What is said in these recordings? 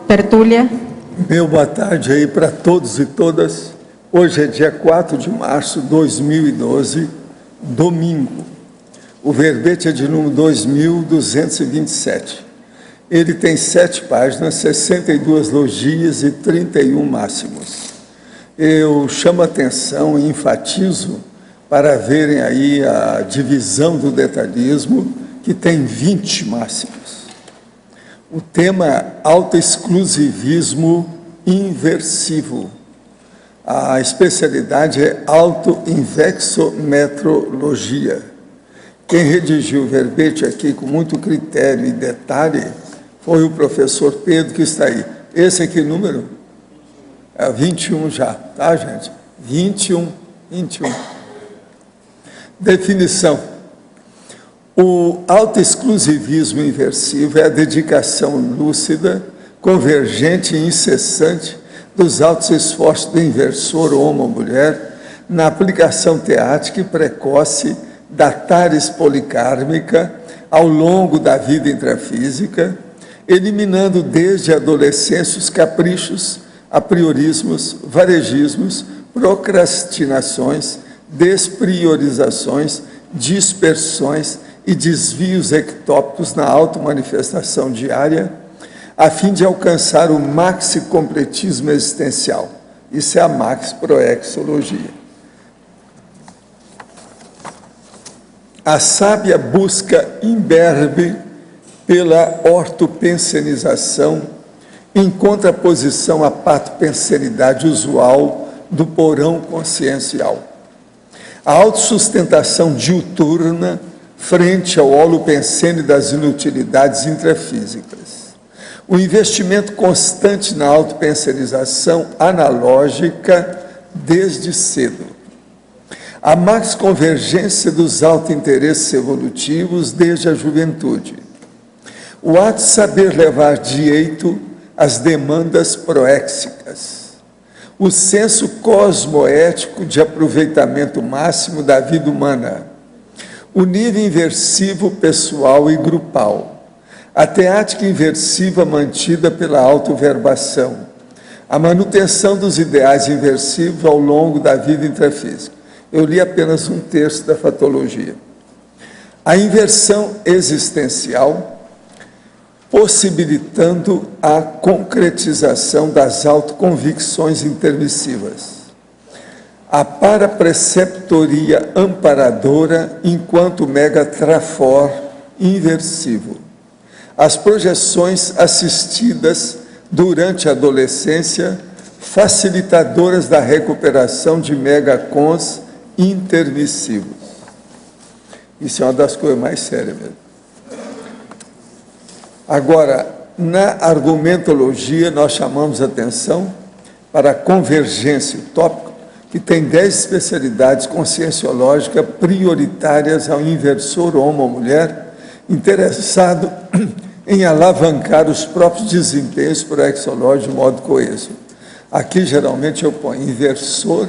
Tertúlia. Meu boa tarde aí para todos e todas. Hoje é dia 4 de março de 2012, domingo. O verbete é de número 2227. Ele tem 7 páginas, 62 logias e 31 máximos. Eu chamo a atenção e enfatizo para verem aí a divisão do detalhismo, que tem 20 máximos. O tema é autoexclusivismo inversivo. A especialidade é autoinvexometrologia. Quem redigiu o verbete aqui com muito critério e detalhe foi o professor Pedro, que está aí. Esse aqui, número? É 21 já, tá, gente? 21. Definição. O autoexclusivismo inversivo é a dedicação lúcida, convergente e incessante dos altos esforços do inversor, homem ou mulher, na aplicação teática e precoce da tares policármica ao longo da vida intrafísica, eliminando desde a adolescência os caprichos, apriorismos, varejismos, procrastinações, despriorizações, dispersões e desvios ectópicos na automanifestação diária, a fim de alcançar o maxicompletismo existencial. Isso é a maxproexologia. A sábia busca imberbe pela ortopensenização, em contraposição à patopensenidade usual do porão consciencial. A autossustentação diuturna frente ao holopensene das inutilidades intrafísicas. O investimento constante na autopensenização analógica desde cedo. A maxconvergência dos autointeresses evolutivos desde a juventude. O ato de saber levar direito às demandas proéxicas. O senso cosmoético de aproveitamento máximo da vida humana. O nível inversivo pessoal e grupal. A teática inversiva mantida pela autoverbação. A manutenção dos ideais inversivos ao longo da vida intrafísica. Eu li apenas um terço da fatologia. A inversão existencial, possibilitando a concretização das autoconvicções intermissivas. A parapreceptoria amparadora enquanto mega trafor inversivo. As projeções assistidas durante a adolescência, facilitadoras da recuperação de megacons intermissivos. Isso é uma das coisas mais sérias mesmo. Agora, na argumentologia, nós chamamos atenção para a convergência utópica, que tem 10 especialidades conscienciológicas prioritárias ao inversor homem ou mulher, interessado em alavancar os próprios desempenhos proexológicos de modo coeso. Aqui, geralmente, eu ponho inversor,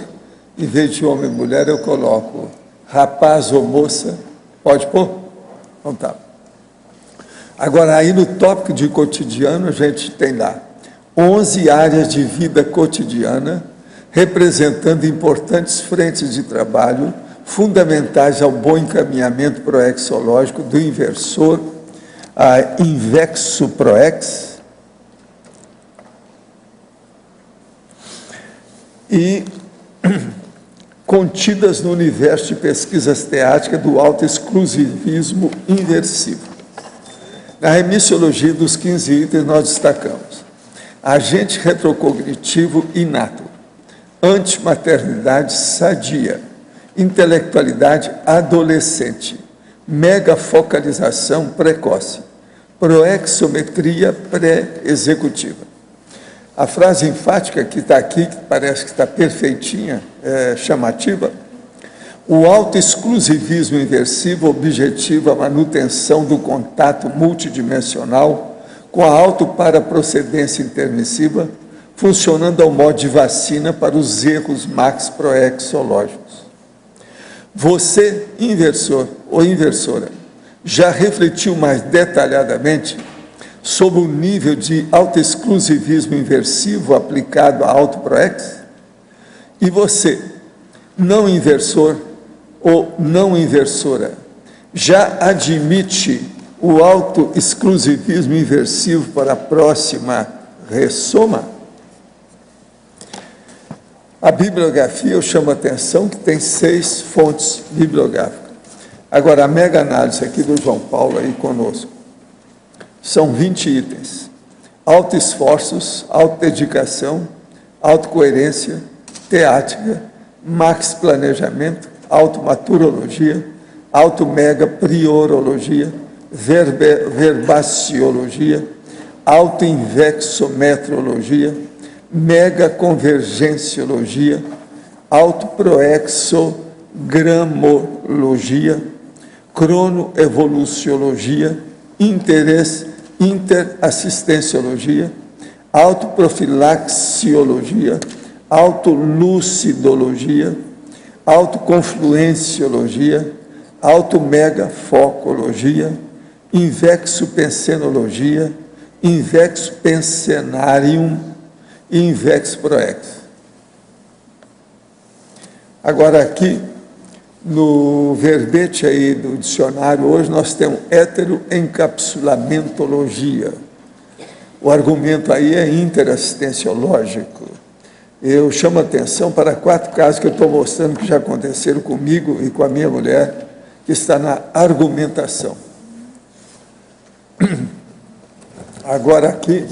em vez de homem e mulher, eu coloco rapaz ou moça. Pode pôr? Então tá. Agora, aí no tópico de cotidiano, a gente tem lá 11 áreas de vida cotidiana, representando importantes frentes de trabalho, fundamentais ao bom encaminhamento proexológico do inversor, a invexo-proex, e contidas no universo de pesquisas teáticas do autoexclusivismo inversivo. Na remissiologia dos 15 itens, nós destacamos agente retrocognitivo inato, antimaternidade sadia, intelectualidade adolescente, megafocalização precoce, proexometria pré-executiva. A frase enfática que está aqui, que parece que está perfeitinha, chamativa, o autoexclusivismo inversivo objetiva a manutenção do contato multidimensional com a autoparaprocedência intermissiva, funcionando ao modo de vacina para os erros max-proexológicos. Você, inversor ou inversora, já refletiu mais detalhadamente sob o nível de autoexclusivismo inversivo aplicado a autoproex? E você, não inversor ou não inversora, já admite o autoexclusivismo inversivo para a próxima ressoma? A bibliografia, eu chamo a atenção que tem 6 fontes bibliográficas. Agora, a mega análise aqui do João Paulo aí conosco. São 20 itens. Autoesforços, autodedicação, autocoerência, teática, max planejamento, automaturologia, automega priorologia, verbaciologia, autoinvexometrologia, mega convergenciologia, autoproexogramologia, cronoevoluciologia, interassistenciologia, autoprofilaxiologia, autolucidologia, autoconfluenciologia, automegafocologia, invexopensenologia, invexopensenarium e invexproex. Agora aqui, no verbete aí do dicionário, hoje nós temos heteroencapsulamentologia. O argumento aí é interassistenciológico. Eu chamo a atenção para 4 casos que eu estou mostrando que já aconteceram comigo e com a minha mulher, que está na argumentação. Agora aqui,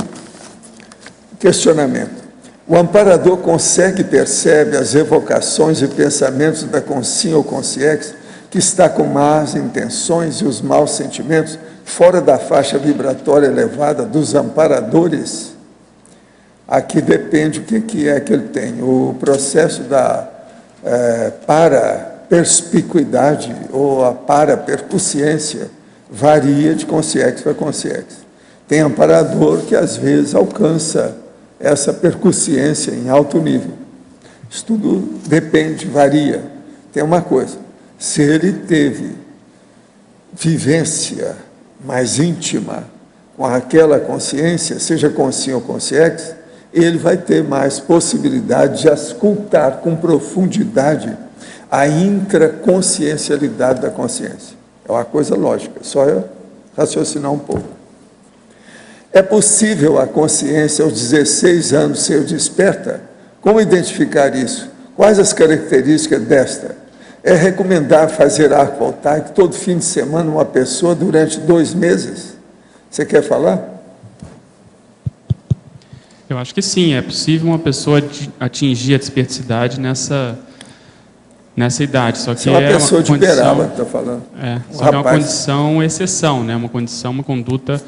questionamento. O amparador consegue e percebe as evocações e pensamentos da consciência ou consciex que está com más intenções e os maus sentimentos fora da faixa vibratória elevada dos amparadores? Aqui depende o que é que ele tem. O processo da paraperspicuidade ou a parapercussiência varia de consciex para consciex. Tem amparador que às vezes alcança essa percussiência em alto nível. Isso tudo depende, varia. Tem uma coisa, se ele teve vivência mais íntima com aquela consciência, seja consciência ou consciex, ele vai ter mais possibilidade de auscultar com profundidade a intraconsciencialidade da consciência. É uma coisa lógica, só eu raciocinar um pouco. É possível a consciência aos 16 anos ser desperta? Como identificar isso? Quais as características desta? É recomendável fazer arco voltaico todo fim de semana uma pessoa durante 2 meses? Você quer falar? Eu acho que sim, é possível uma pessoa atingir a desperticidade nessa idade. Só que se é uma pessoa de Uberaba, está falando. Só que é uma condição exceção, né? Uma conduta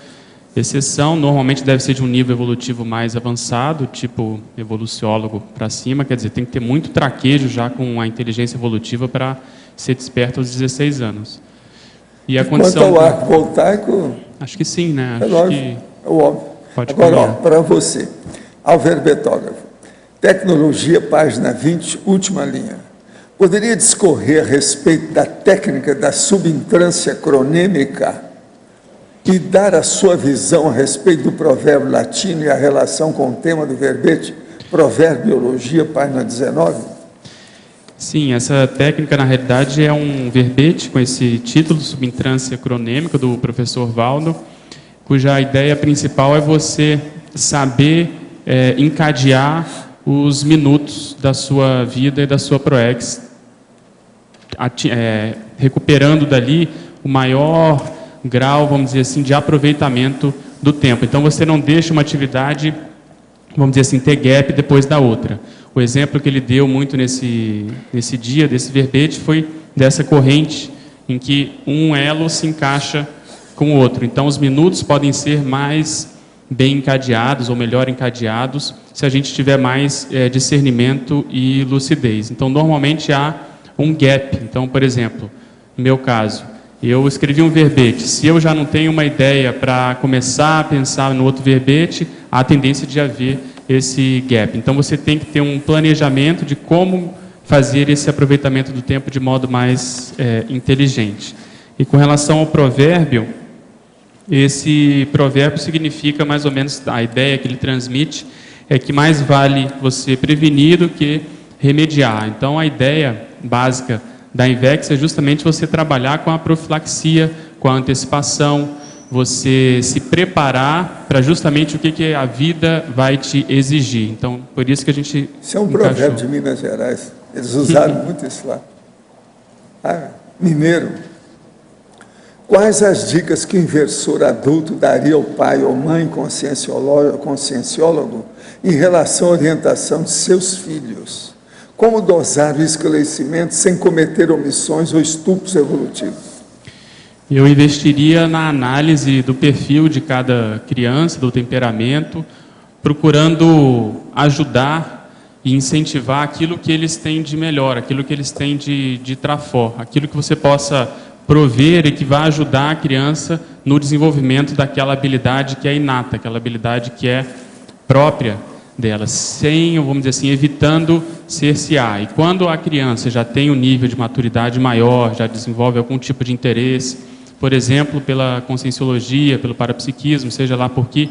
exceção, normalmente deve ser de um nível evolutivo mais avançado, tipo evoluciólogo para cima, quer dizer, tem que ter muito traquejo já com a inteligência evolutiva para ser desperto aos 16 anos. E a condição... Quanto ao arco voltaico... Acho que sim, né? É lógico, é óbvio. Pode agora, para você, ao verbetógrafo, tecnologia, página 20, última linha. Poderia discorrer a respeito da técnica da subintrância cronêmica e dar a sua visão a respeito do provérbio latino e a relação com o tema do verbete, Proverbiologia, página 19? Sim, essa técnica, na realidade, é um verbete com esse título, Subintrância Cronêmica, do professor Valdo, cuja ideia principal é você saber encadear os minutos da sua vida e da sua proex, recuperando dali o maior grau, vamos dizer assim, de aproveitamento do tempo. Então, você não deixa uma atividade, vamos dizer assim, ter gap depois da outra. O exemplo que ele deu muito nesse dia, desse verbete, foi dessa corrente em que um elo se encaixa com o outro. Então, os minutos podem ser mais bem encadeados ou melhor encadeados se a gente tiver mais discernimento e lucidez. Então, normalmente há um gap. Então, por exemplo, no meu caso, eu escrevi um verbete. Se eu já não tenho uma ideia para começar a pensar no outro verbete, há a tendência de haver esse gap. Então, você tem que ter um planejamento de como fazer esse aproveitamento do tempo de modo mais inteligente. E com relação ao provérbio, Esse provérbio significa mais ou menos, a ideia que ele transmite é que mais vale você prevenir do que remediar. Então, a ideia básica da INVEX é justamente você trabalhar com a profilaxia, com a antecipação, você se preparar para justamente o que a vida vai te exigir. Então, por isso que a gente Isso é um provérbio de Minas Gerais. Eles usaram muito isso lá. Mineiro. Quais as dicas que o inversor adulto daria ao pai ou mãe conscienciólogo em relação à orientação de seus filhos? Como dosar o esclarecimento sem cometer omissões ou estupros evolutivos? Eu investiria na análise do perfil de cada criança, do temperamento, procurando ajudar e incentivar aquilo que eles têm de melhor, aquilo que eles têm de trafor, aquilo que você possa prover e que vai ajudar a criança no desenvolvimento daquela habilidade que é inata, aquela habilidade que é própria dela, sem, vamos dizer assim, evitando cercear. E quando a criança já tem um nível de maturidade maior, já desenvolve algum tipo de interesse, por exemplo, pela conscienciologia, pelo parapsiquismo, seja lá por que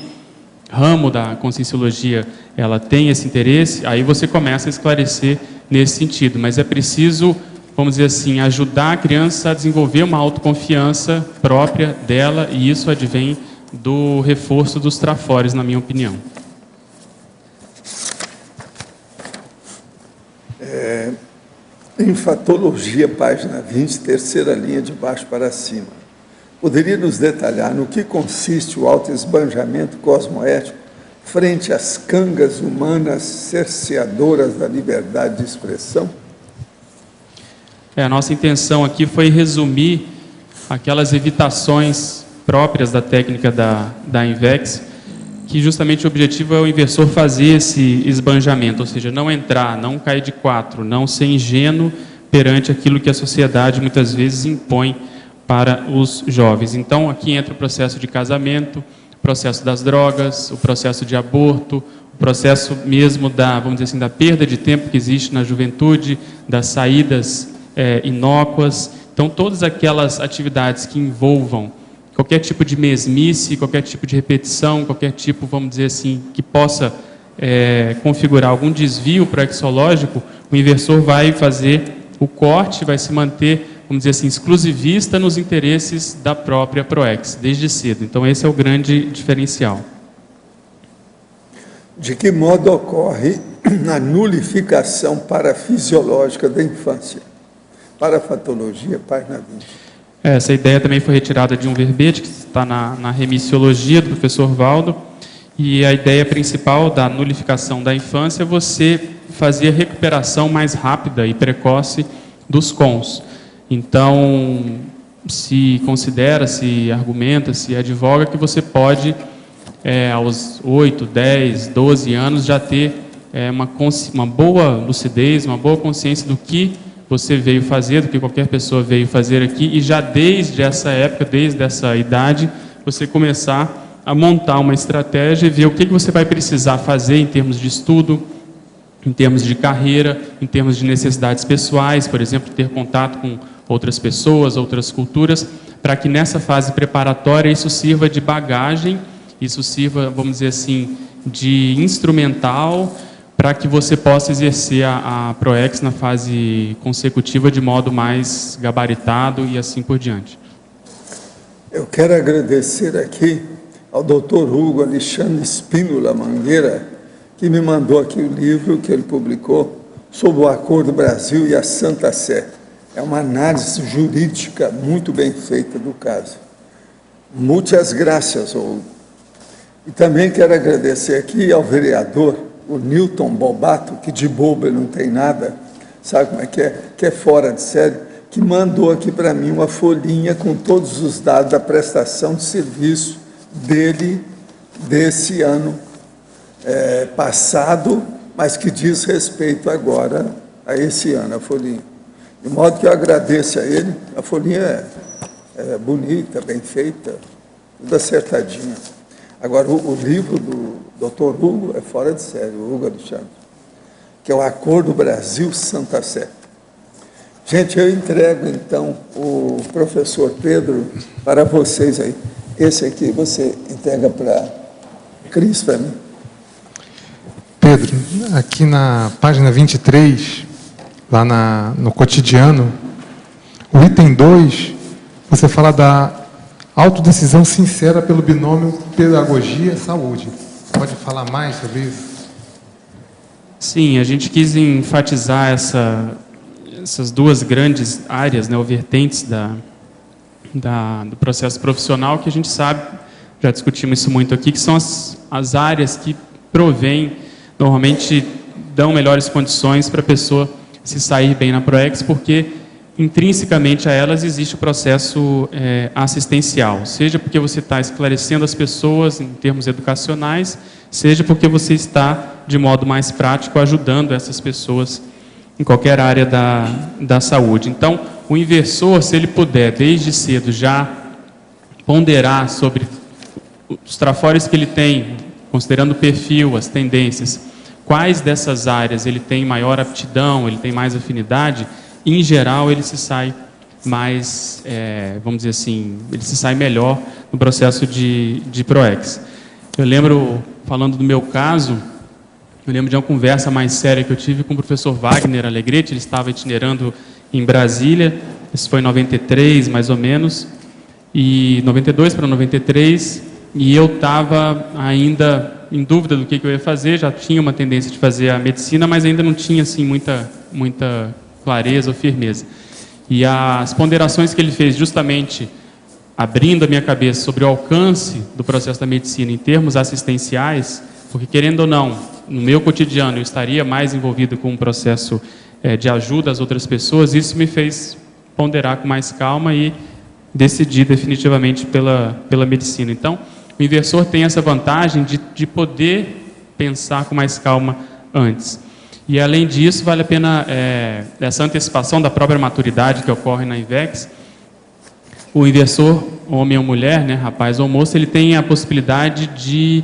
ramo da conscienciologia ela tem esse interesse, aí você começa a esclarecer nesse sentido. Mas é preciso, vamos dizer assim, ajudar a criança a desenvolver uma autoconfiança própria dela, e isso advém do reforço dos trafores, na minha opinião. Enfatologia, página 20, terceira linha de baixo para cima. Poderia nos detalhar no que consiste o autoesbanjamento cosmoético frente às cangas humanas cerceadoras da liberdade de expressão? A nossa intenção aqui foi resumir aquelas evitações próprias da técnica da INVEX, que justamente o objetivo é o inversor fazer esse esbanjamento, ou seja, não entrar, não cair de quatro, não ser ingênuo perante aquilo que a sociedade muitas vezes impõe para os jovens. Então, aqui entra o processo de casamento, o processo das drogas, o processo de aborto, o processo mesmo da, vamos dizer assim, da perda de tempo que existe na juventude, das saídas inócuas. Então, todas aquelas atividades que envolvam qualquer tipo de mesmice, qualquer tipo de repetição, qualquer tipo, vamos dizer assim, que possa configurar algum desvio proexológico, o inversor vai fazer o corte, vai se manter, vamos dizer assim, exclusivista nos interesses da própria PROEX, desde cedo. Então, esse é o grande diferencial. De que modo ocorre a nulificação parafisiológica da infância? Parafatologia, página 20. Essa ideia também foi retirada de um verbete que está na remissiologia do professor Valdo, e a ideia principal da nulificação da infância é você fazer a recuperação mais rápida e precoce dos cons. Então, se considera, se argumenta, se advoga que você pode, aos 8, 10, 12 anos, já ter uma boa lucidez, uma boa consciência do que você veio fazer, do que qualquer pessoa veio fazer aqui, e já desde essa época, desde essa idade, você começar a montar uma estratégia e ver o que você vai precisar fazer em termos de estudo, em termos de carreira, em termos de necessidades pessoais, por exemplo, ter contato com outras pessoas, outras culturas, para que nessa fase preparatória isso sirva de bagagem, isso sirva, vamos dizer assim, de instrumental, para que você possa exercer a PROEX na fase consecutiva de modo mais gabaritado e assim por diante. Eu quero agradecer aqui ao Dr. Hugo Alexandre Spínola Mangueira, que me mandou aqui o livro que ele publicou sobre o Acordo Brasil e a Santa Sé. É uma análise jurídica muito bem feita do caso. Muitas graças, Hugo. E também quero agradecer aqui ao vereador, o Newton Bobato, que de bobo ele não tem nada, sabe como é? Que é fora de série, que mandou aqui para mim uma folhinha com todos os dados da prestação de serviço dele, desse ano passado, mas que diz respeito agora a esse ano, a folhinha. De modo que eu agradeço a ele, a folhinha é bonita, bem feita, tudo acertadinha. Agora, o livro do Dr. Hugo é fora de série, o Hugo Alexandre, que é o Acordo Brasil-Santa Sé. Gente, eu entrego, então, o professor Pedro para vocês aí. Esse aqui você entrega para Cris, para mim. Pedro, aqui na página 23, lá no cotidiano, o item 2, você fala da autodecisão sincera pelo binômio pedagogia-saúde. Pode falar mais sobre isso? Sim, a gente quis enfatizar essas duas grandes áreas, né, ou vertentes do processo profissional, que a gente sabe, já discutimos isso muito aqui, que são as áreas que provêm, normalmente dão melhores condições para a pessoa se sair bem na ProEx, porque intrinsecamente a elas existe o processo assistencial, seja porque você está esclarecendo as pessoas em termos educacionais, seja porque você está, de modo mais prático, ajudando essas pessoas em qualquer área da saúde. Então, o inversor, se ele puder, desde cedo, já ponderar sobre os trafores que ele tem, considerando o perfil, as tendências, quais dessas áreas ele tem maior aptidão, ele tem mais afinidade, em geral ele se sai mais, vamos dizer assim, ele se sai melhor no processo de ProEx. Eu lembro, falando do meu caso, eu lembro de uma conversa mais séria que eu tive com o professor Wagner Alegretti. Ele estava itinerando em Brasília, isso foi em 93, mais ou menos, e 92 para 93, e eu estava ainda em dúvida do que eu ia fazer, já tinha uma tendência de fazer a medicina, mas ainda não tinha assim muita clareza ou firmeza. E as ponderações que ele fez, justamente abrindo a minha cabeça sobre o alcance do processo da medicina em termos assistenciais, porque, querendo ou não, no meu cotidiano eu estaria mais envolvido com um processo de ajuda às outras pessoas, isso me fez ponderar com mais calma e decidir definitivamente pela medicina. Então, o inversor tem essa vantagem de poder pensar com mais calma antes. E, além disso, vale a pena essa antecipação da própria maturidade que ocorre na INVEX. O inversor, homem ou mulher, né, rapaz ou moça, ele tem a possibilidade de,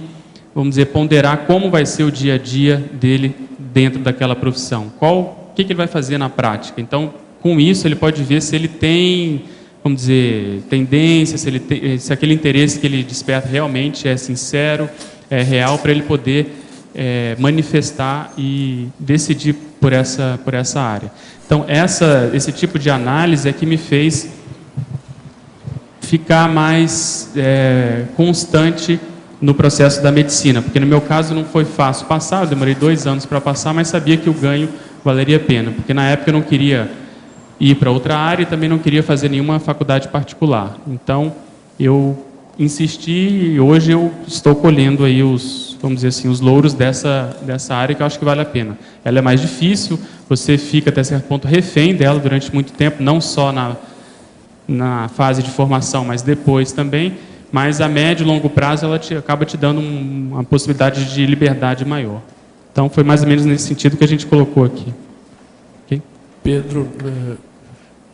vamos dizer, ponderar como vai ser o dia a dia dele dentro daquela profissão. O que ele vai fazer na prática. Então, com isso, ele pode ver se ele tem, vamos dizer, tendência, se aquele interesse que ele desperta realmente é sincero, é real, para ele poder manifestar e decidir por essa área. Então, esse tipo de análise é que me fez ficar mais constante no processo da medicina, porque no meu caso não foi fácil passar, eu demorei 2 anos para passar, mas sabia que o ganho valeria a pena, porque na época eu não queria ir para outra área e também não queria fazer nenhuma faculdade particular. Então, eu insisti e hoje eu estou colhendo aí vamos dizer assim, os louros dessa área, que eu acho que vale a pena. Ela é mais difícil, você fica até certo ponto refém dela durante muito tempo, não só na fase de formação, mas depois também, mas a médio e longo prazo ela acaba te dando uma possibilidade de liberdade maior. Então, foi mais ou menos nesse sentido que a gente colocou aqui. Okay? Pedro,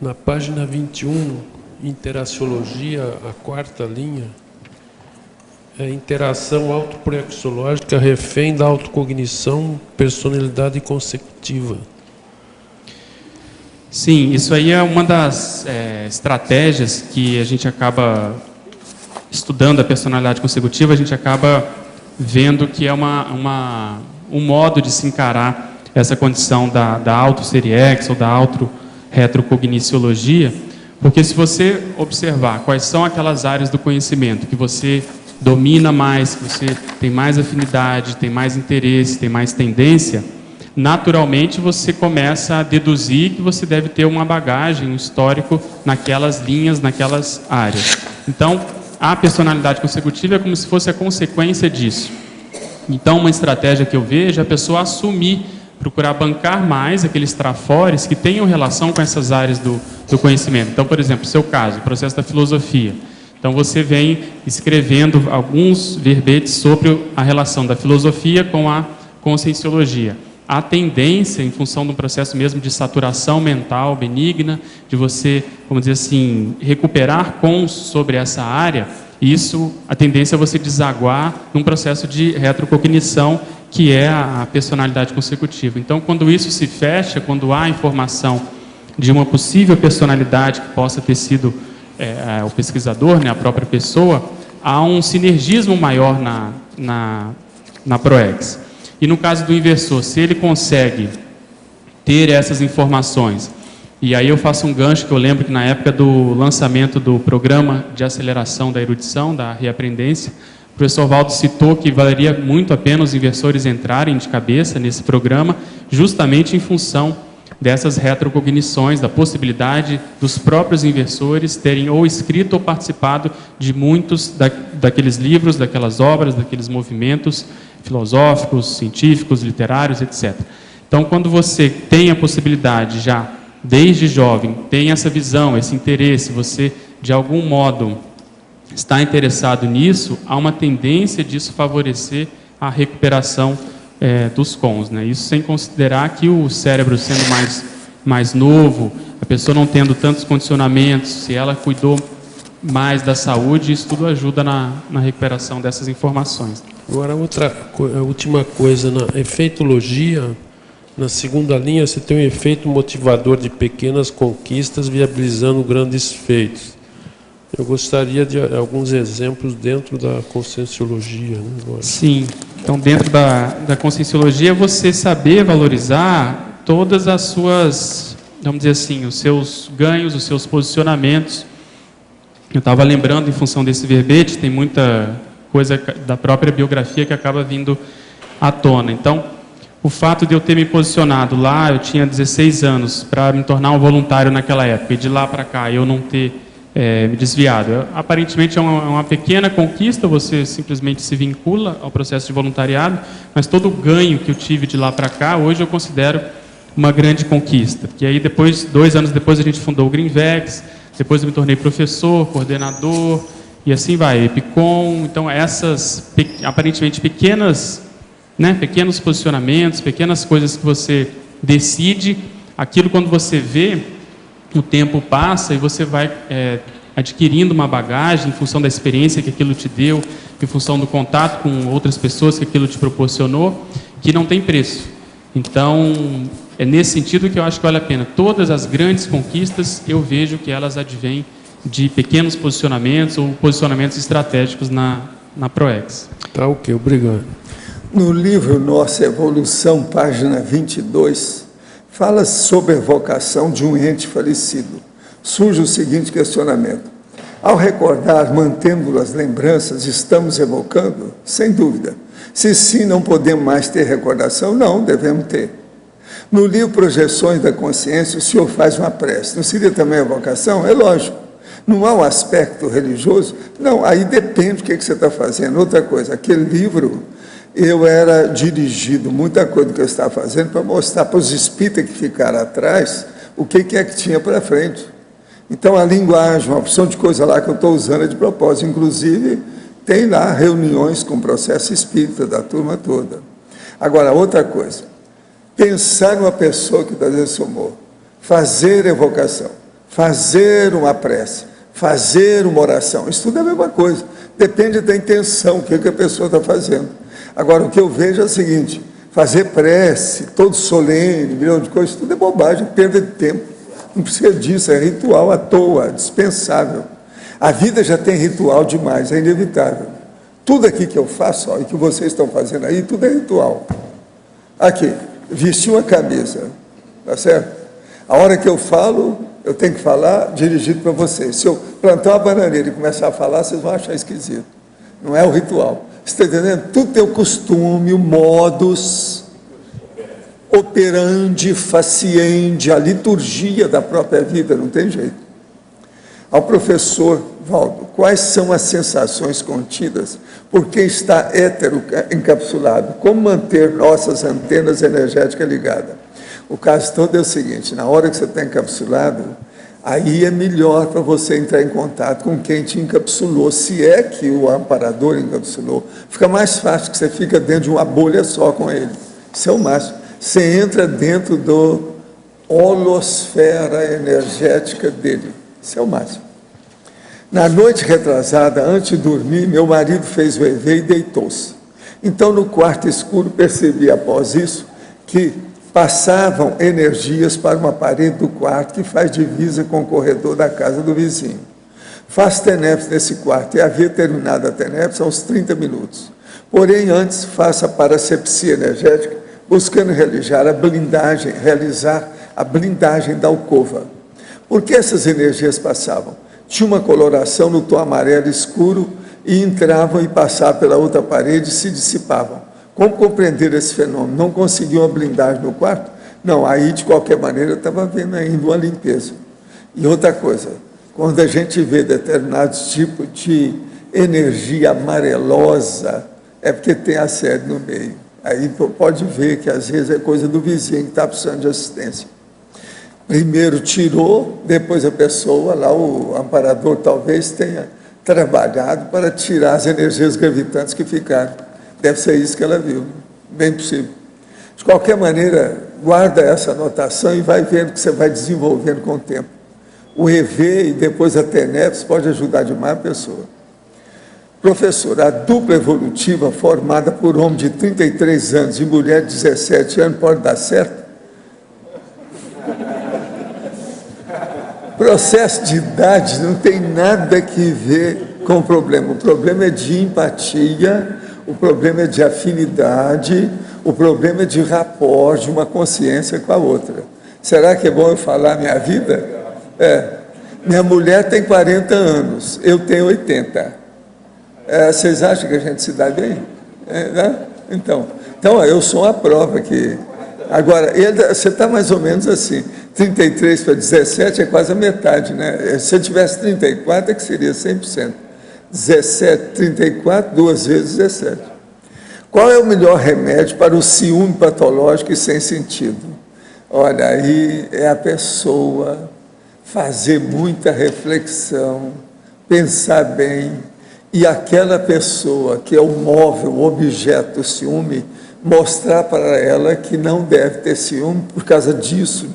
na página 21, interaciologia, a 4ª linha, interação autoproexológica refém da autocognição, personalidade consecutiva. Sim, isso aí é uma das estratégias que a gente acaba estudando a personalidade consecutiva, a gente acaba vendo que é um modo de se encarar essa condição da auto-série X ou da auto-retrocogniciologia, porque se você observar quais são aquelas áreas do conhecimento que você domina mais, que você tem mais afinidade, tem mais interesse, tem mais tendência, naturalmente você começa a deduzir que você deve ter uma bagagem, um histórico naquelas linhas, naquelas áreas. Então, a personalidade consecutiva é como se fosse a consequência disso. Então, uma estratégia que eu vejo é a pessoa assumir, procurar bancar mais aqueles trafores que tenham relação com essas áreas do conhecimento. Então, por exemplo, seu caso, o processo da filosofia. Então, você vem escrevendo alguns verbetes sobre a relação da filosofia com a conscienciologia. A tendência, em função de um processo mesmo de saturação mental benigna, de você, vamos dizer assim, recuperar sobre essa área, a tendência é você desaguar num processo de retrocognição, que é a personalidade consecutiva. Então, quando isso se fecha, quando há informação de uma possível personalidade que possa ter sido o pesquisador, né, a própria pessoa, há um sinergismo maior na PROEX. E no caso do inversor, se ele consegue ter essas informações, e aí eu faço um gancho que eu lembro que na época do lançamento do programa de aceleração da erudição, da reaprendência, o professor Valdo citou que valeria muito a pena os inversores entrarem de cabeça nesse programa, justamente em função dessas retrocognições, da possibilidade dos próprios inversores terem ou escrito ou participado de muitos daqueles livros, daquelas obras, daqueles movimentos filosóficos, científicos, literários, etc. Então, quando você tem a possibilidade já, desde jovem, tem essa visão, esse interesse, você, de algum modo, está interessado nisso, há uma tendência disso favorecer a recuperação dos cons, né? Isso sem considerar que o cérebro sendo mais novo, a pessoa não tendo tantos condicionamentos, se ela cuidou mais da saúde, isso tudo ajuda na recuperação dessas informações. Agora, a última coisa, na efeitologia, na segunda linha, você tem um efeito motivador de pequenas conquistas viabilizando grandes feitos. Eu gostaria de alguns exemplos dentro da conscienciologia, né, agora. Sim. Então, dentro da conscienciologia, você saber valorizar todas as suas, vamos dizer assim, os seus ganhos, os seus posicionamentos. Eu estava lembrando, em função desse verbete, tem muita coisa da própria biografia que acaba vindo à tona. Então, o fato de eu ter me posicionado lá, eu tinha 16 anos, para me tornar um voluntário naquela época, e de lá para cá eu não ter me desviado. Aparentemente é uma pequena conquista, você simplesmente se vincula ao processo de voluntariado, mas todo o ganho que eu tive de lá para cá, hoje eu considero uma grande conquista. Porque aí depois, 2 anos depois, a gente fundou o Greenvex, depois eu me tornei professor, coordenador, e assim vai, Epicom. Então essas, aparentemente pequenos posicionamentos, pequenas coisas que você decide, aquilo quando você vê, o tempo passa e você vai adquirindo uma bagagem em função da experiência que aquilo te deu, em função do contato com outras pessoas que aquilo te proporcionou, que não tem preço. Então, é nesse sentido que eu acho que vale a pena. Todas as grandes conquistas, eu vejo que elas advêm de pequenos posicionamentos ou posicionamentos estratégicos na PROEX. Tá, ok, obrigado. No livro Nossa Evolução, página 22, fala sobre a evocação de um ente falecido. Surge o seguinte questionamento: ao recordar, mantendo as lembranças, estamos evocando? Sem dúvida. Se sim, não podemos mais ter recordação? Não, devemos ter. No livro Projeções da Consciência, o senhor faz uma prece. Não seria também evocação? É lógico. Não há um aspecto religioso? Não, aí depende do que você está fazendo. Outra coisa, aquele livro, eu era dirigido, muita coisa do que eu estava fazendo, para mostrar para os espíritas que ficaram atrás o que é que tinha para frente. Então, a linguagem, uma opção de coisa lá que eu estou usando é de propósito. Inclusive, tem lá reuniões com o processo espírita da turma toda. Agora, outra coisa, pensar numa pessoa que está desomou, fazer evocação, fazer uma prece, fazer uma oração, isso tudo é a mesma coisa. Depende da intenção, o que a pessoa está fazendo. Agora, o que eu vejo é o seguinte: fazer prece, todo solene, milhão de coisas, tudo é bobagem, perda de tempo. Não precisa disso, é ritual à toa, dispensável. A vida já tem ritual demais, é inevitável. Tudo aqui que eu faço, ó, e que vocês estão fazendo aí, tudo é ritual. Aqui, vestir uma camisa, tá certo? A hora que eu falo, eu tenho que falar dirigido para vocês. Se eu plantar uma bananeira e começar a falar, vocês vão achar esquisito. Não é o ritual. Você está entendendo? Tudo tem o costume, o modus operandi, faciende, a liturgia da própria vida, não tem jeito. Ao professor Valdo, quais são as sensações contidas por quem está hétero encapsulado? Como manter nossas antenas energéticas ligadas? O caso todo é o seguinte: na hora que você está encapsulado, aí é melhor para você entrar em contato com quem te encapsulou, se é que o amparador encapsulou. Fica mais fácil, que você fica dentro de uma bolha só com ele. Isso é o máximo. Você entra dentro do holosfera energética dele. Isso é o máximo. Na noite retrasada, antes de dormir, meu marido fez o EV e deitou-se. Então, no quarto escuro, percebi após isso que passavam energias para uma parede do quarto que faz divisa com o corredor da casa do vizinho. Faz TENEPS nesse quarto e havia terminado a TENEPS aos 30 minutos. Porém, antes, faça a parasepsia energética, buscando realizar a blindagem da alcova. Por que essas energias passavam? Tinha uma coloração no tom amarelo escuro e entravam e passavam pela outra parede e se dissipavam. Como compreender esse fenômeno? Não conseguiam a blindagem no quarto? Não, aí, de qualquer maneira, eu estava vendo ainda uma limpeza. E outra coisa, quando a gente vê determinados tipos de energia amarelosa, é porque tem assédio no meio. Aí pode ver que às vezes é coisa do vizinho que está precisando de assistência. Primeiro tirou, depois a pessoa, lá o amparador talvez tenha trabalhado para tirar as energias gravitantes que ficaram. Deve ser isso que ela viu, bem possível. De qualquer maneira, guarda essa anotação e vai vendo que você vai desenvolvendo com o tempo. O EV e depois a TENEPS pode ajudar demais a pessoa. Professor, a dupla evolutiva formada por homem de 33 anos e mulher de 17 anos pode dar certo? Processo de idade não tem nada que ver com o problema. O problema é de empatia, o problema é de afinidade, o problema é de rapport de uma consciência com a outra. Será que é bom eu falar minha vida? Minha mulher tem 40 anos, eu tenho 80. Vocês acham que a gente se dá bem? Né? Então, eu sou uma prova que... Agora, você está mais ou menos assim, 33 para 17 é quase a metade, né? Se eu tivesse 34, é que seria 100%. 17, 34, 2 vezes 17. Qual é o melhor remédio para o ciúme patológico e sem sentido? Olha, aí é a pessoa fazer muita reflexão, pensar bem, e aquela pessoa que é o móvel, o objeto do ciúme, mostrar para ela que não deve ter ciúme por causa disso,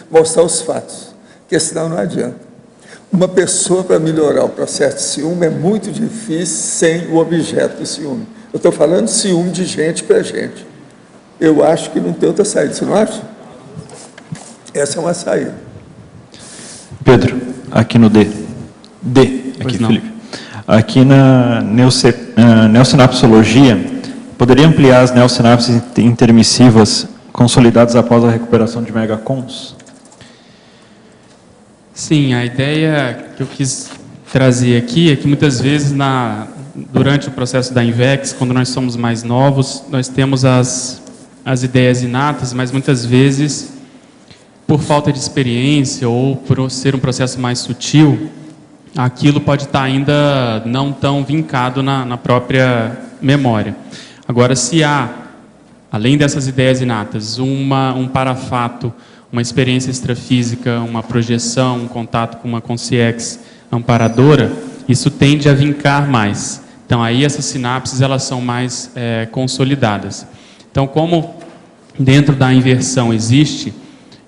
mostrar os fatos, porque senão não adianta. Uma pessoa, para melhorar o processo de ciúme, é muito difícil sem o objeto do ciúme. Eu estou falando de ciúme de gente para gente. Eu acho que não tem outra saída, você não acha? Essa é uma saída. Pedro, aqui no D, aqui, Felipe. Aqui na neossinapsologia, poderia ampliar as neossinapses intermissivas consolidadas após a recuperação de megacons? Sim, a ideia que eu quis trazer aqui é que muitas vezes durante o processo da INVEX, quando nós somos mais novos, nós temos as ideias inatas, mas muitas vezes, por falta de experiência ou por ser um processo mais sutil, aquilo pode estar ainda não tão vincado na própria memória. Agora, se há, além dessas ideias inatas, um parafato, uma experiência extrafísica, uma projeção, um contato com uma consciex amparadora, isso tende a vincar mais. Então, aí essas sinapses elas são mais consolidadas. Então, como dentro da inversão existe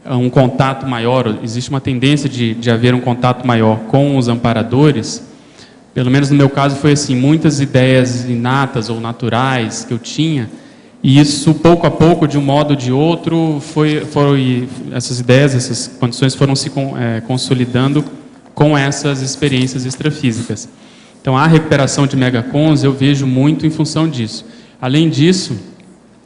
um contato maior, existe uma tendência de haver um contato maior com os amparadores, pelo menos no meu caso foi assim, muitas ideias inatas ou naturais que eu tinha, e isso pouco a pouco, de um modo ou de outro, essas ideias, essas condições foram se consolidando com essas experiências extrafísicas. Então, a recuperação de megacons eu vejo muito em função disso. Além disso,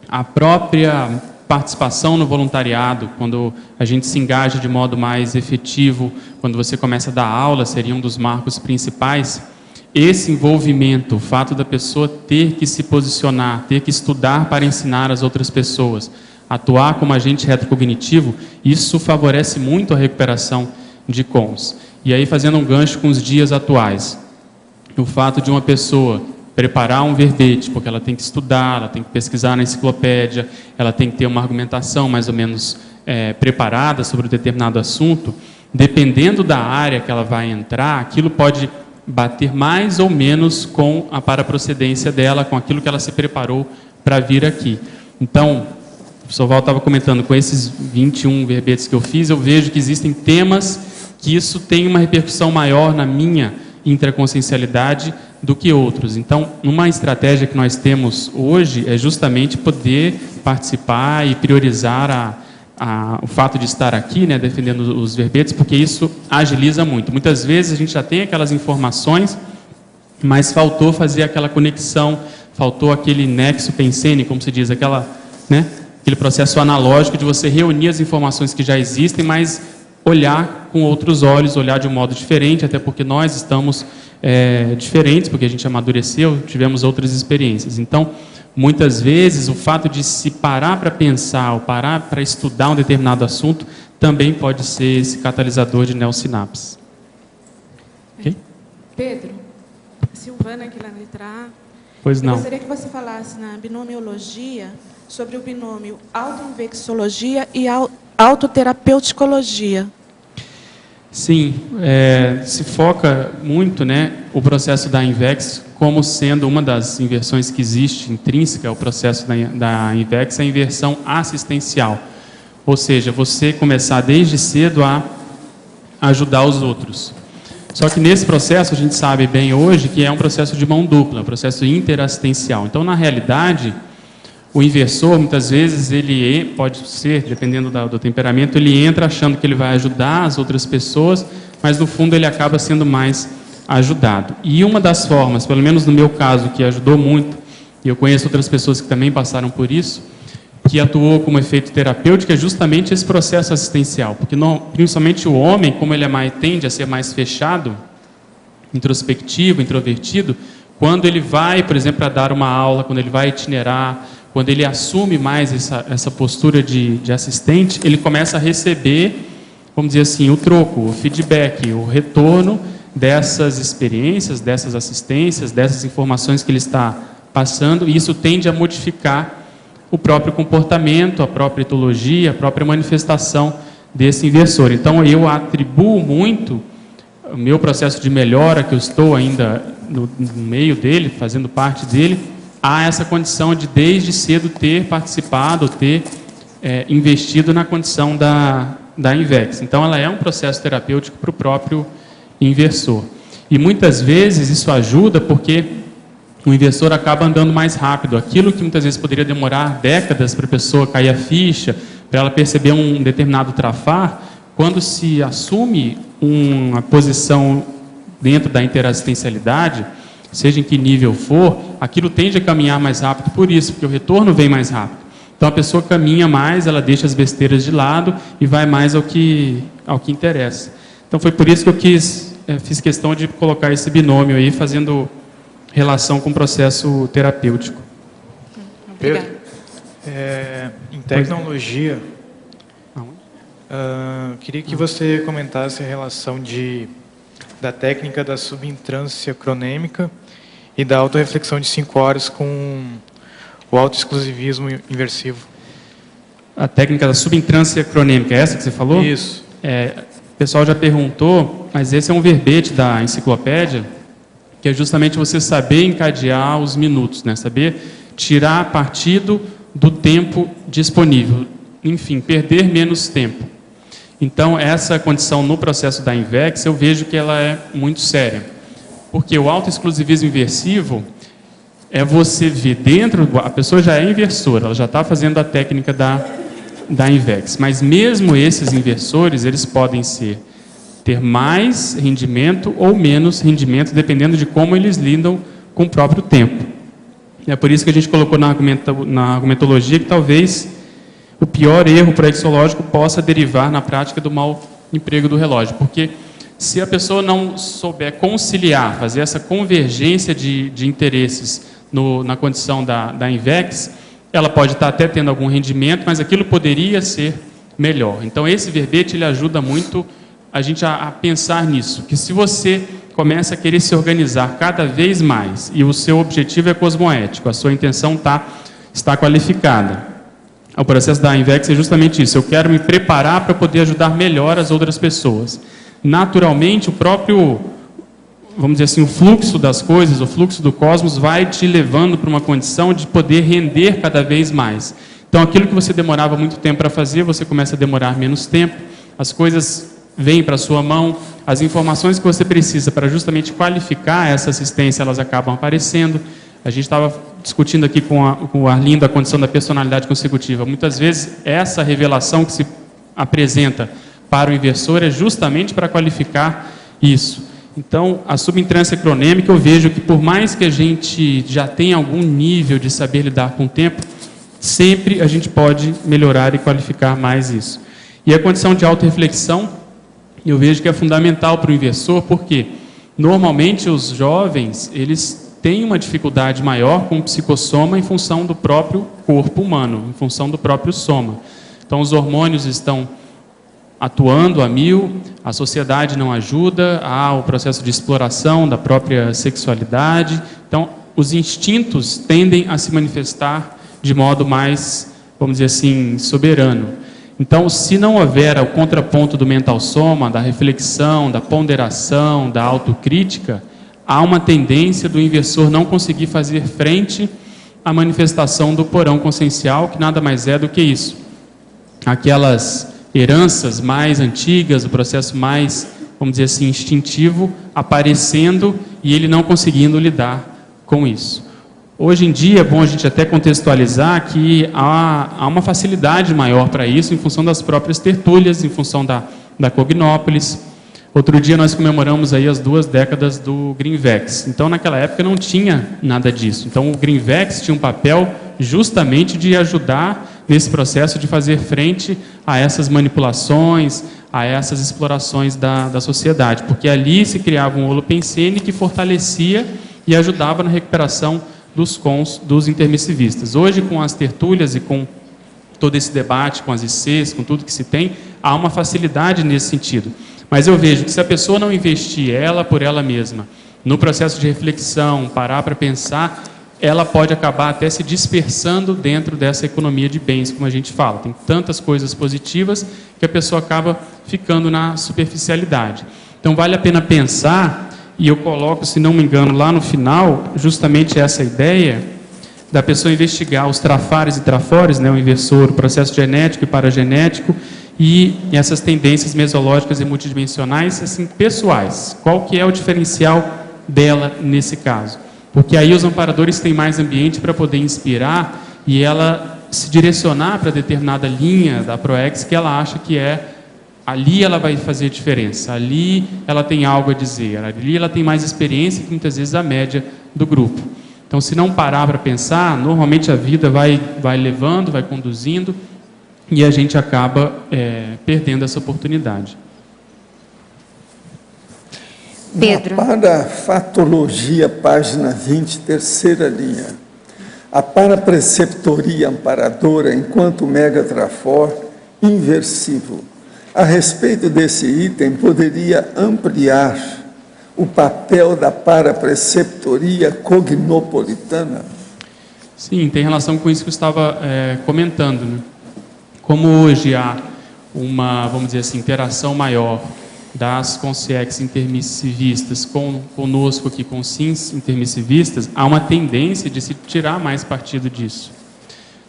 a própria participação no voluntariado, quando a gente se engaja de modo mais efetivo, quando você começa a dar aula, seria um dos marcos principais. Esse envolvimento, o fato da pessoa ter que se posicionar, ter que estudar para ensinar as outras pessoas, atuar como agente retrocognitivo, isso favorece muito a recuperação de cons. E aí, fazendo um gancho com os dias atuais, o fato de uma pessoa preparar um verbete, porque ela tem que estudar, ela tem que pesquisar na enciclopédia, ela tem que ter uma argumentação mais ou menos preparada sobre um determinado assunto, dependendo da área que ela vai entrar, aquilo pode bater mais ou menos com a paraprocedência dela, com aquilo que ela se preparou para vir aqui. Então, o professor Val estava comentando, com esses 21 verbetes que eu fiz, eu vejo que existem temas que isso tem uma repercussão maior na minha intraconsciencialidade do que outros. Então, uma estratégia que nós temos hoje é justamente poder participar e priorizar o fato de estar aqui, né, defendendo os verbetes, porque isso agiliza muito. Muitas vezes a gente já tem aquelas informações, mas faltou fazer aquela conexão, faltou aquele nexo pensene, como se diz, aquele processo analógico de você reunir as informações que já existem, mas olhar com outros olhos, olhar de um modo diferente, até porque nós estamos diferentes, porque a gente amadureceu, tivemos outras experiências. Então, muitas vezes, o fato de se parar para pensar, ou parar para estudar um determinado assunto, também pode ser esse catalisador de neossinapses. Ok? Pedro, Silvana aqui na letra A. Pois Eu não. gostaria que você falasse na binomiologia sobre o binômio autoinvexologia e autoterapeuticologia. Sim, se foca muito, né, o processo da INVEX como sendo uma das inversões que existe intrínseca ao processo da INVEX, a inversão assistencial. Ou seja, você começar desde cedo a ajudar os outros. Só que nesse processo, a gente sabe bem hoje que é um processo de mão dupla, um processo interassistencial. Então, na realidade, o inversor, muitas vezes, ele pode ser, dependendo do temperamento, ele entra achando que ele vai ajudar as outras pessoas, mas no fundo ele acaba sendo mais ajudado. E uma das formas, pelo menos no meu caso, que ajudou muito, e eu conheço outras pessoas que também passaram por isso, que atuou como efeito terapêutico, é justamente esse processo assistencial. Porque principalmente o homem, como ele tende a ser mais fechado, introspectivo, introvertido, quando ele vai, por exemplo, para dar uma aula, quando ele vai itinerar, quando ele assume mais essa postura de assistente, ele começa a receber, vamos dizer assim, o troco, o feedback, o retorno dessas experiências, dessas assistências, dessas informações que ele está passando, e isso tende a modificar o próprio comportamento, a própria etologia, a própria manifestação desse inversor. Então, eu atribuo muito o meu processo de melhora, que eu estou ainda no meio dele, fazendo parte dele, a essa condição de, desde cedo, ter participado, ter investido na condição da INVEX. Então, ela é um processo terapêutico para o próprio inversor. E, muitas vezes, isso ajuda porque o inversor acaba andando mais rápido. Aquilo que muitas vezes poderia demorar décadas para a pessoa cair a ficha, para ela perceber um determinado trafar, quando se assume uma posição dentro da interassistencialidade, seja em que nível for, aquilo tende a caminhar mais rápido por isso, porque o retorno vem mais rápido. Então a pessoa caminha mais, ela deixa as besteiras de lado e vai mais ao que interessa. Então foi por isso que eu fiz questão de colocar esse binômio aí, fazendo relação com o processo terapêutico. Obrigada. Em tecnologia, queria que você comentasse a relação da técnica da subintrância cronêmica e da autorreflexão de 5 horas com o autoexclusivismo inversivo. A técnica da subintrância cronêmica, é essa que você falou? Isso. O pessoal já perguntou, mas esse é um verbete da enciclopédia, que é justamente você saber encadear os minutos, né? Saber tirar partido do tempo disponível. Enfim, perder menos tempo. Então, essa condição no processo da INVEX, eu vejo que ela é muito séria. Porque o autoexclusivismo inversivo é você ver dentro... A pessoa já é inversora, ela já está fazendo a técnica da INVEX. Mas mesmo esses inversores, eles podem ter mais rendimento ou menos rendimento, dependendo de como eles lidam com o próprio tempo. É por isso que a gente colocou na argumentologia que talvez o pior erro proexológico possa derivar na prática do mau emprego do relógio. Porque se a pessoa não souber conciliar, fazer essa convergência de interesses na condição da INVEX, ela pode estar até tendo algum rendimento, mas aquilo poderia ser melhor. Então, esse verbete ele ajuda muito a gente a pensar nisso, que se você começa a querer se organizar cada vez mais e o seu objetivo é cosmoético, a sua intenção está qualificada. O processo da INVEX é justamente isso, eu quero me preparar para poder ajudar melhor as outras pessoas. Naturalmente, o próprio, vamos dizer assim, o fluxo das coisas, o fluxo do cosmos vai te levando para uma condição de poder render cada vez mais. Então, aquilo que você demorava muito tempo para fazer, você começa a demorar menos tempo, as coisas vêm para a sua mão, as informações que você precisa para justamente qualificar essa assistência, elas acabam aparecendo. A gente estava discutindo aqui com o Arlindo a condição da personalidade consecutiva. Muitas vezes, essa revelação que se apresenta para o inversor é justamente para qualificar isso. Então, a subentrância cronêmica, eu vejo que por mais que a gente já tenha algum nível de saber lidar com o tempo, sempre a gente pode melhorar e qualificar mais isso. E a condição de autorreflexão, eu vejo que é fundamental para o inversor, porque normalmente os jovens, eles têm uma dificuldade maior com o psicossoma em função do próprio corpo humano, em função do próprio soma. Então, os hormônios estão atuando a mil, a sociedade não ajuda, há o processo de exploração da própria sexualidade. Então, os instintos tendem a se manifestar de modo mais, vamos dizer assim, soberano. Então, se não houver o contraponto do mental soma, da reflexão, da ponderação, da autocrítica, há uma tendência do inversor não conseguir fazer frente à manifestação do porão consciencial, que nada mais é do que isso. Aquelas heranças mais antigas, o processo mais, vamos dizer assim, instintivo, aparecendo e ele não conseguindo lidar com isso. Hoje em dia, é bom a gente até contextualizar que há uma facilidade maior para isso em função das próprias tertúlias, em função da Cognópolis. Outro dia nós comemoramos aí as 2 décadas do Greenvex. Então, naquela época não tinha nada disso. Então, o Greenvex tinha um papel justamente de ajudar nesse processo de fazer frente a essas manipulações, a essas explorações da sociedade, porque ali se criava um holopensene que fortalecia e ajudava na recuperação dos intermissivistas. Hoje, com as tertúlias e com todo esse debate, com as ICs, com tudo que se tem, há uma facilidade nesse sentido. Mas eu vejo que se a pessoa não investir ela por ela mesma, no processo de reflexão, parar para pensar, ela pode acabar até se dispersando dentro dessa economia de bens, como a gente fala. Tem tantas coisas positivas que a pessoa acaba ficando na superficialidade. Então, vale a pena pensar, e eu coloco, se não me engano, lá no final, justamente essa ideia da pessoa investigar os trafares e trafores, né, o inversor, o processo genético e paragenético, e essas tendências mesológicas e multidimensionais, assim, pessoais. Qual que é o diferencial dela nesse caso? Porque aí os amparadores têm mais ambiente para poder inspirar e ela se direcionar para determinada linha da ProEx que ela acha que é, ali ela vai fazer diferença, ali ela tem algo a dizer, ali ela tem mais experiência que muitas vezes a média do grupo. Então, se não parar para pensar, normalmente a vida vai levando, vai conduzindo, e a gente acaba perdendo essa oportunidade. Pedro. Na parafatologia, página 20, terceira linha. A parapreceptoria amparadora, enquanto megatrafor, inversivo. A respeito desse item, poderia ampliar o papel da parapreceptoria cognopolitana? Sim, tem relação com isso que eu estava comentando, né? Como hoje há uma, vamos dizer assim, interação maior das consciex intermissivistas conosco aqui, com SINs intermissivistas, há uma tendência de se tirar mais partido disso.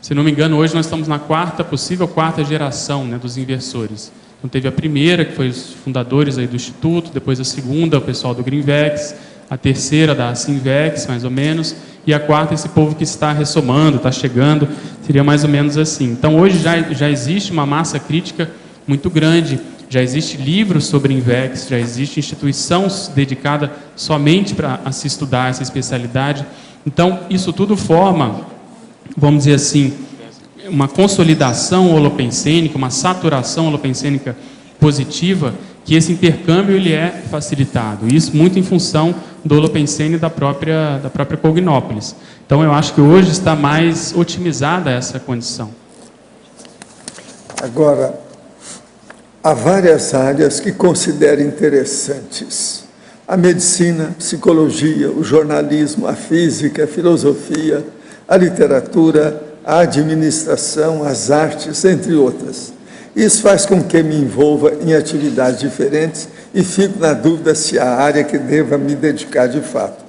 Se não me engano, hoje nós estamos na possível quarta geração, né, dos inversores. Então teve a primeira, que foi os fundadores aí do Instituto, depois a segunda, o pessoal do Greenvex, a terceira da Sinvex, mais ou menos, e a quarta, esse povo que está ressomando, está chegando, seria mais ou menos assim. Então hoje já existe uma massa crítica muito grande, já existe livros sobre Invex, já existe instituição dedicada somente para se estudar essa especialidade. Então isso tudo forma, vamos dizer assim, uma consolidação holopensênica, uma saturação holopensênica positiva, que esse intercâmbio ele é facilitado. Isso muito em função do holopensene da própria Cognópolis. Então eu acho que hoje está mais otimizada essa condição. Agora, há várias áreas que considero interessantes. A medicina, a psicologia, o jornalismo, a física, a filosofia, a literatura, a administração, as artes, entre outras. Isso faz com que me envolva em atividades diferentes e fico na dúvida se há área que deva me dedicar de fato.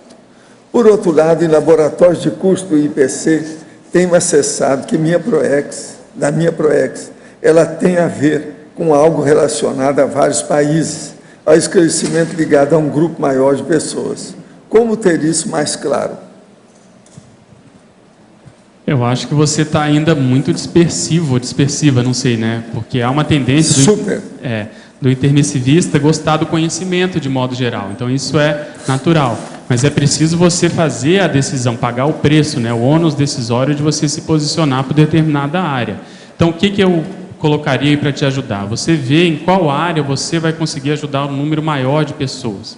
Por outro lado, em laboratórios de curso do IPC, tenho acessado que da minha ProEx, ela tem a ver com algo relacionado a vários países, ao esclarecimento ligado a um grupo maior de pessoas. Como ter isso mais claro? Eu acho que você está ainda muito dispersivo ou dispersiva, não sei, né? Porque há uma tendência do intermissivista gostar do conhecimento de modo geral. Então isso é natural. Mas é preciso você fazer a decisão, pagar o preço, né? O ônus decisório de você se posicionar por determinada área. Então o que eu colocaria aí para te ajudar? Você vê em qual área você vai conseguir ajudar um número maior de pessoas.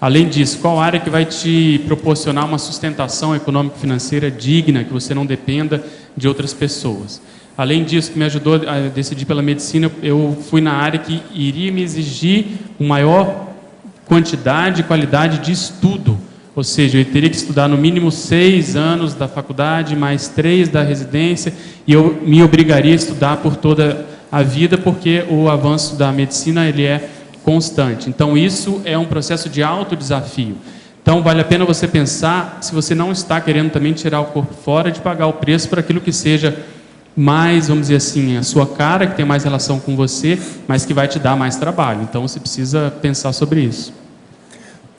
Além disso, qual área que vai te proporcionar uma sustentação econômico-financeira digna, que você não dependa de outras pessoas. Além disso, que me ajudou a decidir pela medicina, eu fui na área que iria me exigir uma maior quantidade e qualidade de estudo. Ou seja, eu teria que estudar no mínimo 6 anos da faculdade, mais 3 da residência, e eu me obrigaria a estudar por toda a vida, porque o avanço da medicina ele é constante. Então, isso é um processo de autodesafio. Então, vale a pena você pensar se você não está querendo também tirar o corpo fora de pagar o preço por aquilo que seja mais, vamos dizer assim, a sua cara, que tem mais relação com você, mas que vai te dar mais trabalho. Então, você precisa pensar sobre isso.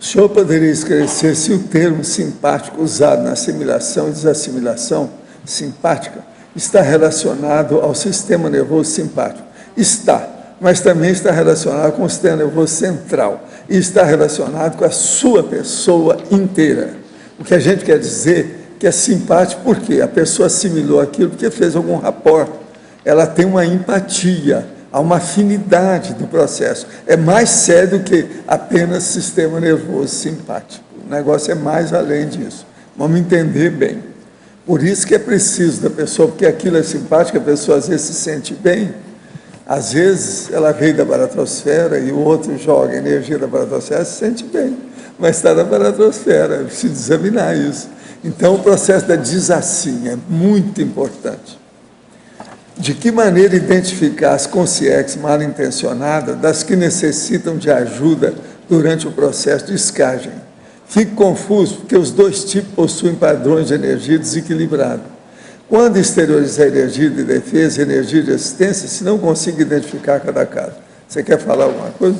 O senhor poderia esclarecer se o termo simpático usado na assimilação e desassimilação simpática está relacionado ao sistema nervoso simpático? Está, mas também está relacionado com o sistema nervoso central e está relacionado com a sua pessoa inteira. O que a gente quer dizer que é simpático porque a pessoa assimilou aquilo porque fez algum rapport, ela tem uma empatia, há uma afinidade do processo. É mais sério do que apenas sistema nervoso simpático. O negócio é mais além disso. Vamos entender bem. Por isso que é preciso da pessoa, porque aquilo é simpático, a pessoa às vezes se sente bem, às vezes ela veio da baratrosfera e o outro joga a energia da baratrosfera, se sente bem, mas está na baratrosfera, é preciso examinar isso. Então o processo da desassim é muito importante. De que maneira identificar as consciências mal intencionadas das que necessitam de ajuda durante o processo de escagem? Fico confuso porque os dois tipos possuem padrões de energia desequilibrados. Quando exteriorizar energia de defesa e energia de assistência, se não consigo identificar cada caso. Você quer falar alguma coisa?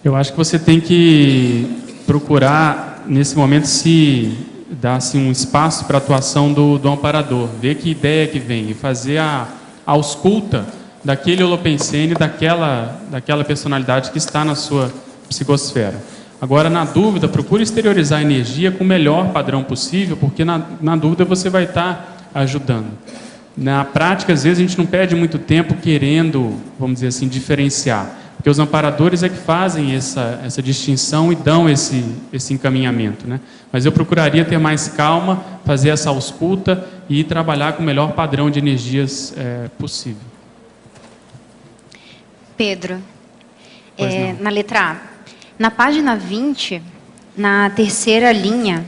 Eu acho que você tem que procurar, nesse momento, se dar assim, um espaço para a atuação do amparador, ver que ideia que vem e fazer a ausculta daquele holopensene, daquela personalidade que está na sua psicosfera. Agora, na dúvida, procure exteriorizar a energia com o melhor padrão possível, porque na dúvida você vai estar ajudando. Na prática, às vezes, a gente não perde muito tempo querendo, vamos dizer assim, diferenciar, porque os amparadores é que fazem essa distinção e dão esse encaminhamento, né? Mas eu procuraria ter mais calma, fazer essa ausculta e trabalhar com o melhor padrão de energias possível. Pedro, na letra A, na página 20, na terceira linha,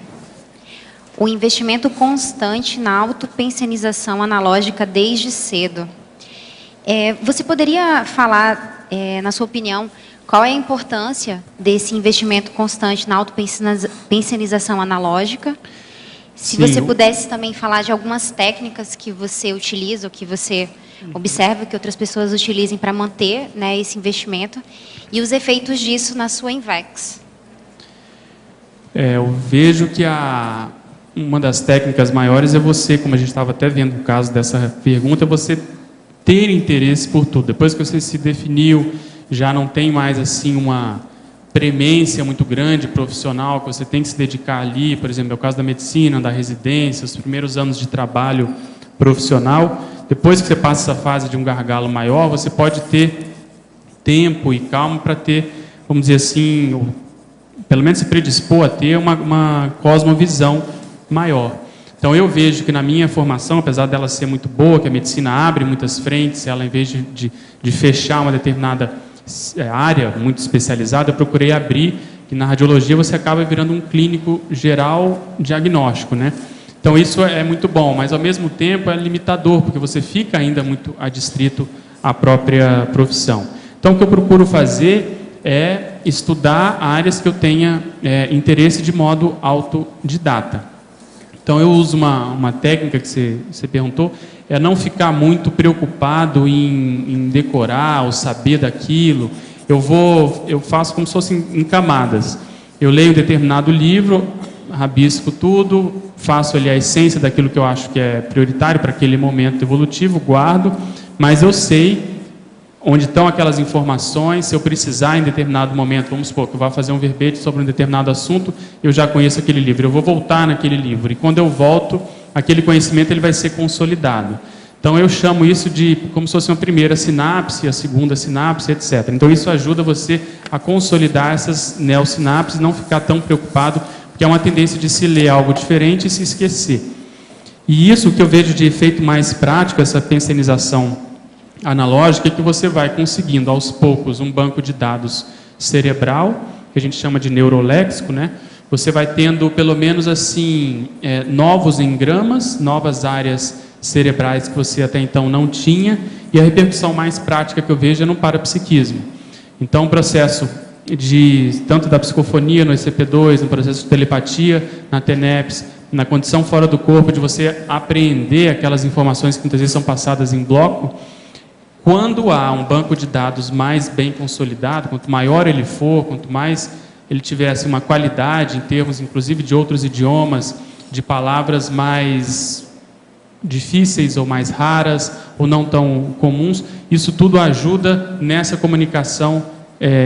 o investimento constante na autopensionização analógica desde cedo. Você poderia falar, na sua opinião, qual é a importância desse investimento constante na autopensionização analógica? Se Sim, você pudesse também falar de algumas técnicas que você utiliza, ou que você observa que outras pessoas utilizem para manter, né, esse investimento, e os efeitos disso na sua Invex. Eu vejo que uma das técnicas maiores é você, como a gente estava até vendo no caso dessa pergunta, é você ter interesse por tudo. Depois que você se definiu, já não tem mais assim uma premência muito grande profissional, que você tem que se dedicar ali, por exemplo, é o caso da medicina, da residência, os primeiros anos de trabalho profissional. Depois que você passa essa fase de um gargalo maior, você pode ter tempo e calma para ter, vamos dizer assim, pelo menos se predispor a ter uma cosmovisão maior. Então eu vejo que na minha formação, apesar dela ser muito boa, que a medicina abre muitas frentes, ela em vez de fechar uma determinada área muito especializada, eu procurei abrir, que na radiologia você acaba virando um clínico geral diagnóstico, né? Então isso é muito bom, mas ao mesmo tempo é limitador, porque você fica ainda muito adstrito à própria profissão. Então o que eu procuro fazer é estudar áreas que eu tenha interesse de modo autodidata. Então eu uso uma técnica que você perguntou, é não ficar muito preocupado em decorar ou saber daquilo. Eu faço como se fosse em camadas. Eu leio um determinado livro, rabisco tudo, faço ali a essência daquilo que eu acho que é prioritário para aquele momento evolutivo, guardo, mas eu sei onde estão aquelas informações. Se eu precisar em determinado momento, vamos supor que eu vá fazer um verbete sobre um determinado assunto, eu já conheço aquele livro, eu vou voltar naquele livro, e quando eu volto, aquele conhecimento ele vai ser consolidado. Então eu chamo isso de como se fosse uma primeira sinapse, a segunda sinapse, etc. Então isso ajuda você a consolidar essas neossinapses, não ficar tão preocupado, porque é uma tendência de se ler algo diferente e se esquecer. E isso que eu vejo de efeito mais prático, essa pensenização analógica, é que você vai conseguindo aos poucos um banco de dados cerebral, que a gente chama de neuroléxico, né? Você vai tendo pelo menos assim novos engramas, novas áreas cerebrais que você até então não tinha, e a repercussão mais prática que eu vejo é no parapsiquismo. Então o processo tanto da psicofonia no ECP2, no processo de telepatia, na TENEPS, na condição fora do corpo, de você apreender aquelas informações que muitas vezes são passadas em bloco. Quando há um banco de dados mais bem consolidado, quanto maior ele for, quanto mais ele tivesse uma qualidade em termos, inclusive, de outros idiomas, de palavras mais difíceis ou mais raras, ou não tão comuns, isso tudo ajuda nessa comunicação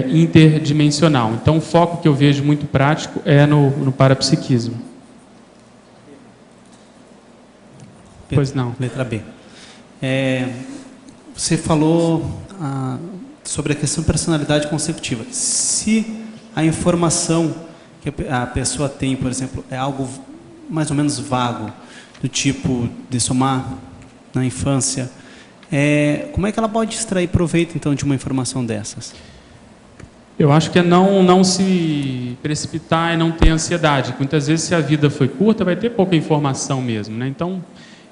interdimensional. Então, o foco que eu vejo muito prático é no parapsiquismo. Pois não. Letra B. Você falou sobre a questão de personalidade conceptiva. Se a informação que a pessoa tem, por exemplo, é algo mais ou menos vago, do tipo de somar na infância, como é que ela pode extrair proveito, então, de uma informação dessas? Eu acho que é não se precipitar e não ter ansiedade. Muitas vezes, se a vida foi curta, vai ter pouca informação mesmo, né? Então,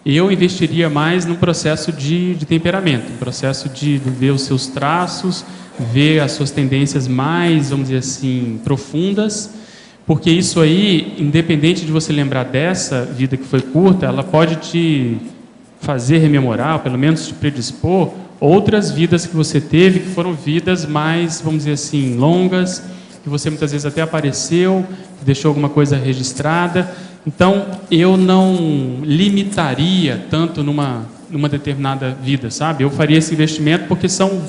eu investiria mais no processo de temperamento, no processo de ver os seus traços, ver as suas tendências mais, vamos dizer assim, profundas, porque isso aí, independente de você lembrar dessa vida que foi curta, ela pode te fazer rememorar, ou pelo menos te predispor, outras vidas que você teve, que foram vidas mais, vamos dizer assim, longas, que você muitas vezes até apareceu, que deixou alguma coisa registrada. Então, eu não limitaria tanto numa determinada vida, sabe? Eu faria esse investimento porque são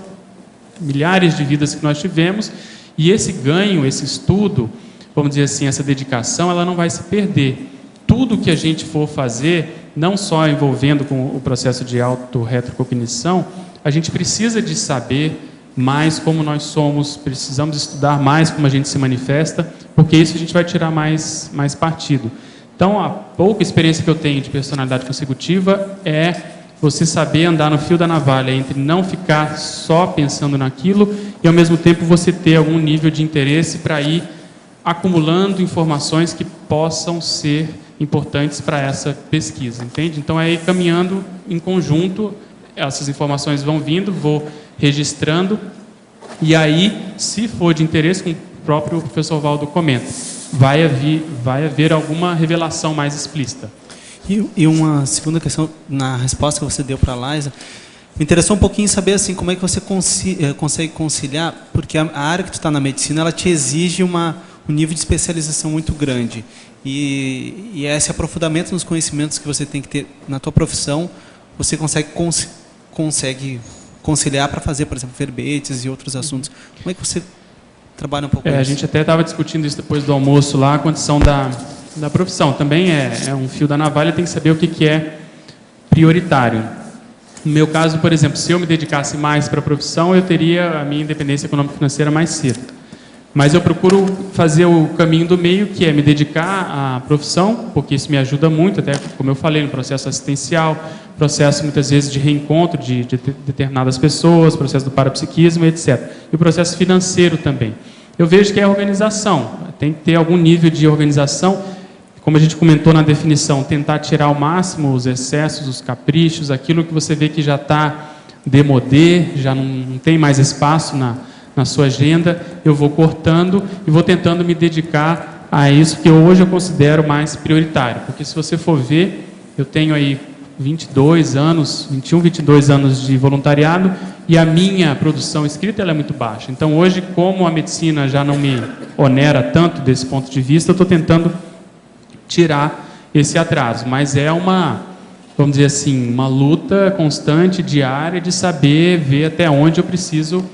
milhares de vidas que nós tivemos, e esse ganho, esse estudo, vamos dizer assim, essa dedicação, ela não vai se perder. Tudo que a gente for fazer, não só envolvendo com o processo de autorretrocognição, a gente precisa de saber mais como nós somos, precisamos estudar mais como a gente se manifesta, porque isso a gente vai tirar mais partido. Então, a pouca experiência que eu tenho de personalidade consecutiva é você saber andar no fio da navalha entre não ficar só pensando naquilo e, ao mesmo tempo, você ter algum nível de interesse para ir acumulando informações que possam ser importantes para essa pesquisa, entende? Então, é ir caminhando em conjunto, essas informações vão vindo, vou registrando, e aí, se for de interesse, como o próprio professor Valdo comenta, vai haver alguma revelação mais explícita. E uma segunda questão, na resposta que você deu para a Liza, me interessou um pouquinho saber assim, como é que você consegue conciliar, porque a área que tu está na medicina, ela te exige um nível de especialização muito grande. E esse aprofundamento nos conhecimentos que você tem que ter na tua profissão, você consegue conciliar para fazer, por exemplo, verbetes e outros assuntos. Como é que você trabalha um pouco isso? A gente até estava discutindo isso depois do almoço lá, a condição da profissão. Também é um fio da navalha, tem que saber o que é prioritário. No meu caso, por exemplo, se eu me dedicasse mais para a profissão, eu teria a minha independência econômica e financeira mais cedo. Mas eu procuro fazer o caminho do meio, que é me dedicar à profissão, porque isso me ajuda muito, até como eu falei, no processo assistencial, processo muitas vezes de reencontro de determinadas pessoas, processo do parapsiquismo, etc. E o processo financeiro também. Eu vejo que é organização, tem que ter algum nível de organização, como a gente comentou na definição, tentar tirar ao máximo os excessos, os caprichos, aquilo que você vê que já está demodé, já não tem mais espaço na sua agenda, eu vou cortando e vou tentando me dedicar a isso que hoje eu considero mais prioritário. Porque se você for ver, eu tenho aí 22 anos de voluntariado e a minha produção escrita ela é muito baixa. Então hoje, como a medicina já não me onera tanto desse ponto de vista, eu estou tentando tirar esse atraso, mas é uma, vamos dizer assim, uma luta constante, diária, de saber ver até onde eu preciso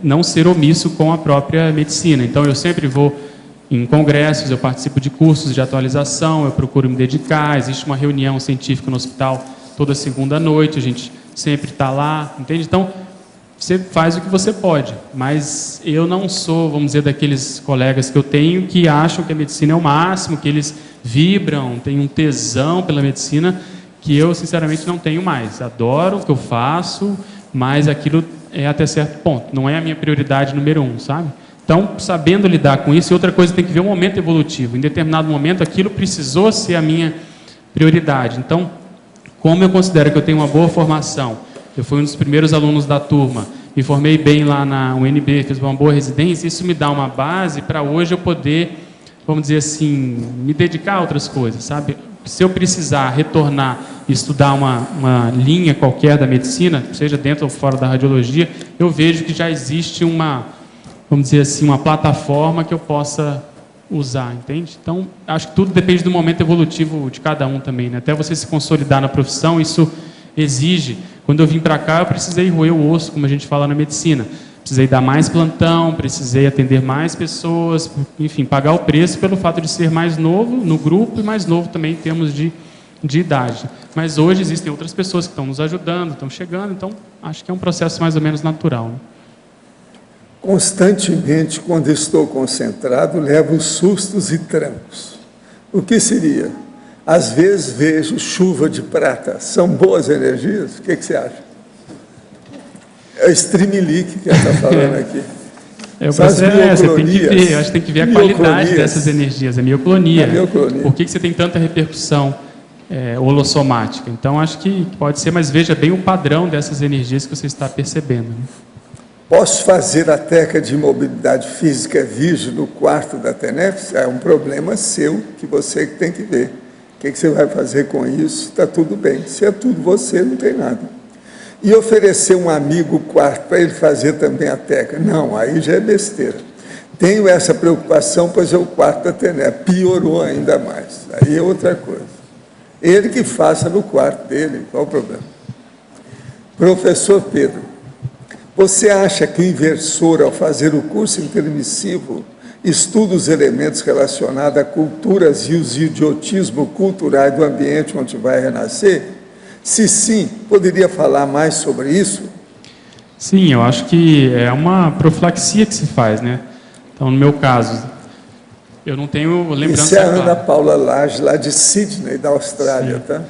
não ser omisso com a própria medicina. Então, eu sempre vou em congressos, eu participo de cursos de atualização, eu procuro me dedicar, existe uma reunião científica no hospital toda segunda noite, a gente sempre está lá, entende? Então, você faz o que você pode, mas eu não sou, vamos dizer, daqueles colegas que eu tenho que acham que a medicina é o máximo, que eles vibram, têm um tesão pela medicina, que eu, sinceramente, não tenho mais. Adoro o que eu faço, mas aquilo é até certo ponto, não é a minha prioridade número 1, sabe? Então, sabendo lidar com isso, e outra coisa, tem que ver o momento evolutivo. Em determinado momento, aquilo precisou ser a minha prioridade. Então, como eu considero que eu tenho uma boa formação, eu fui um dos primeiros alunos da turma, me formei bem lá na UNB, fiz uma boa residência, isso me dá uma base para hoje eu poder, vamos dizer assim, me dedicar a outras coisas, sabe? Se eu precisar retornar e estudar uma linha qualquer da medicina, seja dentro ou fora da radiologia, eu vejo que já existe vamos dizer assim, uma plataforma que eu possa usar, entende? Então, acho que tudo depende do momento evolutivo de cada um também, né? Até você se consolidar na profissão, isso exige. Quando eu vim para cá, eu precisei roer o osso, como a gente fala na medicina. Precisei dar mais plantão, precisei atender mais pessoas, enfim, pagar o preço pelo fato de ser mais novo no grupo e mais novo também em termos de idade. Mas hoje existem outras pessoas que estão nos ajudando, estão chegando, então acho que é um processo mais ou menos natural, né? Constantemente, quando estou concentrado, levo sustos e trancos. O que seria? Às vezes vejo chuva de prata. São boas energias? O que você acha? É o Streamlink que está falando aqui. Você tem que ver, eu acho que tem que ver a qualidade dessas energias, a mioclonia. Por que você tem tanta repercussão holossomática? Então, acho que pode ser, mas veja bem o padrão dessas energias que você está percebendo, né? Posso fazer a técnica de mobilidade física virgem no quarto da TENEPS? É um problema seu, que você tem que ver. O que você vai fazer com isso? Está tudo bem. Se é tudo você, não tem nada. E oferecer um amigo o quarto para ele fazer também a técnica? Não, aí já é besteira. Tenho essa preocupação, pois é o quarto da TENEPS. Piorou ainda mais. Aí é outra coisa. Ele que faça no quarto dele, qual o problema? Professor Pedro, você acha que o inversor, ao fazer o curso intermissivo, estuda os elementos relacionados a culturas e os idiotismos culturais do ambiente onde vai renascer? Se sim, poderia falar mais sobre isso? Sim, eu acho que é uma profilaxia que se faz, né? Então, no meu caso, eu não tenho lembrança... Isso é a Ana Paula Lage, lá de Sydney, da Austrália, sim. Tá?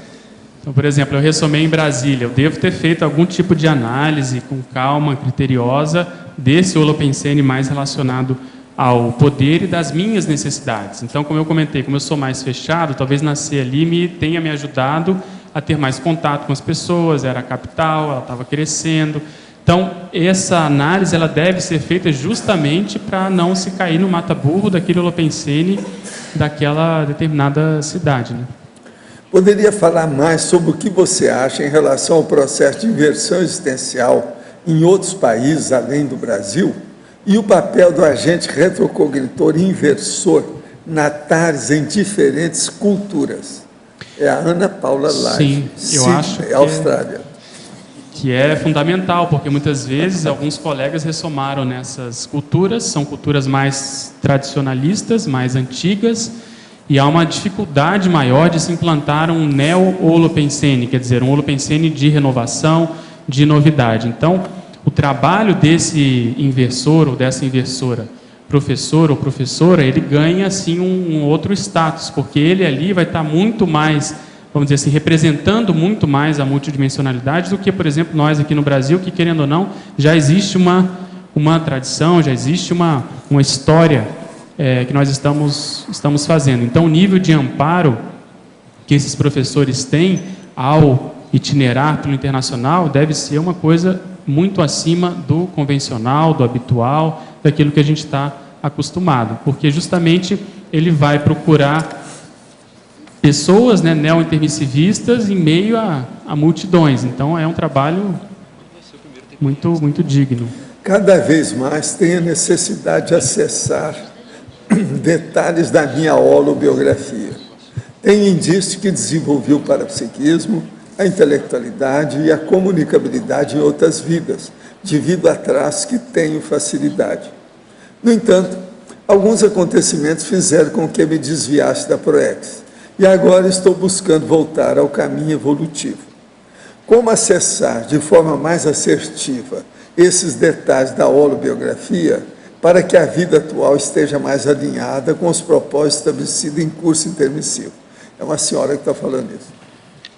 Então, por exemplo, eu ressomei em Brasília. Eu devo ter feito algum tipo de análise com calma, criteriosa, desse holopensene mais relacionado ao poder e das minhas necessidades. Então, como eu comentei, como eu sou mais fechado, talvez nascer ali tenha me ajudado a ter mais contato com as pessoas, era a capital, ela estava crescendo. Então, essa análise ela deve ser feita justamente para não se cair no mata-burro daquele holopensene daquela determinada cidade, né? Poderia falar mais sobre o que você acha em relação ao processo de inversão existencial em outros países, além do Brasil, e o papel do agente retrocognitor inversor na TARES em diferentes culturas? É a Ana Paula Lage, sim, eu acho que Austrália. Que é fundamental, porque muitas vezes alguns colegas ressomaram nessas culturas, são culturas mais tradicionalistas, mais antigas, e há uma dificuldade maior de se implantar um neo-holopensene, quer dizer, um holopensene de renovação, de novidade. Então, o trabalho desse inversor ou dessa inversora, professor ou professora, ele ganha assim um outro status, porque ele ali vai estar muito mais, vamos dizer assim, representando muito mais a multidimensionalidade do que, por exemplo, nós aqui no Brasil, que, querendo ou não, já existe uma tradição, já existe uma história que nós estamos fazendo. Então, o nível de amparo que esses professores têm ao itinerar pelo internacional deve ser uma coisa muito acima do convencional, do habitual, daquilo que a gente está acostumado, porque justamente ele vai procurar pessoas, né, neo-intermissivistas em meio a multidões. Então, é um trabalho muito digno. Cada vez mais tenho a necessidade de acessar detalhes da minha holobiografia. Tem indício que desenvolveu o parapsiquismo, a intelectualidade e a comunicabilidade em outras vidas, devido a traços que tenho facilidade. No entanto, alguns acontecimentos fizeram com que me desviasse da Proex, e agora estou buscando voltar ao caminho evolutivo. Como acessar de forma mais assertiva esses detalhes da holobiografia para que a vida atual esteja mais alinhada com os propósitos estabelecidos em curso intermissivo? É uma senhora que está falando isso.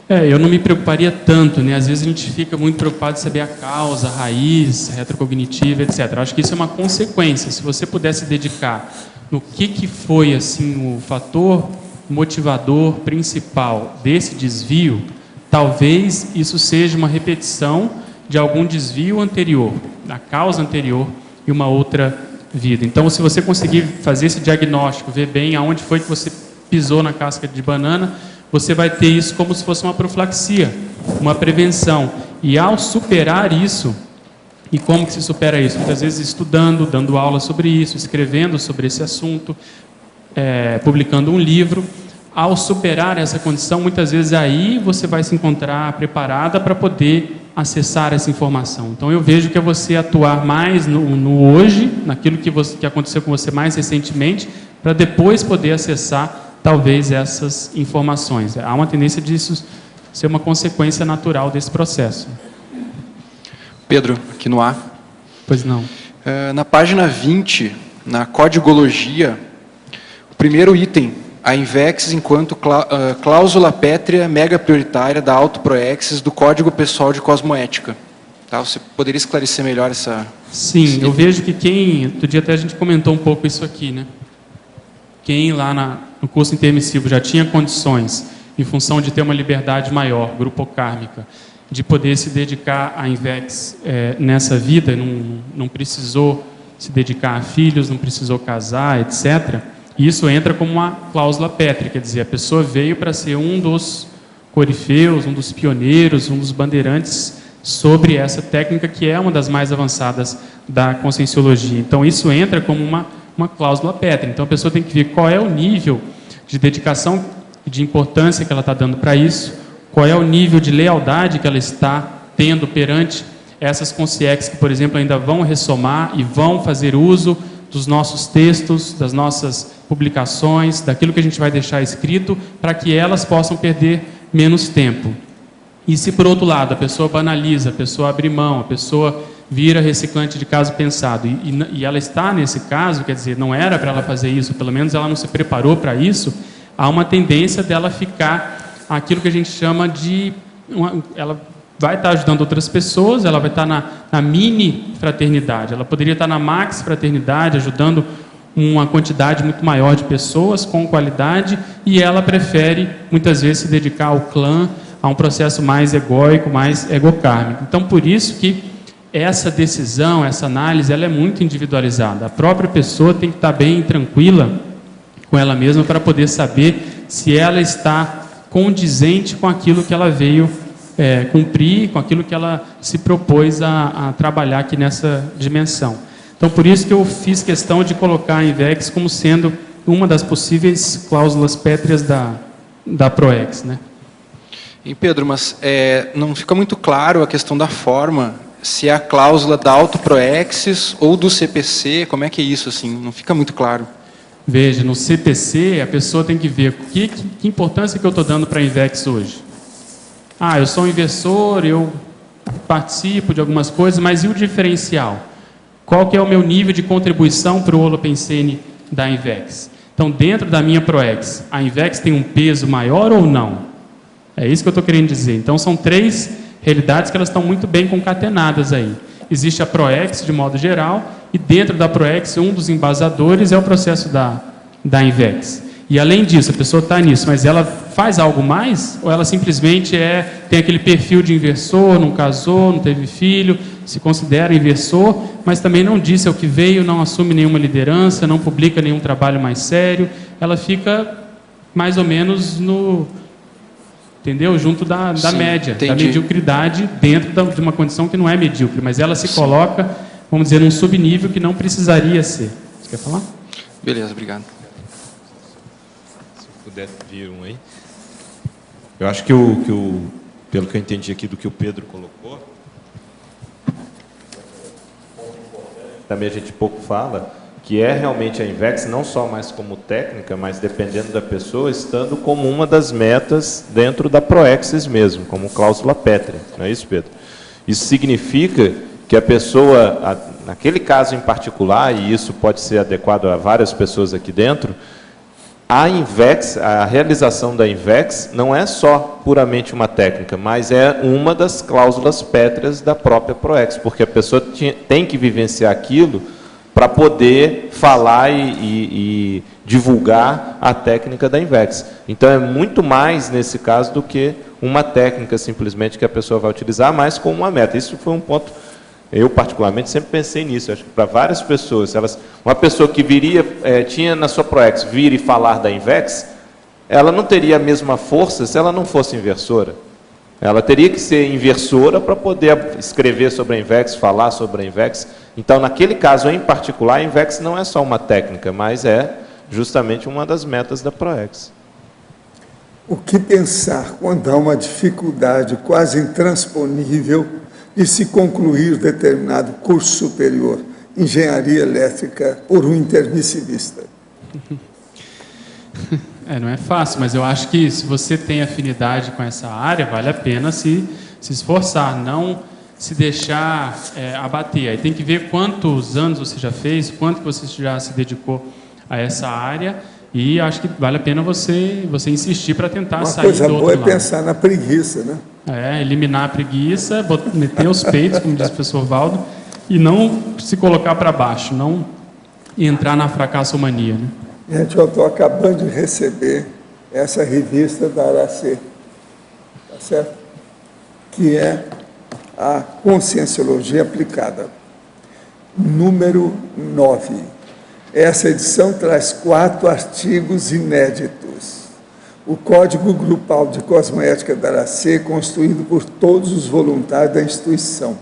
Eu não me preocuparia tanto, né? Às vezes a gente fica muito preocupado em saber a causa, a raiz, retrocognitiva, etc. Eu acho que isso é uma consequência. Se você pudesse dedicar no que foi assim o fator motivador principal desse desvio, talvez isso seja uma repetição de algum desvio anterior, da causa anterior e uma outra vida. Então, se você conseguir fazer esse diagnóstico, ver bem aonde foi que você pisou na casca de banana, você vai ter isso como se fosse uma profilaxia, uma prevenção. E ao superar isso, e como que se supera isso? Muitas vezes estudando, dando aula sobre isso, escrevendo sobre esse assunto, publicando um livro. Ao superar essa condição, muitas vezes aí você vai se encontrar preparada para poder acessar essa informação. Então eu vejo que é você atuar mais no hoje, naquilo que aconteceu com você mais recentemente, para depois poder acessar talvez essas informações. Há uma tendência disso ser uma consequência natural desse processo. Pedro, aqui no A. Pois não. Na página 20, na codigologia, o primeiro item, a INVEX enquanto cláusula pétrea mega prioritária da autoproexis do Código Pessoal de Cosmoética. Tá? Você poderia esclarecer melhor essa... Sim, eu vejo que outro dia até a gente comentou um pouco isso aqui, né? Quem lá no curso intermissivo já tinha condições, em função de ter uma liberdade maior, grupocármica, de poder se dedicar à INVEX nessa vida, não precisou se dedicar a filhos, não precisou casar, etc., isso entra como uma cláusula pétrea, quer dizer, a pessoa veio para ser um dos corifeus, um dos pioneiros, um dos bandeirantes sobre essa técnica que é uma das mais avançadas da conscienciologia. Então, isso entra como uma cláusula pétrea. Então, a pessoa tem que ver qual é o nível de dedicação e de importância que ela está dando para isso, qual é o nível de lealdade que ela está tendo perante essas consciex que, por exemplo, ainda vão ressomar e vão fazer uso dos nossos textos, das nossas publicações, daquilo que a gente vai deixar escrito, para que elas possam perder menos tempo. E se, por outro lado, a pessoa banaliza, a pessoa abre mão, a pessoa vira reciclante de caso pensado, e ela está nesse caso, quer dizer, não era para ela fazer isso, pelo menos ela não se preparou para isso, há uma tendência dela ficar aquilo que a gente chama de... ela vai estar ajudando outras pessoas, ela vai estar na mini fraternidade, ela poderia estar na max fraternidade, ajudando uma quantidade muito maior de pessoas com qualidade, e ela prefere muitas vezes se dedicar ao clã, a um processo mais egóico, mais egocármico. Então, por isso que essa decisão, essa análise, ela é muito individualizada. A própria pessoa tem que estar bem tranquila com ela mesma para poder saber se ela está condizente com aquilo que ela veio cumprir, com aquilo que ela se propôs a trabalhar aqui nessa dimensão. Então, por isso que eu fiz questão de colocar a INVEX como sendo uma das possíveis cláusulas pétreas da PROEX, né? E Pedro, mas não fica muito claro a questão da forma, se é a cláusula da autoproexis ou do CPC, como é que é isso, assim? Não fica muito claro. Veja, no CPC, a pessoa tem que ver que importância que eu estou dando para a INVEX hoje. Eu sou um investidor, eu participo de algumas coisas, mas e o diferencial? Qual que é o meu nível de contribuição para o Holopensene da INVEX? Então, dentro da minha PROEX, a INVEX tem um peso maior ou não? É isso que eu estou querendo dizer. Então, são 3 realidades que elas estão muito bem concatenadas aí. Existe a PROEX, de modo geral, e dentro da PROEX, um dos embasadores é o processo da INVEX. E, além disso, a pessoa está nisso, mas ela faz algo mais? Ou ela simplesmente tem aquele perfil de inversor, não casou, não teve filho, se considera inversor, mas também não disse ao que veio, não assume nenhuma liderança, não publica nenhum trabalho mais sério, ela fica mais ou menos entendeu? Junto da média, da mediocridade, dentro de uma condição que não é medíocre, mas ela se coloca, vamos dizer, num subnível que não precisaria ser. Você quer falar? Beleza, obrigado. puder vir um aí. Eu acho que pelo que eu entendi aqui do que o Pedro colocou, também a gente pouco fala, que é realmente a INVEX, não só mais como técnica, mas dependendo da pessoa, estando como uma das metas dentro da Proexis mesmo, como cláusula pétrea. Não é isso, Pedro? Isso significa que a pessoa, naquele caso em particular, e isso pode ser adequado a várias pessoas aqui dentro, a INVEX, a realização da INVEX não é só puramente uma técnica, mas é uma das cláusulas pétreas da própria Proexis, porque a pessoa tem que vivenciar aquilo para poder falar e divulgar a técnica da INVEX. Então, é muito mais nesse caso do que uma técnica simplesmente que a pessoa vai utilizar, mas como uma meta. Isso foi um ponto, eu particularmente sempre pensei nisso, acho que para várias pessoas, uma pessoa que tinha na sua Proexis vir e falar da INVEX, ela não teria a mesma força se ela não fosse inversora. Ela teria que ser inversora para poder escrever sobre a INVEX, falar sobre a INVEX. Então, naquele caso em particular, a INVEX não é só uma técnica, mas é justamente uma das metas da Proexis. O que pensar quando há uma dificuldade quase intransponível de se concluir determinado curso superior, engenharia elétrica, por um intermissivista? Não é fácil, mas eu acho que se você tem afinidade com essa área, vale a pena se esforçar, não se deixar abater. Aí tem que ver quantos anos você já fez, quanto que você já se dedicou a essa área, e acho que vale a pena você insistir para tentar sair do outro lado. Uma coisa boa é pensar na preguiça, né? Eliminar a preguiça, meter os peitos, como diz o professor Valdo, e não se colocar para baixo, não entrar na fracassomania, né? Gente, eu estou acabando de receber essa revista da Aracê, tá certo? Que é a Conscienciologia Aplicada, número 9. Essa edição traz 4 artigos inéditos. O Código Grupal de Cosmoética da Aracê, construído por todos os voluntários da instituição.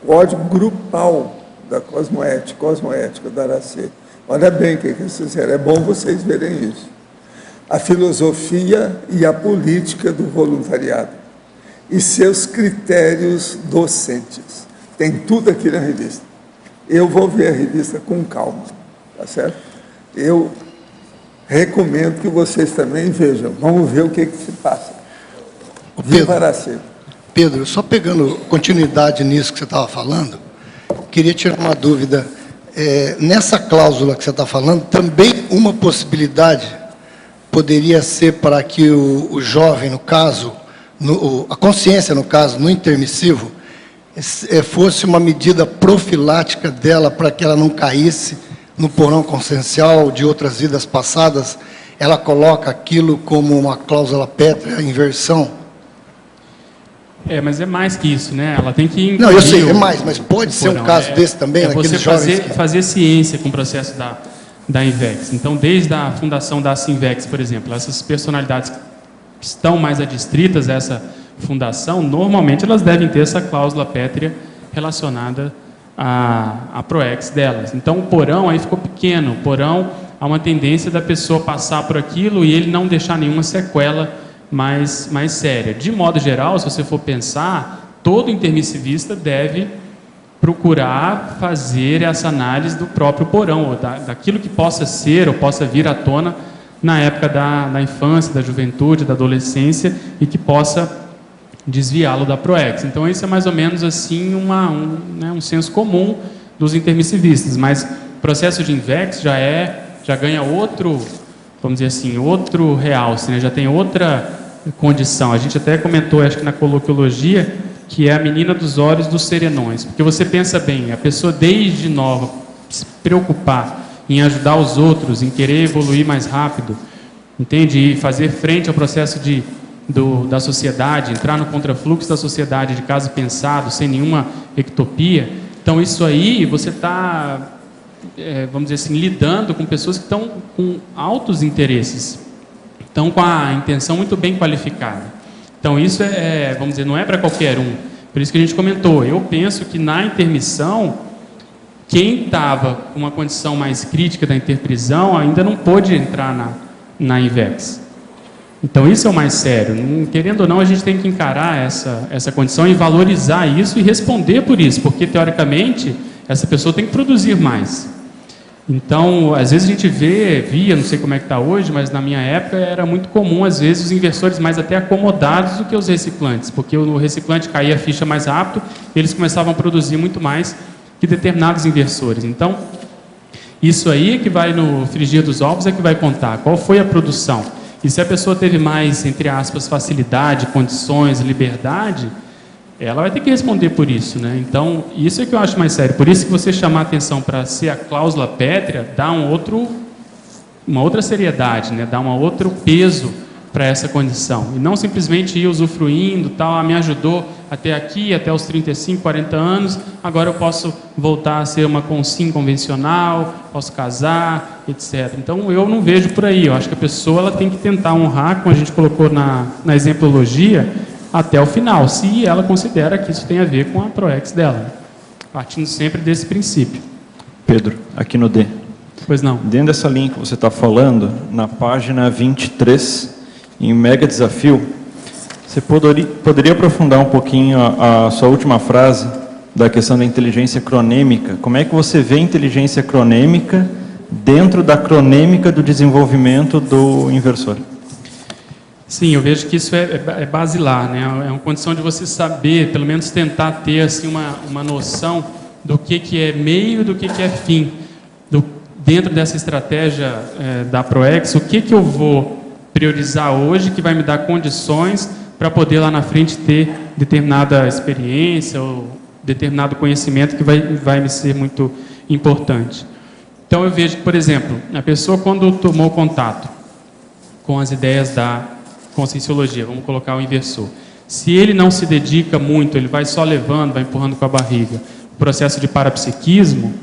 Código Grupal da Cosmoética da Aracê. Olha bem o que eles fizeram, é bom vocês verem isso. A filosofia e a política do voluntariado e seus critérios docentes. Tem tudo aqui na revista. Eu vou ver a revista com calma, tá certo? Eu recomendo que vocês também vejam. Vamos ver o que se passa. Pedro, só pegando continuidade nisso que você estava falando, queria tirar uma dúvida. Nessa cláusula que você está falando, também uma possibilidade poderia ser para que o jovem, no caso, a consciência, no caso, no intermissivo, fosse uma medida profilática dela para que ela não caísse no porão consciencial de outras vidas passadas. Ela coloca aquilo como uma cláusula pétrea, inversão. Mas é mais que isso, né? Ela tem que... Não, eu sei, é mais, mas pode ser um caso desse também, você fazer ciência com o processo da INVEX. Então, desde a fundação da Sinvex, por exemplo, essas personalidades que estão mais adstritas a essa fundação, normalmente elas devem ter essa cláusula pétrea relacionada à Proexis delas. Então, o porão aí ficou pequeno. O porão, há uma tendência da pessoa passar por aquilo e ele não deixar nenhuma sequela mais séria. De modo geral, se você for pensar, todo intermissivista deve procurar fazer essa análise do próprio porão, ou daquilo que possa ser ou possa vir à tona na época da infância, da juventude, da adolescência, e que possa desviá-lo da Proexis. Então, isso é mais ou menos assim um senso comum dos intermissivistas, mas o processo de INVEX já ganha outro, vamos dizer assim, outro realce, né? Já tem outra condição. A gente até comentou, acho que na coloquiologia, que é a menina dos olhos dos serenões, porque você pensa bem, a pessoa desde nova se preocupar em ajudar os outros, em querer evoluir mais rápido, entende? E fazer frente ao processo da sociedade, entrar no contrafluxo da sociedade de caso pensado, sem nenhuma ectopia. Então, isso aí, você está, vamos dizer assim, lidando com pessoas que estão com altos interesses, estão com a intenção muito bem qualificada. Então, isso vamos dizer, não é para qualquer um. Por isso que a gente comentou. Eu penso que na intermissão, quem estava com uma condição mais crítica da interprisão ainda não pôde entrar na INVEX. Então, isso é o mais sério. Querendo ou não, a gente tem que encarar essa condição e valorizar isso e responder por isso, porque, teoricamente, essa pessoa tem que produzir mais. Então, às vezes a gente via, não sei como é que está hoje, mas na minha época era muito comum, às vezes, os inversores mais até acomodados do que os reciclantes, porque o reciclante caía a ficha mais rápido e eles começavam a produzir muito mais que determinados inversores. Então, isso aí é que vai no frigir dos ovos, é que vai contar qual foi a produção. E se a pessoa teve mais, entre aspas, facilidade, condições, liberdade, ela vai ter que responder por isso, né? Então, isso é que eu acho mais sério. Por isso que você chamar a atenção para ser a cláusula pétrea, dá uma outra seriedade, né? Dá um outro peso para essa condição. E não simplesmente ir usufruindo, tal, me ajudou até aqui, até os 35, 40 anos, agora eu posso voltar a ser uma consim convencional, posso casar, etc. Então, eu não vejo por aí. Eu acho que a pessoa ela tem que tentar honrar, como a gente colocou na exemplologia, até o final, se ela considera que isso tem a ver com a PROEX dela, partindo sempre desse princípio. Pedro, aqui no D. Pois não. Dentro dessa linha que você está falando, na página 23, em Mega Desafio, você poderia aprofundar um pouquinho a sua última frase da questão da inteligência cronêmica? Como é que você vê a inteligência cronêmica dentro da cronêmica do desenvolvimento do inversor? Sim, eu vejo que isso é basilar, né? É uma condição de você saber, pelo menos tentar ter assim, uma noção do que é meio e do que é fim. Dentro dessa estratégia da PROEX, o que eu vou priorizar hoje que vai me dar condições para poder lá na frente ter determinada experiência ou determinado conhecimento que vai me ser muito importante. Então eu vejo que, por exemplo, a pessoa quando tomou contato com as ideias da conscienciologia, vamos colocar o inversor. Se ele não se dedica muito, ele vai só levando, vai empurrando com a barriga, o processo de parapsiquismo,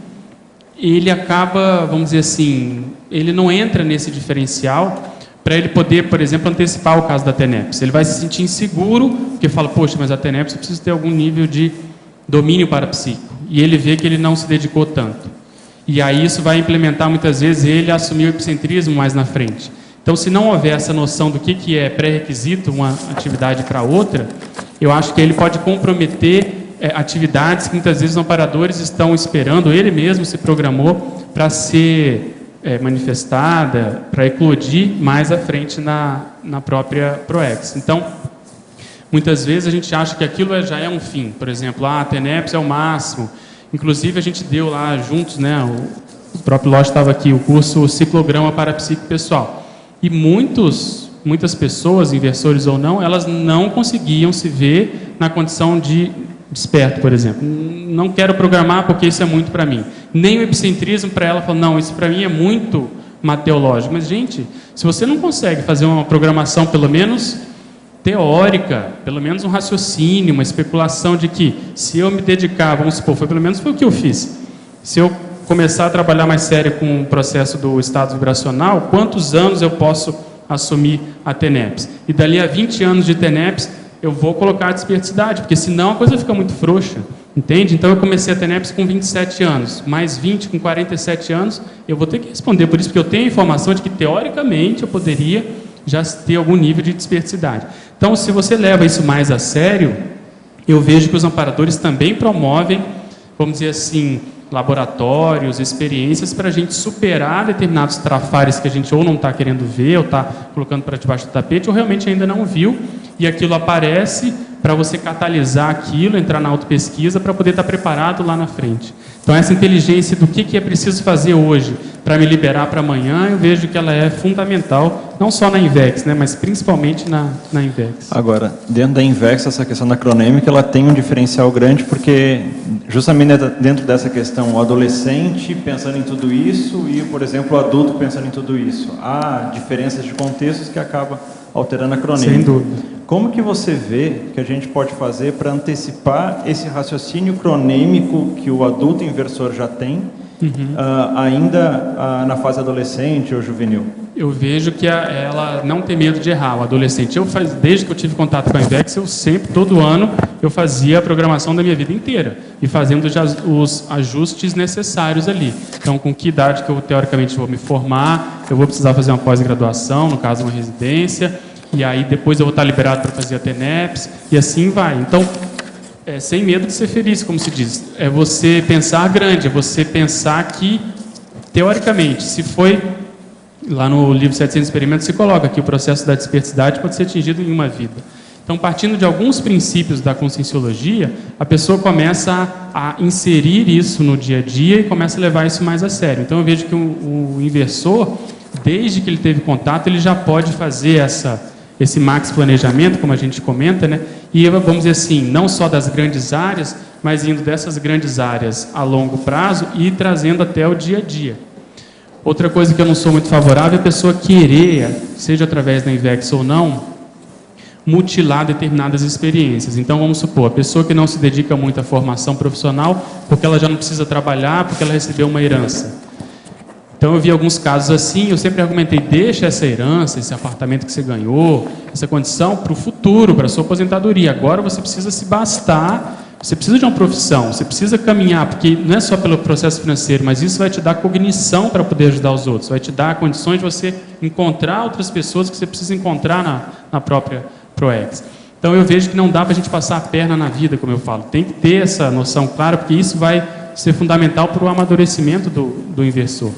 ele acaba, vamos dizer assim, ele não entra nesse diferencial para ele poder, por exemplo, antecipar o caso da TENEPS. Ele vai se sentir inseguro, porque fala, poxa, mas a TENEPS eu preciso ter algum nível de domínio parapsíquico. E ele vê que ele não se dedicou tanto. E aí isso vai implementar, muitas vezes, ele assumir o epicentrismo mais na frente. Então, se não houver essa noção do que é pré-requisito uma atividade para outra, eu acho que ele pode comprometer atividades que muitas vezes os amparadores estão esperando, ele mesmo se programou para ser manifestada, para eclodir mais à frente na própria PROEX. Então, muitas vezes a gente acha que aquilo já é um fim. Por exemplo, a TENEPS é o máximo. Inclusive, a gente deu lá juntos, né, o próprio Lodge estava aqui, o curso Ciclograma Parapsíquico Pessoal. E muitas pessoas, inversores ou não, elas não conseguiam se ver na condição de desperto, por exemplo. Não quero programar porque isso é muito para mim. Nem o epicentrismo para ela, falou, não, isso para mim é muito mateológico. Mas, gente, se você não consegue fazer uma programação, pelo menos teórica, pelo menos um raciocínio, uma especulação de que, se eu me dedicar, vamos supor, pelo menos foi o que eu fiz. Se eu começar a trabalhar mais sério com o processo do estado vibracional, quantos anos eu posso assumir a TENEPS? E dali a 20 anos de TENEPS, eu vou colocar a desperticidade, porque senão a coisa fica muito frouxa, entende? Então eu comecei a TENEPS com 27 anos, mais 20 com 47 anos, eu vou ter que responder por isso, porque eu tenho a informação de que, teoricamente, eu poderia já ter algum nível de desperticidade. Então, se você leva isso mais a sério, eu vejo que os amparadores também promovem, vamos dizer assim, laboratórios, experiências para a gente superar determinados trafares que a gente ou não está querendo ver, ou está colocando para debaixo do tapete, ou realmente ainda não viu, e aquilo aparece para você catalisar aquilo, entrar na autopesquisa para poder estar preparado lá na frente. Então, essa inteligência do que é preciso fazer hoje para me liberar para amanhã, eu vejo que ela é fundamental, não só na INVEX, né, mas principalmente na INVEX. Agora, dentro da INVEX, essa questão da cronêmica, ela tem um diferencial grande, porque justamente dentro dessa questão, o adolescente pensando em tudo isso e, por exemplo, o adulto pensando em tudo isso. Há diferenças de contextos que acabam alterando a cronêmica. Sem dúvida. Como que você vê que a gente pode fazer para antecipar esse raciocínio cronêmico que o adulto inversor já tem, ainda na fase adolescente ou juvenil? Eu vejo que ela não tem medo de errar, o adolescente. Desde que eu tive contato com a INVEX, eu sempre, todo ano, eu fazia a programação da minha vida inteira e fazendo os ajustes necessários ali. Então, com que idade que eu, teoricamente, vou me formar, eu vou precisar fazer uma pós-graduação, no caso, uma residência, e aí depois eu vou estar liberado para fazer a TENEPS, e assim vai. Então, sem medo de ser feliz, como se diz. É você pensar grande, é você pensar que, teoricamente, se foi... Lá no livro 700 Experimentos se coloca que o processo da desperticidade pode ser atingido em uma vida. Então, partindo de alguns princípios da conscienciologia, a pessoa começa a inserir isso no dia a dia e começa a levar isso mais a sério. Então, eu vejo que o inversor, desde que ele teve contato, ele já pode fazer esse max planejamento, como a gente comenta, né? E vamos dizer assim, não só das grandes áreas, mas indo dessas grandes áreas a longo prazo e trazendo até o dia a dia. Outra coisa que eu não sou muito favorável é a pessoa querer, seja através da INVEX ou não, mutilar determinadas experiências. Então, vamos supor, a pessoa que não se dedica muito à formação profissional, porque ela já não precisa trabalhar, porque ela recebeu uma herança. Então, eu vi alguns casos assim, eu sempre argumentei, deixa essa herança, esse apartamento que você ganhou, essa condição para o futuro, para a sua aposentadoria. Agora você precisa se bastar, você precisa de uma profissão, você precisa caminhar, porque não é só pelo processo financeiro, mas isso vai te dar cognição para poder ajudar os outros, vai te dar condições de você encontrar outras pessoas que você precisa encontrar na própria ProEx. Então eu vejo que não dá para a gente passar a perna na vida, como eu falo, tem que ter essa noção clara, porque isso vai ser fundamental para o amadurecimento do inversor.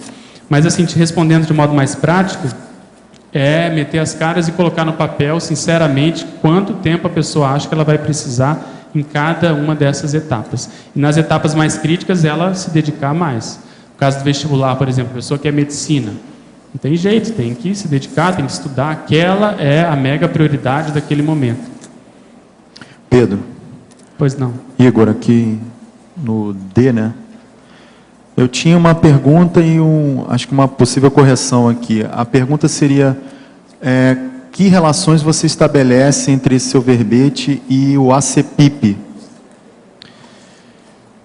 Mas assim, te respondendo de modo mais prático, é meter as caras e colocar no papel, sinceramente, quanto tempo a pessoa acha que ela vai precisar em cada uma dessas etapas. E nas etapas mais críticas, ela se dedicar mais. No caso do vestibular, por exemplo, a pessoa que é medicina, não tem jeito, tem que se dedicar, tem que estudar, aquela é a mega prioridade daquele momento. Pedro. Pois não. Igor, aqui no D, né? Eu tinha uma pergunta e acho que uma possível correção aqui. A pergunta seria... que relações você estabelece entre seu verbete e o ACPIP?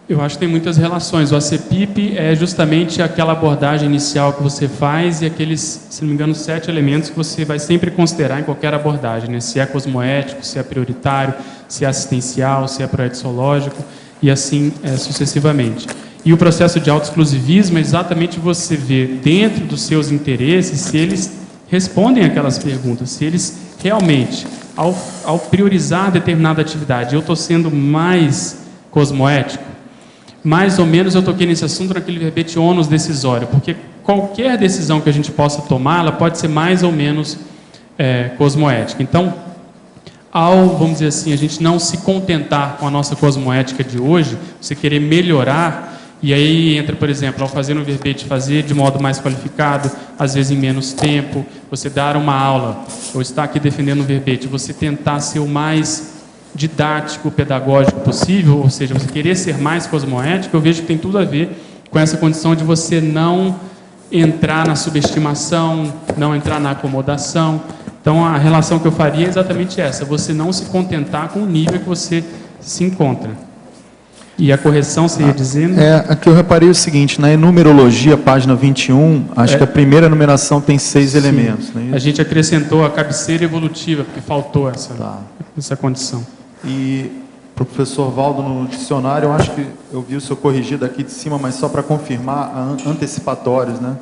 Eu acho que tem muitas relações. O ACPIP é justamente aquela abordagem inicial que você faz e aqueles, se não me engano, 7 elementos que você vai sempre considerar em qualquer abordagem, né? Se é cosmoético, se é prioritário, se é assistencial, se é proetológico e assim sucessivamente. E o processo de autoexclusivismo é exatamente você ver dentro dos seus interesses se eles respondem aquelas perguntas, se eles realmente, ao priorizar determinada atividade, eu estou sendo mais cosmoético, mais ou menos eu toquei nesse assunto naquele verbete ônus decisório, porque qualquer decisão que a gente possa tomar, ela pode ser mais ou menos cosmoética. Então, vamos dizer assim, a gente não se contentar com a nossa cosmoética de hoje, você querer melhorar, e aí entra, por exemplo, ao fazer um verbete, fazer de modo mais qualificado, às vezes em menos tempo, você dar uma aula, ou estar aqui defendendo um verbete, você tentar ser o mais didático, pedagógico possível, ou seja, você querer ser mais cosmoético, eu vejo que tem tudo a ver com essa condição de você não entrar na subestimação, não entrar na acomodação. Então, a relação que eu faria é exatamente essa, você não se contentar com o nível que você se encontra. E a correção, você ia dizendo? Aqui eu reparei o seguinte, na enumerologia, página 21, acho que a primeira numeração tem 6 elementos. Não é isso? A gente acrescentou a cabeceira evolutiva, porque faltou essa condição. E, professor Valdo, no dicionário, eu acho que eu vi o seu corrigido aqui de cima, mas só para confirmar, antecipatórios, né?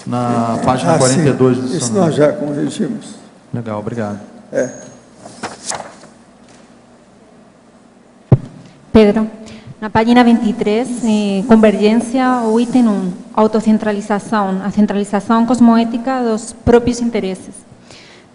Na página 42 do dicionário. Isso nós já corrigimos. Legal, obrigado. Pedro, na página 23, convergência, o item 1, autocentralização, a centralização cosmoética dos próprios interesses.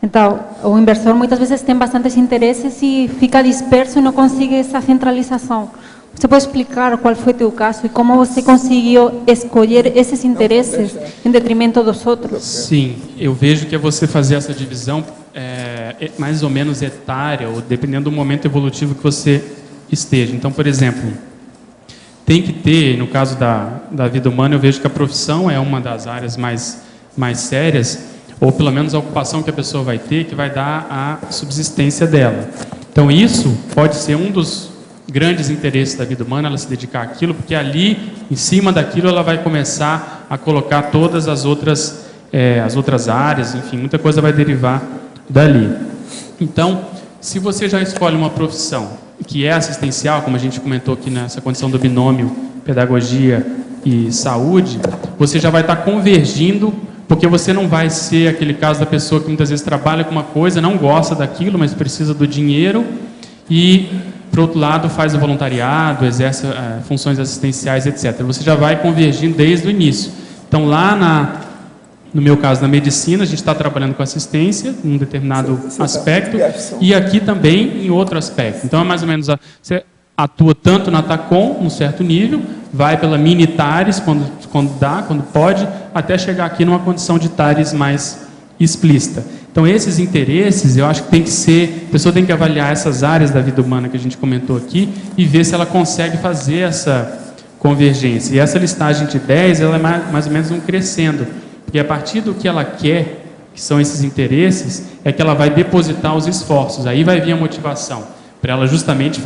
Então, o inversor muitas vezes tem bastantes interesses e fica disperso e não consegue essa centralização. Você pode explicar qual foi o teu caso e como você conseguiu escolher esses interesses em detrimento dos outros? Sim, eu vejo que é você fazer essa divisão mais ou menos etária, ou dependendo do momento evolutivo que você esteja. Então, por exemplo, tem que ter, no caso da vida humana, eu vejo que a profissão é uma das áreas mais sérias, ou pelo menos a ocupação que a pessoa vai ter, que vai dar a subsistência dela. Então, isso pode ser um dos grandes interesses da vida humana, ela se dedicar àquilo, porque ali, em cima daquilo, ela vai começar a colocar todas as outras as outras áreas, enfim, muita coisa vai derivar dali. Então, se você já escolhe uma profissão que é assistencial, como a gente comentou aqui nessa condição do binômio pedagogia e saúde, você já vai estar convergindo, porque você não vai ser aquele caso da pessoa que muitas vezes trabalha com uma coisa, não gosta daquilo, mas precisa do dinheiro e, por outro lado, faz o voluntariado, exerce funções assistenciais, etc. Você já vai convergindo desde o início. Então, lá no meu caso, na medicina, a gente está trabalhando com assistência em um determinado aspecto e aqui também em outro aspecto. Então, é mais ou menos, você atua tanto na TACOM, num certo nível, vai pela mini TARES, quando dá, quando pode, até chegar aqui numa condição de TARES mais explícita. Então, esses interesses, eu acho que tem que ser, a pessoa tem que avaliar essas áreas da vida humana que a gente comentou aqui e ver se ela consegue fazer essa convergência. E essa listagem de 10, ela é mais ou menos um crescendo. Porque a partir do que ela quer, que são esses interesses, é que ela vai depositar os esforços. Aí vai vir a motivação, para ela justamente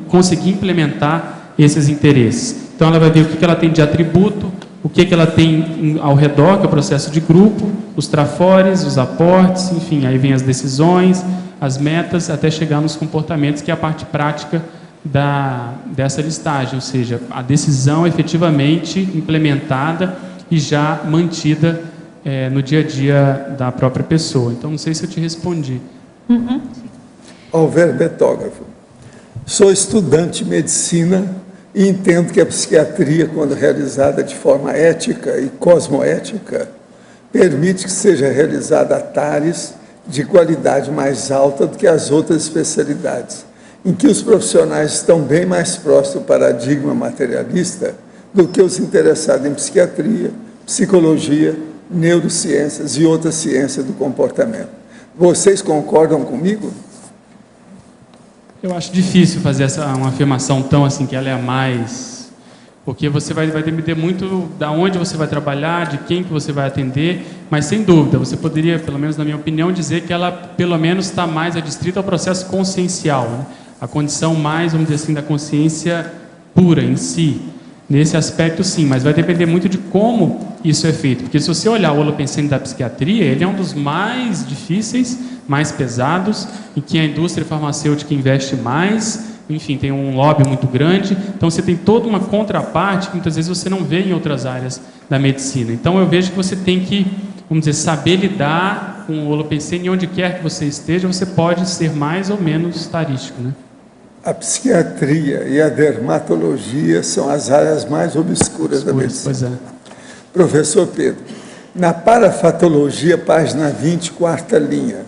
conseguir implementar esses interesses. Então ela vai ver o que ela tem de atributo, o que ela tem ao redor, que é o processo de grupo, os trafores, os aportes, enfim, aí vem as decisões, as metas, até chegar nos comportamentos, que é a parte prática dessa listagem, ou seja, a decisão efetivamente implementada e já mantida no dia a dia da própria pessoa. Então, não sei se eu te respondi. Alverbetógrafo. Sou estudante de medicina e entendo que a psiquiatria, quando realizada de forma ética e cosmoética, permite que seja realizada a TARES de qualidade mais alta do que as outras especialidades, em que os profissionais estão bem mais próximos do paradigma materialista do que os interessados em psiquiatria, psicologia, neurociências e outras ciências do comportamento. Vocês concordam comigo? Eu acho difícil fazer uma afirmação tão assim, que ela é a mais... Porque você vai depender muito de onde você vai trabalhar, de quem que você vai atender, mas sem dúvida, você poderia, pelo menos na minha opinião, dizer que ela pelo menos está mais adstrita ao processo consciencial, né? A condição mais, vamos dizer assim, da consciência pura em si. Nesse aspecto, sim, mas vai depender muito de como isso é feito. Porque se você olhar o holopensene da psiquiatria, ele é um dos mais difíceis, mais pesados, em que a indústria farmacêutica investe mais, enfim, tem um lobby muito grande. Então, você tem toda uma contraparte que muitas vezes você não vê em outras áreas da medicina. Então, eu vejo que você tem que, vamos dizer, saber lidar com o holopensene e onde quer que você esteja, você pode ser mais ou menos tarístico, né? A psiquiatria e a dermatologia são as áreas mais obscuras da medicina. Pois é. Professor Pedro, na parafatologia, página 20, quarta linha,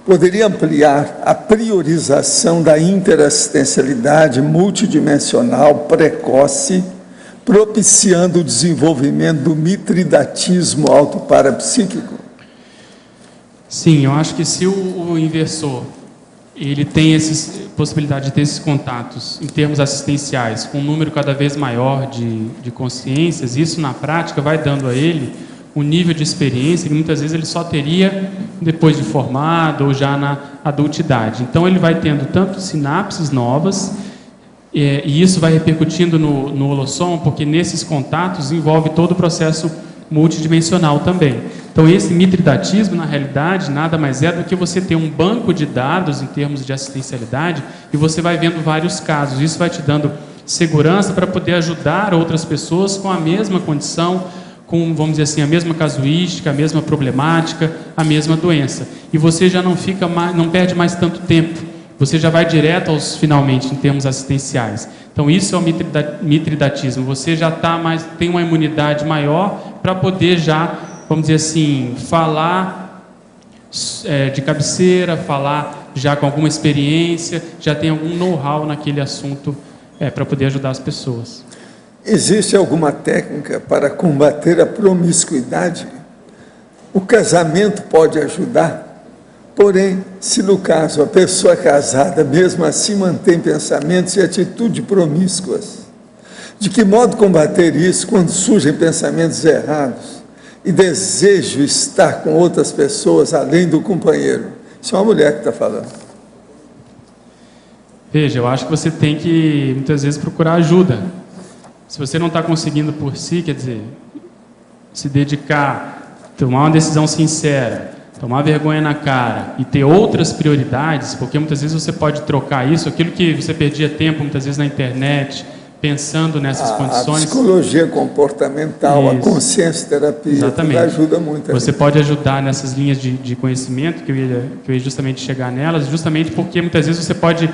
poderia ampliar a priorização da interassistencialidade multidimensional precoce, propiciando o desenvolvimento do mitridatismo autoparapsíquico? Sim, eu acho que se o inversor ele tem possibilidade de ter esses contatos em termos assistenciais com um número cada vez maior de consciências, isso na prática vai dando a ele um nível de experiência que muitas vezes ele só teria depois de formado ou já na adultidade. Então ele vai tendo tanto sinapses novas e isso vai repercutindo no holossom, porque nesses contatos envolve todo o processo multidimensional também. Então esse mitridatismo, na realidade, nada mais é do que você ter um banco de dados em termos de assistencialidade e você vai vendo vários casos. Isso vai te dando segurança para poder ajudar outras pessoas com a mesma condição, com, vamos dizer assim, a mesma casuística, a mesma problemática, a mesma doença. E você já não perde mais tanto tempo. Você já vai direto aos finalmente em termos assistenciais. Então isso é o mitridatismo. Você já tem uma imunidade maior para poder já, vamos dizer assim, falar de cabeceira, falar já com alguma experiência, já tem algum know-how naquele assunto para poder ajudar as pessoas. Existe alguma técnica para combater a promiscuidade? O casamento pode ajudar? Porém, se no caso a pessoa casada mesmo assim mantém pensamentos e atitudes promíscuas, de que modo combater isso quando surgem pensamentos errados e desejo estar com outras pessoas além do companheiro? Isso é uma mulher que está falando. Veja, eu acho que você tem que, muitas vezes, procurar ajuda. Se você não está conseguindo por si, quer dizer, se dedicar tomar uma decisão sincera, tomar vergonha na cara e ter outras prioridades, porque muitas vezes você pode trocar isso, aquilo que você perdia tempo muitas vezes na internet, pensando nessas condições. A psicologia comportamental, a consciência terapia, exatamente, ajuda muito. Você pode ajudar nessas linhas de conhecimento, que eu ia justamente chegar nelas, justamente porque muitas vezes você pode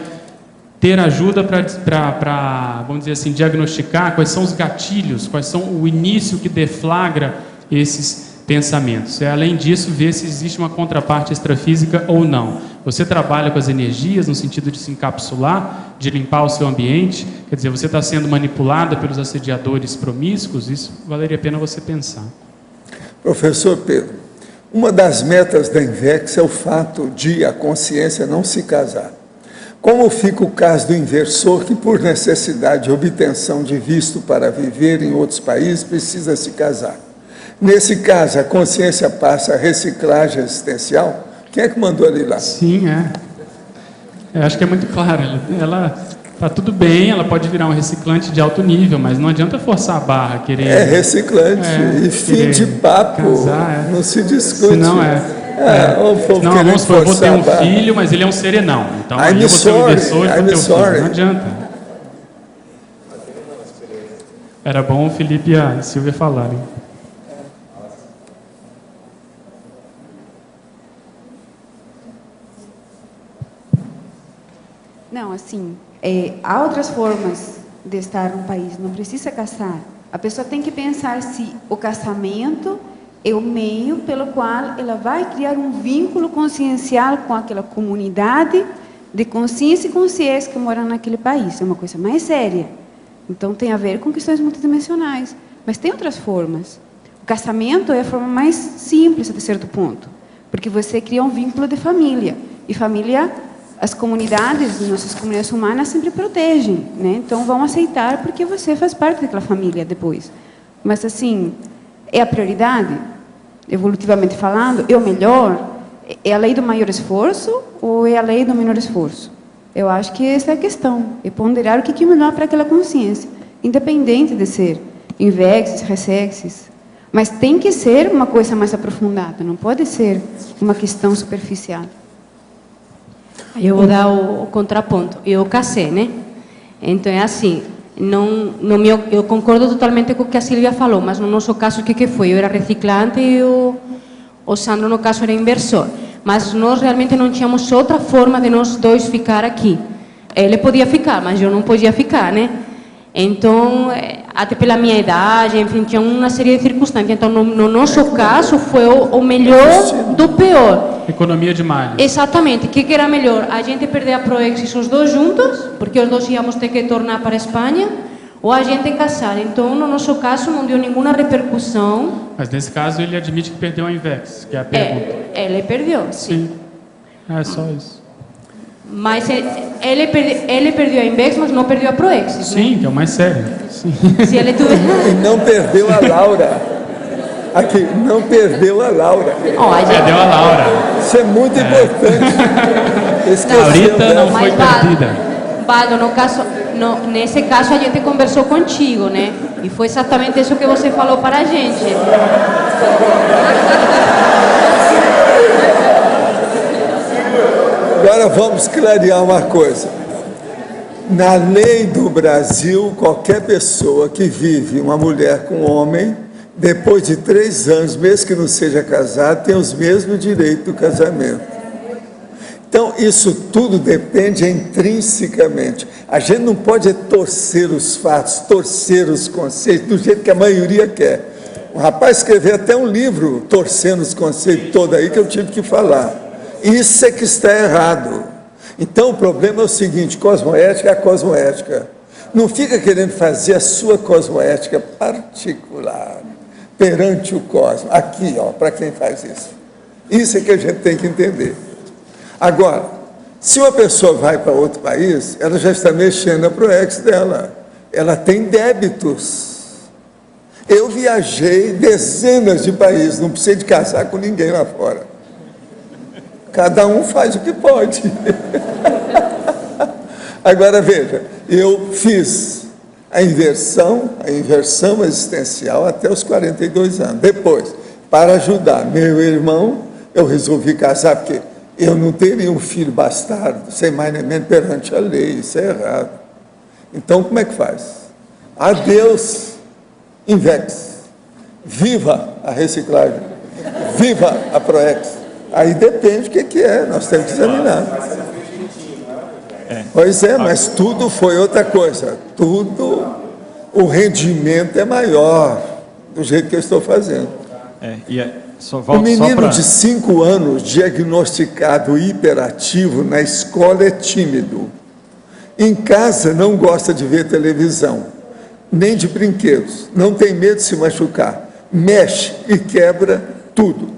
ter ajuda para, vamos dizer assim, diagnosticar quais são os gatilhos, quais são o início que deflagra esses pensamentos. Além disso, ver se existe uma contraparte extrafísica ou não. Você trabalha com as energias no sentido de se encapsular, de limpar o seu ambiente, quer dizer, você está sendo manipulada pelos assediadores promíscuos, isso valeria a pena você pensar. Professor Pedro, uma das metas da INVEX é o fato de a consciência não se casar. Como fica o caso do inversor que, por necessidade de obtenção de visto para viver em outros países, precisa se casar? Nesse caso, a consciência passa a reciclagem existencial? Quem é que mandou ali lá? Sim, eu acho que é muito claro. Ela está tudo bem, ela pode virar um reciclante de alto nível, mas não adianta forçar a barra, querer... É reciclante, e fim de papo, casar, não se discute. Se não não, vamos supor, eu vou ter um filho, mas ele é um serenão. Então aí eu vou ter um inversor e vou ter um filho. Não adianta. Era bom o Felipe e a Silvia falarem. Não, assim, há outras formas de estar num país, não precisa casar. A pessoa tem que pensar se o casamento é o meio pelo qual ela vai criar um vínculo consciencial com aquela comunidade de consciência e consciência que moram naquele país. É uma coisa mais séria. Então, tem a ver com questões multidimensionais. Mas tem outras formas. O casamento é a forma mais simples, até certo ponto. Porque você cria um vínculo de família. E família, as comunidades, nossas comunidades humanas sempre protegem, né? Então, vão aceitar porque você faz parte daquela família depois. Mas, assim, é a prioridade? Evolutivamente falando, é o melhor? É a lei do maior esforço ou é a lei do menor esforço? Eu acho que essa é a questão. É ponderar o que é melhor para aquela consciência. Independente de ser invexes, ressexes. Mas tem que ser uma coisa mais aprofundada. Não pode ser uma questão superficial. Eu vou dar o contraponto. Eu casei, né? Então é assim, eu concordo totalmente com o que a Silvia falou, mas no nosso caso o que foi? Eu era reciclante e o Sandro no caso era inversor. Mas nós realmente não tínhamos outra forma de nós dois ficar aqui. Ele podia ficar, mas eu não podia ficar, né? Então, até pela minha idade, enfim, tinha uma série de circunstâncias. Então, no nosso caso, foi o melhor do pior. Economia de malha. Exatamente. O que era melhor? A gente perder a Proexis os dois juntos, porque os dois íamos ter que tornar para a Espanha, ou a gente casar. Então, no nosso caso, não deu nenhuma repercussão. Mas, nesse caso, ele admite que perdeu a Invex, que é a pergunta. Ele perdeu, sim. É só isso. Mas ele perdeu a Invex, mas não perdeu a Proexis, sim, né? Que é o mais sério. Sim. Se ele E não perdeu a Laura. Aqui, não perdeu a Laura. Perdeu a Laura. Isso é muito importante. Laurita não foi perdida. Valdo, nesse caso a gente conversou contigo, né? E foi exatamente isso que você falou para a gente. Agora vamos clarear uma coisa. Na lei do Brasil, qualquer pessoa que vive, uma mulher com um homem, depois de 3 anos, mesmo que não seja casado, tem os mesmos direitos do casamento. Então, isso tudo depende intrinsecamente. A gente não pode torcer os fatos, torcer os conceitos, do jeito que a maioria quer. O rapaz escreveu até um livro torcendo os conceitos todos aí que eu tive que falar. Isso é que está errado. Então, o problema é o seguinte, cosmoética é a cosmoética. Não fica querendo fazer a sua cosmoética particular perante o cosmos. Aqui, ó, para quem faz isso. Isso é que a gente tem que entender. Agora, se uma pessoa vai para outro país, ela já está mexendo na Proex dela. Ela tem débitos. Eu viajei dezenas de países, não precisei de casar com ninguém lá fora. Cada um faz o que pode. Agora, veja, eu fiz a inversão existencial até os 42 anos. Depois, Para ajudar meu irmão, eu resolvi casar, porque eu não teria um filho bastardo, sem mais nem menos perante a lei, isso é errado. Então, como é que faz? Adeus, Invex. Viva a reciclagem. Viva a Proex. Aí depende do que é, nós temos que examinar. Pois é, mas tudo foi outra coisa. Tudo, o rendimento é maior, do jeito que eu estou fazendo. O menino de 5 anos, diagnosticado hiperativo, na escola é tímido. Em casa não gosta de ver televisão, nem de brinquedos, não tem medo de se machucar, mexe e quebra tudo.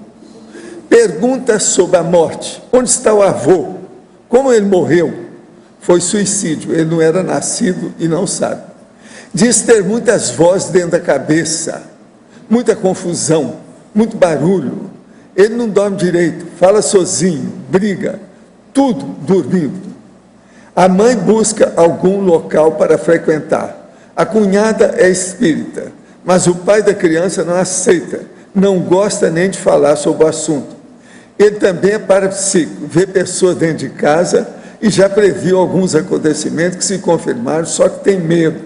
Pergunta sobre a morte. Onde está o avô? Como ele morreu? Foi suicídio, ele não era nascido e não sabe. Diz ter muitas vozes dentro da cabeça, muita confusão, muito barulho. Ele não dorme direito, fala sozinho, briga, tudo dormindo. A mãe busca algum local para frequentar. A cunhada é espírita, mas o pai da criança não aceita, não gosta nem de falar sobre o assunto. Ele também é parapsíquico, vê pessoas dentro de casa e já previu alguns acontecimentos que se confirmaram, só que tem medo.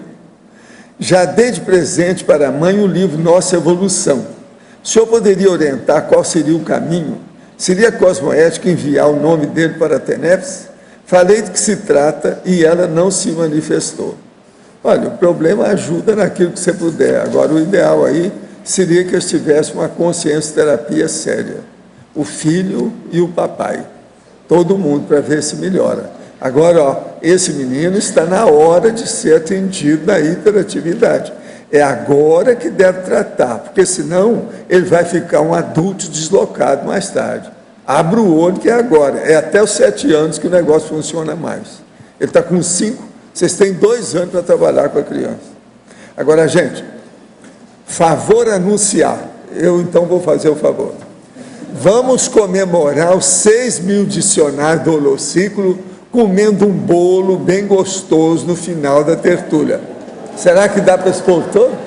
Já dei de presente para a mãe o livro Nossa Evolução. O senhor poderia orientar qual seria o caminho? Seria cosmoético enviar o nome dele para a TENEPS? Falei de que se trata e ela não se manifestou. Olha, o problema ajuda naquilo que você puder. Agora, o ideal aí seria que eu tivesse uma consciência terapia séria. O filho e o papai. Todo mundo, para ver se melhora. Agora, ó, esse menino está na hora de ser atendido na hiperatividade. É agora que deve tratar, porque senão ele vai ficar um adulto deslocado mais tarde. Abra o olho que é agora. É até os 7 anos que o negócio funciona mais. Ele está com 5, vocês têm 2 anos para trabalhar com a criança. Agora, gente, favor anunciar. Eu, então, vou fazer o favor. Vamos comemorar os 6.000 dicionários do Holociclo comendo um bolo bem gostoso no final da tertúlia. Será que dá para expor todo?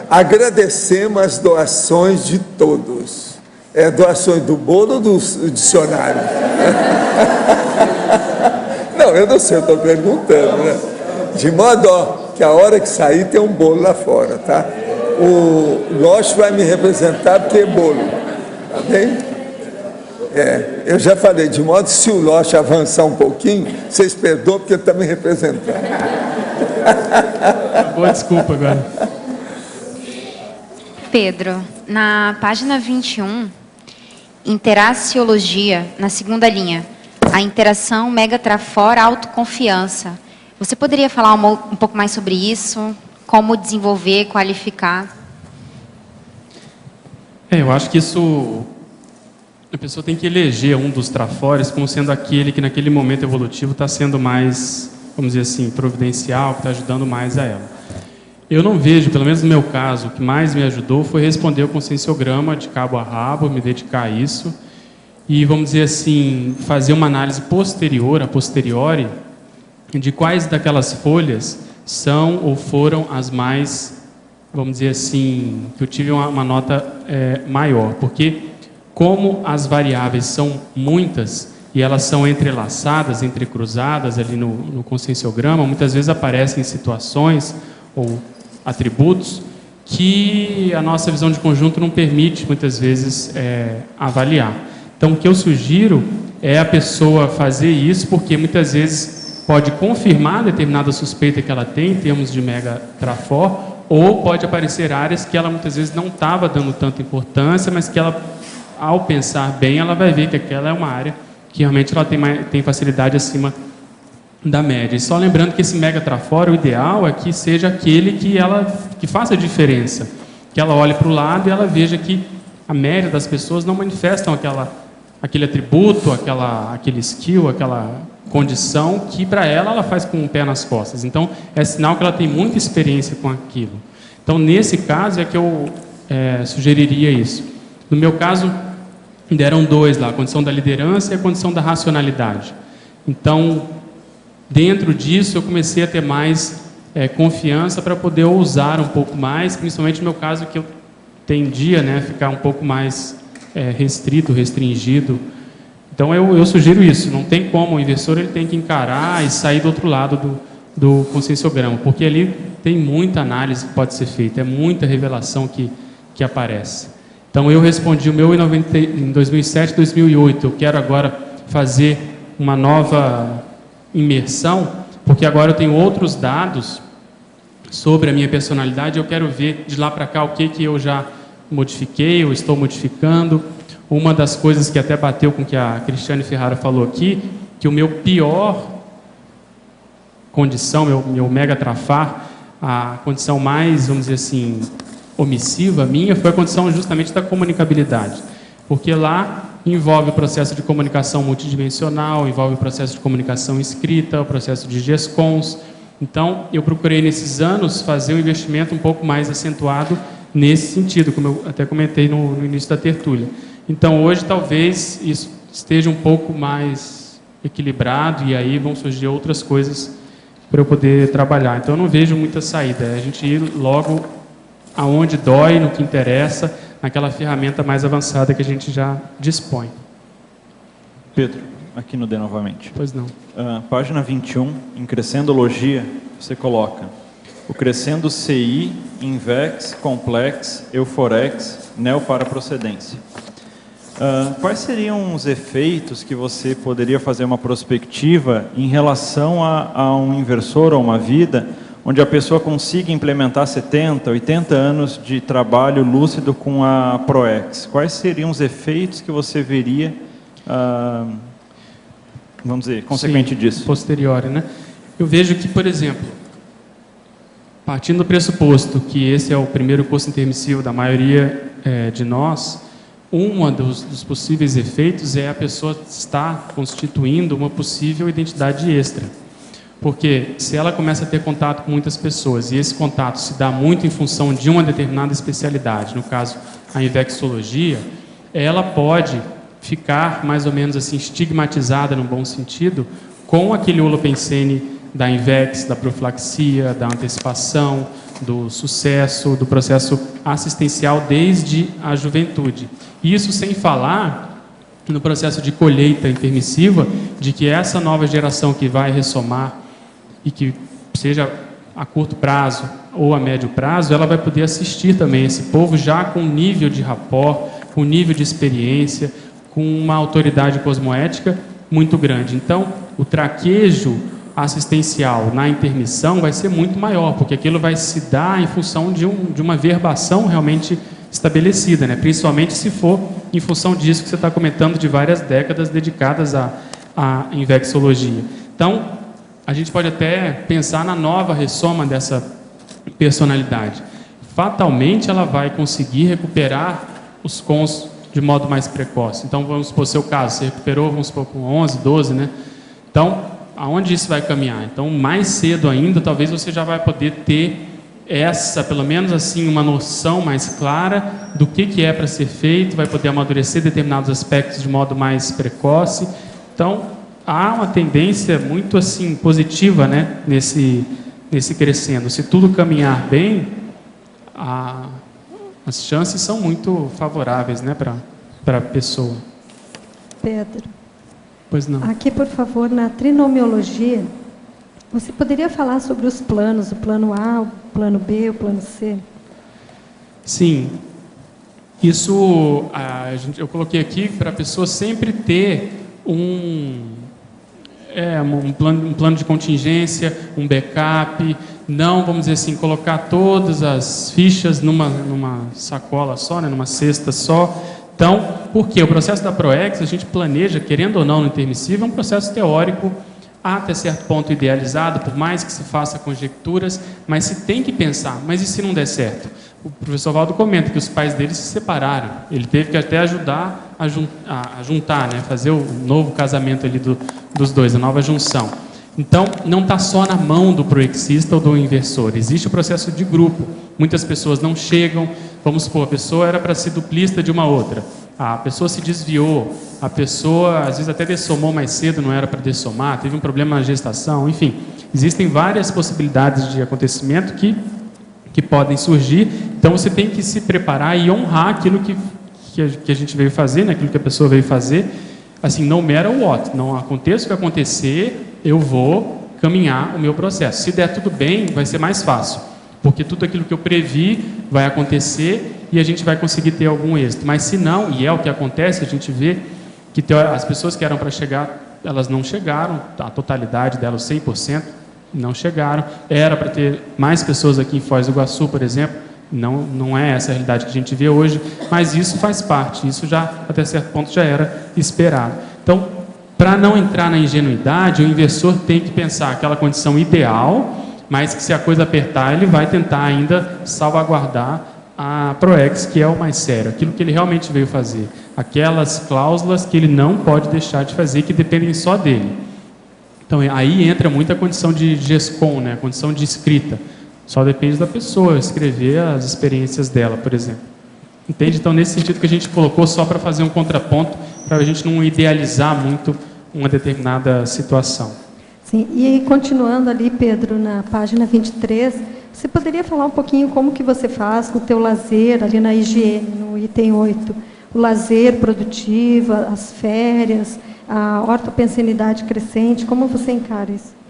Agradecemos as doações de todos. Doações do bolo ou do dicionário? Não, eu não sei, eu estou perguntando, né? De modo que a hora que sair tem um bolo lá fora, tá? O Loche vai me representar porque é bolo, tá bem? Eu já falei, de modo que se o Loche avançar um pouquinho, vocês perdoam porque ele está me representando. Boa desculpa agora. Pedro, na página 21, interaciologia, na segunda linha, a interação mega-trafor-autoconfiança. Você poderia falar um pouco mais sobre isso? Como desenvolver, qualificar? Eu acho que isso... A pessoa tem que eleger um dos trafores como sendo aquele que naquele momento evolutivo está sendo mais, vamos dizer assim, providencial, que está ajudando mais a ela. Eu não vejo, pelo menos no meu caso, o que mais me ajudou foi responder o conscienciograma de cabo a rabo, me dedicar a isso e, vamos dizer assim, fazer uma análise posterior, a posteriori, de quais daquelas folhas são ou foram as mais, vamos dizer assim, que eu tive uma nota maior, porque como as variáveis são muitas e elas são entrelaçadas, entrecruzadas ali no conscienciograma, muitas vezes aparecem situações ou atributos que a nossa visão de conjunto não permite, muitas vezes, avaliar. Então, o que eu sugiro é a pessoa fazer isso, porque muitas vezes pode confirmar determinada suspeita que ela tem em termos de mega-trafor, ou pode aparecer áreas que ela muitas vezes não estava dando tanta importância, mas que ela, ao pensar bem, ela vai ver que aquela é uma área que realmente ela tem facilidade acima da média. E só lembrando que esse mega-trafor, o ideal é que seja aquele que faça a diferença, que ela olhe para o lado e ela veja que a média das pessoas não manifestam aquele atributo, aquele skill, aquela condição que para ela faz com o pé nas costas. Então, é sinal que ela tem muita experiência com aquilo. Então, nesse caso é que eu sugeriria isso. No meu caso, deram 2 lá, a condição da liderança e a condição da racionalidade. Então, dentro disso, eu comecei a ter mais confiança para poder ousar um pouco mais, principalmente no meu caso, que eu tendia, né, a ficar um pouco mais restringido. Então eu sugiro isso, não tem como, o investidor ele tem que encarar e sair do outro lado do conscienciograma, porque ali tem muita análise que pode ser feita, é muita revelação que aparece. Então eu respondi o meu em 2007, 2008, eu quero agora fazer uma nova imersão, porque agora eu tenho outros dados sobre a minha personalidade, eu quero ver de lá para cá o que eu já modifiquei, eu estou modificando. Uma das coisas que até bateu com o que a Cristiane Ferrara falou aqui, que o meu pior condição, meu mega trafar, a condição mais, vamos dizer assim, omissiva minha, foi a condição justamente da comunicabilidade. Porque lá envolve o processo de comunicação multidimensional, envolve o processo de comunicação escrita, o processo de GESCONS. Então, eu procurei nesses anos fazer um investimento um pouco mais acentuado nesse sentido, como eu até comentei no início da tertúlia. Então, hoje, talvez, isso esteja um pouco mais equilibrado e aí vão surgir outras coisas para eu poder trabalhar. Então, eu não vejo muita saída. É a gente ir logo aonde dói, no que interessa, naquela ferramenta mais avançada que a gente já dispõe. Pedro, aqui no D novamente. Pois não. Página 21, em Crescendologia, você coloca o Crescendo CI, Invex, Complex, Euforex, Neoparaprocedência. Quais seriam os efeitos que você poderia fazer uma prospectiva em relação a um inversor ou uma vida onde a pessoa consiga implementar 70, 80 anos de trabalho lúcido com a ProEx? Quais seriam os efeitos que você veria, vamos dizer, consequente disso? Posteriori, né? Eu vejo que, por exemplo, partindo do pressuposto que esse é o primeiro curso intermissivo da maioria de nós, um dos possíveis efeitos é a pessoa estar constituindo uma possível identidade extra. Porque se ela começa a ter contato com muitas pessoas e esse contato se dá muito em função de uma determinada especialidade, no caso a invexologia, ela pode ficar mais ou menos assim estigmatizada no bom sentido com aquele holopensene da invex, da profilaxia, da antecipação, do sucesso, do processo assistencial desde a juventude. Isso sem falar no processo de colheita intermissiva, de que essa nova geração que vai ressomar e que seja a curto prazo ou a médio prazo, ela vai poder assistir também esse povo já com nível de rapport, com nível de experiência, com uma autoridade cosmoética muito grande. Então, o traquejo assistencial na intermissão vai ser muito maior, porque aquilo vai se dar em função de uma verbação realmente estabelecida, né? Principalmente se for em função disso que você está comentando, de várias décadas dedicadas à invexologia. Então, a gente pode até pensar na nova ressoma dessa personalidade. Fatalmente, ela vai conseguir recuperar os cons de modo mais precoce. Então, vamos supor, seu caso, você recuperou, vamos supor, com 11, 12, né? Então, aonde isso vai caminhar? Então, mais cedo ainda, talvez você já vai poder ter pelo menos assim, uma noção mais clara do que é para ser feito, vai poder amadurecer determinados aspectos de modo mais precoce. Então, há uma tendência muito assim positiva, né, nesse crescendo. Se tudo caminhar bem, as chances são muito favoráveis, né, para a pessoa. Pedro. Pois não. Aqui, por favor, na trinomiologia, você poderia falar sobre os planos, o plano A, o plano B, o plano C? Sim. Isso eu coloquei aqui para a pessoa sempre ter um plano de contingência, um backup, não, vamos dizer assim, colocar todas as fichas numa sacola só, né, numa cesta só. Então, por quê? O processo da ProEx, a gente planeja, querendo ou não, no intermissivo, é um processo teórico, até certo ponto idealizado, por mais que se faça conjecturas, mas se tem que pensar, mas e se não der certo? O professor Valdo comenta que os pais dele se separaram, ele teve que até ajudar a juntar, né? Fazer o novo casamento ali dos dois, a nova junção. Então, não está só na mão do proexista ou do inversor, existe o processo de grupo. Muitas pessoas não chegam, vamos supor, a pessoa era para ser duplista de uma outra, a pessoa se desviou, a pessoa às vezes até dessomou mais cedo, não era para dessomar, teve um problema na gestação, enfim. Existem várias possibilidades de acontecimento que podem surgir Então você tem que se preparar e honrar aquilo que a gente veio fazer, né? Aquilo que a pessoa veio fazer, assim, no matter what, não aconteça o que acontecer, eu vou caminhar o meu processo. Se der tudo bem, vai ser mais fácil, porque tudo aquilo que eu previ vai acontecer e a gente vai conseguir ter algum êxito. Mas se não, e é o que acontece, a gente vê que as pessoas que eram para chegar, elas não chegaram, a totalidade delas, 100%, não chegaram. Era para ter mais pessoas aqui em Foz do Iguaçu, por exemplo, não é essa a realidade que a gente vê hoje, mas isso faz parte, isso já, até certo ponto, já era esperado. Então, para não entrar na ingenuidade, o investidor tem que pensar aquela condição ideal, mas que se a coisa apertar, ele vai tentar ainda salvaguardar a Proex, que é o mais sério, aquilo que ele realmente veio fazer, aquelas cláusulas que ele não pode deixar de fazer, que dependem só dele. Então, aí entra muita condição de GESCOM, né, a condição de escrita. Só depende da pessoa escrever as experiências dela, por exemplo. Entende? Então, nesse sentido que a gente colocou só para fazer um contraponto, para a gente não idealizar muito uma determinada situação. Sim, e continuando ali, Pedro, na página 23, você poderia falar um pouquinho como que você faz o teu lazer ali na higiene, no item 8, o lazer produtivo, as férias, a ortopensenidade crescente, como você encara isso?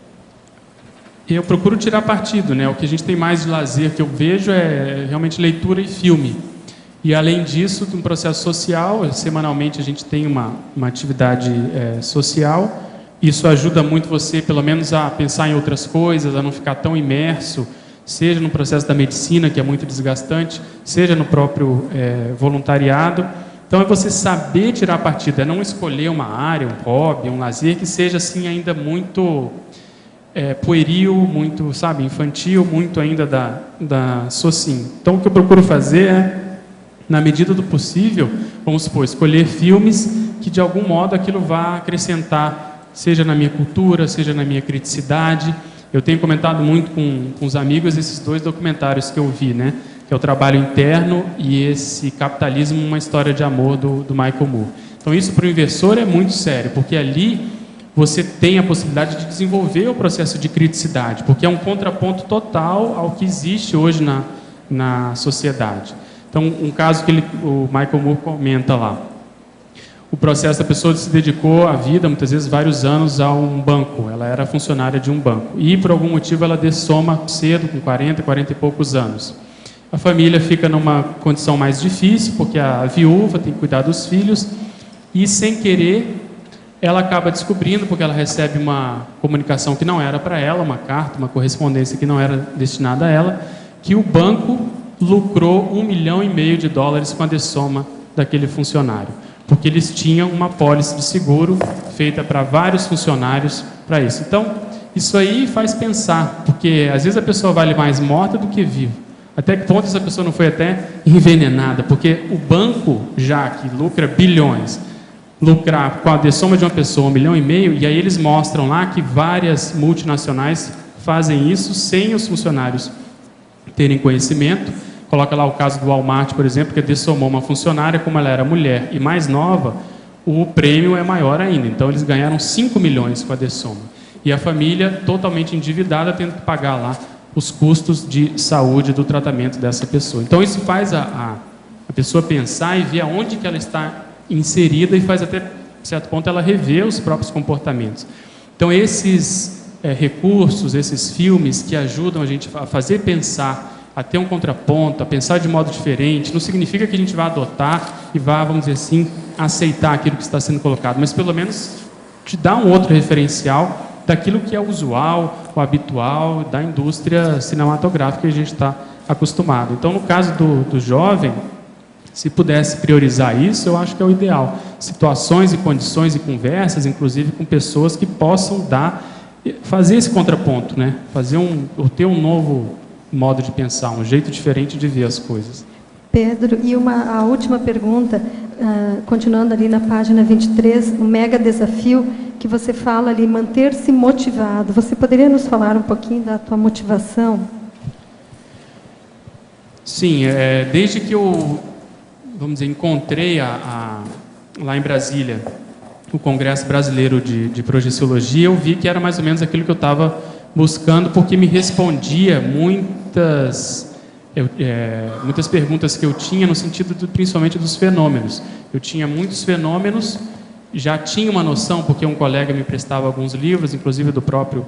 Eu procuro tirar partido, né? O que a gente tem mais de lazer que eu vejo é realmente leitura e filme. E além disso, no processo social, semanalmente a gente tem uma atividade social. Isso ajuda muito você, pelo menos, a pensar em outras coisas, a não ficar tão imerso, seja no processo da medicina, que é muito desgastante, seja no próprio voluntariado. Então é você saber tirar partido, é não escolher uma área, um hobby, um lazer que seja assim ainda muito pueril, muito, sabe, infantil, muito ainda da SOCIM. Então o que eu procuro fazer é, na medida do possível, vamos supor, escolher filmes que de algum modo aquilo vá acrescentar, seja na minha cultura, seja na minha criticidade. Eu tenho comentado muito com os amigos esses dois documentários que eu vi, né? Que é o Trabalho Interno e esse Capitalismo, uma História de Amor do Michael Moore. Então isso para o investidor é muito sério, porque ali você tem a possibilidade de desenvolver o processo de criticidade, porque é um contraponto total ao que existe hoje na sociedade. Então, um caso que o Michael Moore comenta lá, o processo da pessoa se dedicou a vida, muitas vezes vários anos, a um banco, ela era funcionária de um banco, e por algum motivo ela dessoma cedo, com 40 e poucos anos. A família fica numa condição mais difícil, porque a viúva tem que cuidar dos filhos, e sem querer ela acaba descobrindo, porque ela recebe uma comunicação que não era para ela, uma carta, uma correspondência que não era destinada a ela, que o banco lucrou $1,5 milhão com a dessoma daquele funcionário, porque eles tinham uma apólice de seguro feita para vários funcionários para isso. Então, isso aí faz pensar, porque às vezes a pessoa vale mais morta do que viva. Até que ponto essa pessoa não foi até envenenada? Porque o banco, já que lucra bilhões, lucrar com a dessoma de uma pessoa $1,5 milhão, e aí eles mostram lá que várias multinacionais fazem isso sem os funcionários terem conhecimento. Coloca lá o caso do Walmart, por exemplo, que dessomou uma funcionária, como ela era mulher e mais nova, o prêmio é maior ainda. Então eles ganharam 5 milhões com a dessoma. E a família totalmente endividada, tendo que pagar lá os custos de saúde do tratamento dessa pessoa. Então isso faz a pessoa pensar e ver aonde que ela está inserida, e faz até certo ponto ela rever os próprios comportamentos. Então esses recursos, esses filmes que ajudam a gente a fazer pensar, a ter um contraponto, a pensar de modo diferente, não significa que a gente vá adotar e vá, vamos dizer assim, aceitar aquilo que está sendo colocado, mas pelo menos te dá um outro referencial daquilo que é usual, o habitual da indústria cinematográfica que a gente está acostumado. Então, no caso do jovem, se pudesse priorizar isso, eu acho que é o ideal. Situações e condições e conversas, inclusive com pessoas que possam fazer esse contraponto, né? Ter um novo modo de pensar, um jeito diferente de ver as coisas. Pedro, e a última pergunta, continuando ali na página 23, o mega desafio que você fala ali, manter-se motivado. Você poderia nos falar um pouquinho da tua motivação? Sim, desde que eu, vamos dizer, encontrei lá em Brasília o Congresso Brasileiro de Projeciologia, eu vi que era mais ou menos aquilo que eu estava buscando, porque me respondia muitas muitas perguntas que eu tinha no sentido principalmente dos fenômenos. Eu tinha muitos fenômenos, já tinha uma noção, porque um colega me prestava alguns livros, inclusive do próprio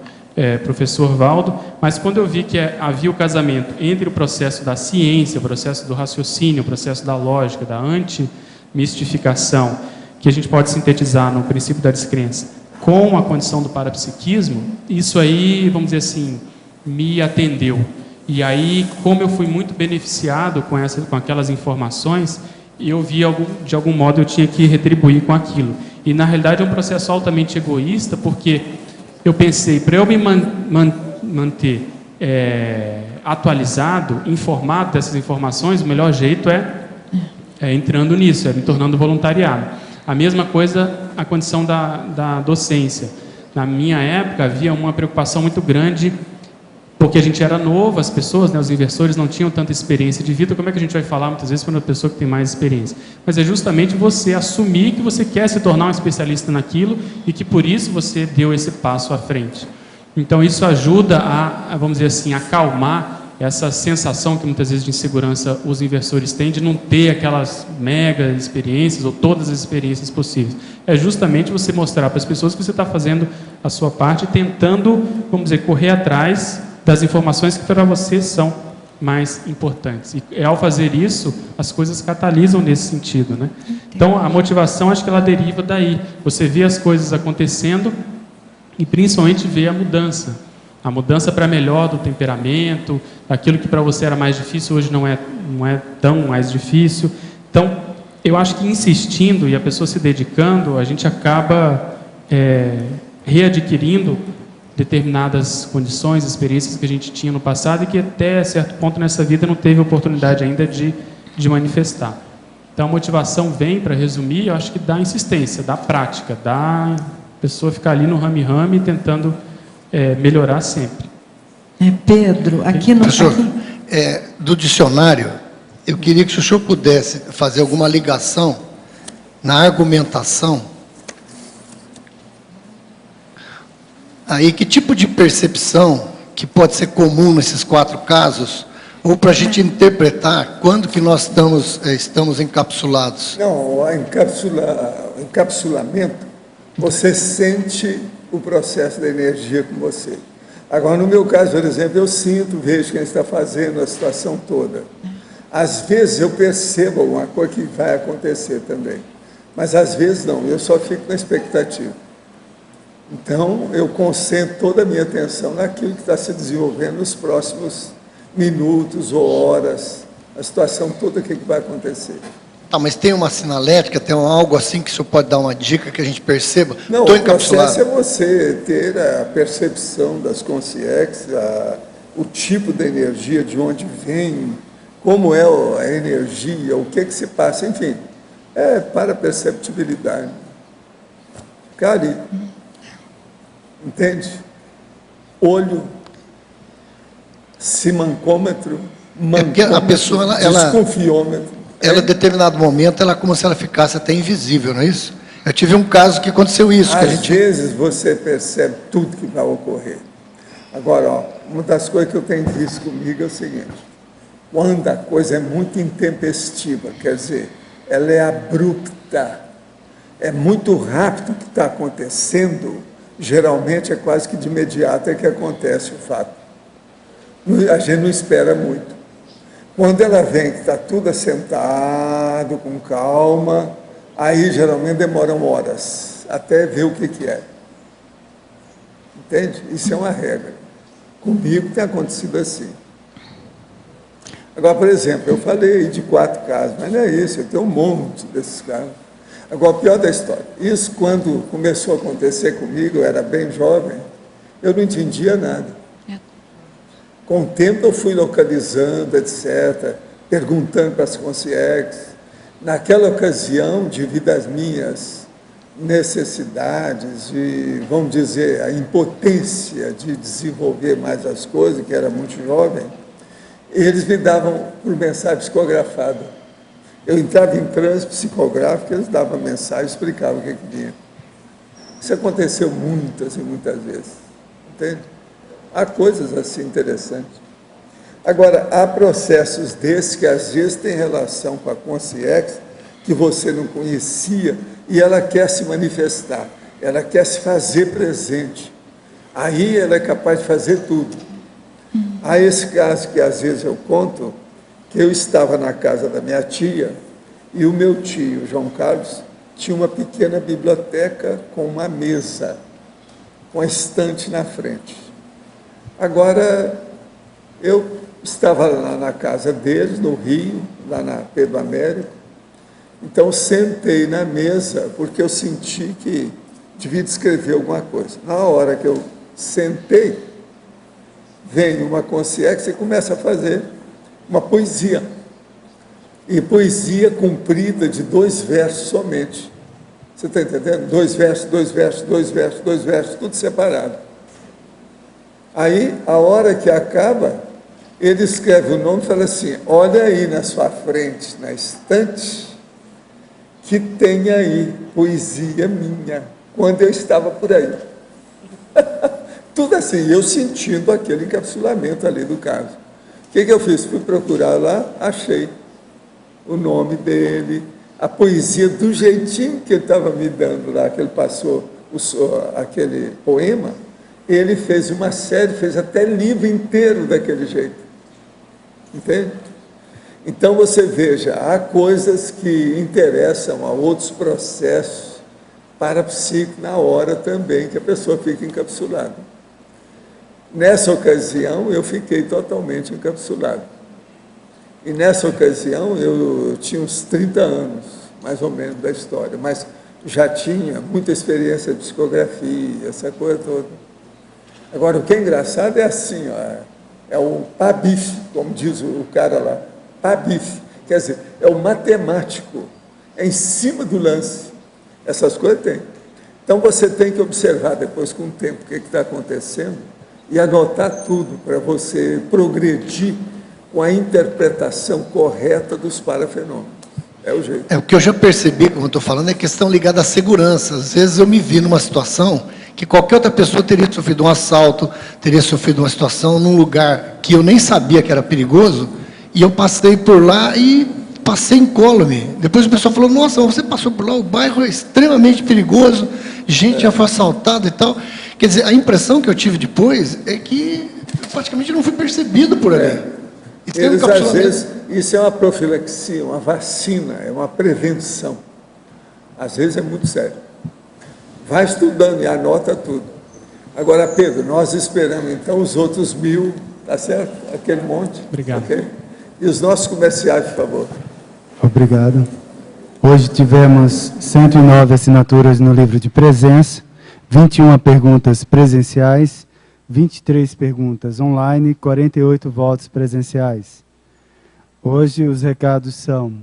professor Valdo, mas quando eu vi que havia o casamento entre o processo da ciência, o processo do raciocínio, o processo da lógica, da antimistificação, que a gente pode sintetizar no princípio da descrença, com a condição do parapsiquismo, isso aí, vamos dizer assim, me atendeu. E aí, como eu fui muito beneficiado com aquelas informações, eu vi, de algum modo, eu tinha que retribuir com aquilo. E, na realidade, é um processo altamente egoísta, porque eu pensei, para eu me manter atualizado, informado dessas informações, o melhor jeito é entrando nisso, me tornando voluntariado. A mesma coisa, a condição da docência. Na minha época, havia uma preocupação muito grande, porque a gente era novo, as pessoas, os inversores não tinham tanta experiência de vida. Como é que a gente vai falar muitas vezes para uma pessoa que tem mais experiência? Mas é justamente você assumir que você quer se tornar um especialista naquilo e que por isso você deu esse passo à frente. Então isso ajuda vamos dizer assim, acalmar essa sensação que muitas vezes de insegurança os inversores têm de não ter aquelas mega experiências ou todas as experiências possíveis. É justamente você mostrar para as pessoas que você está fazendo a sua parte, tentando, vamos dizer, correr atrás das informações que para você são mais importantes. E ao fazer isso, as coisas catalisam nesse sentido, né? Então, a motivação, acho que ela deriva daí. Você vê as coisas acontecendo e principalmente vê a mudança. A mudança para melhor do temperamento, daquilo que para você era mais difícil, hoje não é tão mais difícil. Então, eu acho que insistindo e a pessoa se dedicando, a gente acaba readquirindo determinadas condições, experiências que a gente tinha no passado e que até certo ponto nessa vida não teve oportunidade ainda de manifestar. Então a motivação vem, para resumir, eu acho que da insistência, da prática, da pessoa ficar ali no rame-rame tentando melhorar sempre. Pedro, aqui no... Professor, do dicionário, eu queria que o senhor pudesse fazer alguma ligação na argumentação. Aí, que tipo de percepção que pode ser comum nesses 4 casos, ou para a gente interpretar quando que nós estamos encapsulados? Não, o encapsulamento, você sente o processo da energia com você. Agora, no meu caso, por exemplo, eu sinto, vejo quem está fazendo a situação toda. Às vezes eu percebo alguma coisa que vai acontecer também, mas às vezes não, eu só fico na expectativa. Então, eu concentro toda a minha atenção naquilo que está se desenvolvendo nos próximos minutos ou horas, a situação toda, o que vai acontecer. Mas tem uma sinalética, tem algo assim que o senhor pode dar uma dica que a gente perceba? Não, o processo é você ter a percepção das consciências, o tipo de energia, de onde vem, como é a energia, o que se passa, enfim, para a perceptibilidade. Cari. Entende? Olho, simancômetro, a pessoa, desconfiômetro. Ela, em determinado momento, ela como se ela ficasse até invisível, não é isso? Eu tive um caso que aconteceu isso. Às vezes você percebe tudo que vai ocorrer. Agora, uma das coisas que eu tenho visto comigo é o seguinte: quando a coisa é muito intempestiva, quer dizer, ela é abrupta, é muito rápido o que está acontecendo, geralmente é quase que de imediato que acontece o fato. A gente não espera muito. Quando ela vem, que está tudo assentado, com calma, aí geralmente demoram horas, até ver o que é. Entende? Isso é uma regra. Comigo tem acontecido assim. Agora, por exemplo, eu falei de 4 casos, mas não é isso, eu tenho um monte desses casos. Agora, o pior da história, isso quando começou a acontecer comigo, eu era bem jovem, eu não entendia nada. Com o tempo eu fui localizando, etc., perguntando para as consciências. Naquela ocasião, devido às minhas necessidades e, vamos dizer, a impotência de desenvolver mais as coisas, que era muito jovem, eles me davam por mensagem psicografada. Eu entrava em transe psicográfico, eles davam mensagem, explicavam o que vinha. Isso aconteceu muitas e muitas vezes, entende? Há coisas assim interessantes. Agora, há processos desses que às vezes têm relação com a consciência que você não conhecia e ela quer se manifestar, ela quer se fazer presente. Aí ela é capaz de fazer tudo. Há esse caso que às vezes eu conto, que eu estava na casa da minha tia e o meu tio, João Carlos, tinha uma pequena biblioteca com uma mesa, com a estante na frente. Agora, eu estava lá na casa deles, no Rio, lá na Pedro Américo, então sentei na mesa, porque eu senti que devia escrever alguma coisa. Na hora que eu sentei, vem uma consciência e começa a fazer uma poesia. E poesia comprida de 2 versos somente. Você está entendendo? 2 versos, 2 versos, 2 versos, 2 versos, tudo separado. Aí, a hora que acaba, ele escreve o nome e fala assim, olha aí na sua frente, na estante, que tem aí poesia minha, quando eu estava por aí. Tudo assim, eu sentindo aquele encapsulamento ali do caso. O que eu fiz? Fui procurar lá, achei o nome dele, a poesia do jeitinho que ele estava me dando lá, que ele passou aquele poema, ele fez uma série, fez até livro inteiro daquele jeito. Entende? Então você veja, há coisas que interessam a outros processos parapsíquicos na hora também, que a pessoa fica encapsulada. Nessa ocasião, eu fiquei totalmente encapsulado. E nessa ocasião, eu tinha uns 30 anos, mais ou menos, da história, mas já tinha muita experiência de psicografia, essa coisa toda. Agora, o que é engraçado é assim, ó, é o pabife, como diz o cara lá, pabife, quer dizer, é o matemático, é em cima do lance. Essas coisas tem. Então, você tem que observar depois, com o tempo, o que está acontecendo e anotar tudo para você progredir com a interpretação correta dos parafenômenos. É o jeito. O que eu já percebi, como eu estou falando, é questão ligada à segurança. Às vezes eu me vi numa situação que qualquer outra pessoa teria sofrido um assalto, teria sofrido uma situação num lugar que eu nem sabia que era perigoso, e eu passei por lá e passei incólume. Depois o pessoal falou, nossa, você passou por lá, o bairro é extremamente perigoso, gente já foi assaltada e tal. Quer dizer, a impressão que eu tive depois é que eu praticamente não fui percebido por ali. Eles, às vezes, isso é uma profilaxia, uma vacina, é uma prevenção. Às vezes é muito sério. Vai estudando e anota tudo. Agora, Pedro, nós esperamos, então, os outros 1000, tá certo? Aquele monte. Obrigado. Okay? E os nossos comerciais, por favor. Obrigado. Hoje tivemos 109 assinaturas no livro de presença, 21 perguntas presenciais, 23 perguntas online, 48 votos presenciais. Hoje os recados são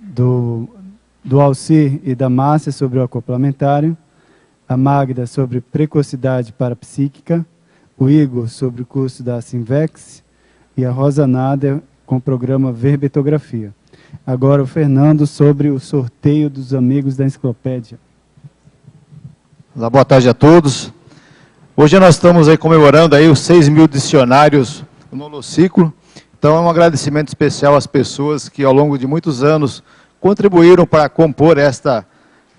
do Alcir e da Márcia sobre o acoplamentário, a Magda sobre precocidade parapsíquica, o Igor sobre o curso da Sinvex e a Rosa Nader com o programa Verbetografia. Agora o Fernando sobre o sorteio dos amigos da enciclopédia. Olá, boa tarde a todos. Hoje nós estamos aí comemorando aí os 6.000 dicionários no Holociclo. Então é um agradecimento especial às pessoas que ao longo de muitos anos contribuíram para compor esta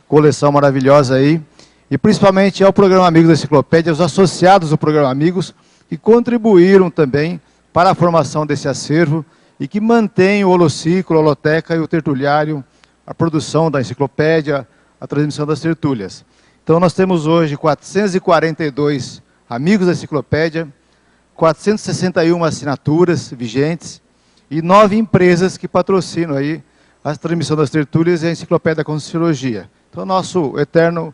coleção maravilhosa aí. E principalmente ao programa Amigos da Enciclopédia, os associados do programa Amigos, que contribuíram também para a formação desse acervo e que mantém o Holociclo, a Holoteca e o Tertuliário, a produção da enciclopédia, a transmissão das tertúlias. Então nós temos hoje 442 amigos da enciclopédia, 461 assinaturas vigentes e 9 empresas que patrocinam aí a transmissão das tertúlias e a enciclopédia da Conscienciologia. Então nosso eterno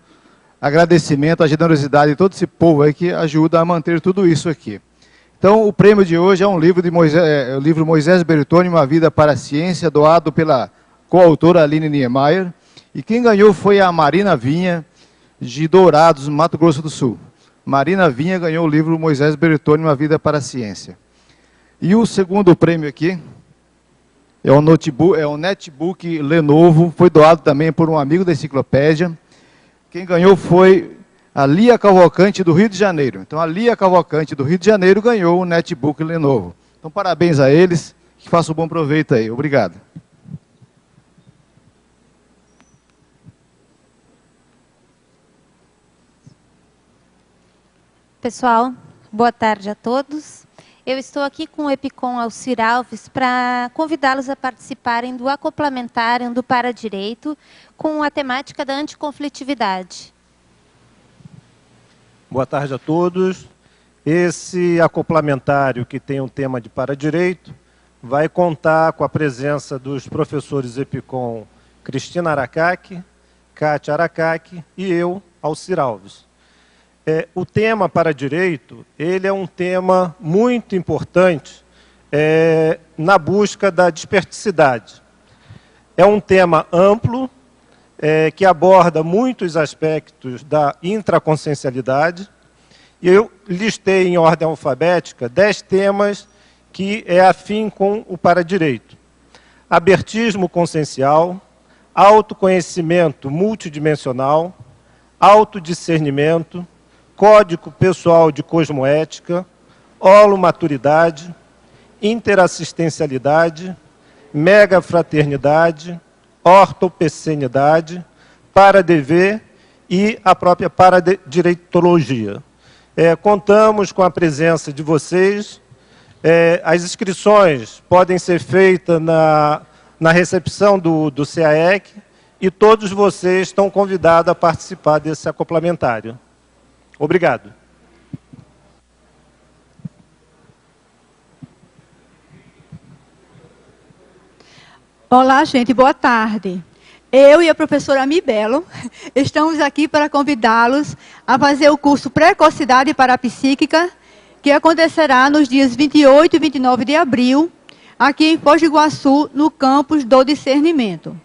agradecimento à generosidade de todo esse povo aí que ajuda a manter tudo isso aqui. Então o prêmio de hoje é um livro de o livro Moisés Bertoni, Uma Vida para a Ciência, doado pela coautora Aline Niemeyer, e quem ganhou foi a Marina Vinha, de Dourados, Mato Grosso do Sul. Marina Vinha ganhou o livro Moisés Bertoni, Uma Vida para a Ciência. E o segundo prêmio aqui é o netbook Lenovo, foi doado também por um amigo da enciclopédia. Quem ganhou foi a Lia Cavalcante, do Rio de Janeiro. Então, a Lia Cavalcante, do Rio de Janeiro, ganhou o netbook Lenovo. Então, parabéns a eles, que façam bom proveito aí. Obrigado. Pessoal, boa tarde a todos. Eu estou aqui com o EPICOM Alcir Alves para convidá-los a participarem do acoplamentário do Paradireito com a temática da anticonflitividade. Boa tarde a todos. Esse acoplamentário, que tem um tema de Paradireito, vai contar com a presença dos professores EPICOM Cristina Aracaki, Kátia Aracaki e eu, Alcir Alves. O tema Paradireito, ele é um tema muito importante na busca da desperticidade. É um tema amplo, que aborda muitos aspectos da intraconsciencialidade, e eu listei em ordem alfabética 10 temas que é afim com o Paradireito. Abertismo consciencial, autoconhecimento multidimensional, autodiscernimento, Código Pessoal de Cosmoética, holomaturidade, interassistencialidade, megafraternidade, ortopecenidade, paradever e a própria paradireitologia. Contamos com a presença de vocês. As inscrições podem ser feitas na recepção do CAEC e todos vocês estão convidados a participar desse acoplamentário. Obrigado. Olá, gente, boa tarde. Eu e a professora Mibelo estamos aqui para convidá-los a fazer o curso Precocidade Parapsíquica, que acontecerá nos dias 28 e 29 de abril, aqui em Foz do Iguaçu, no campus do Discernimento.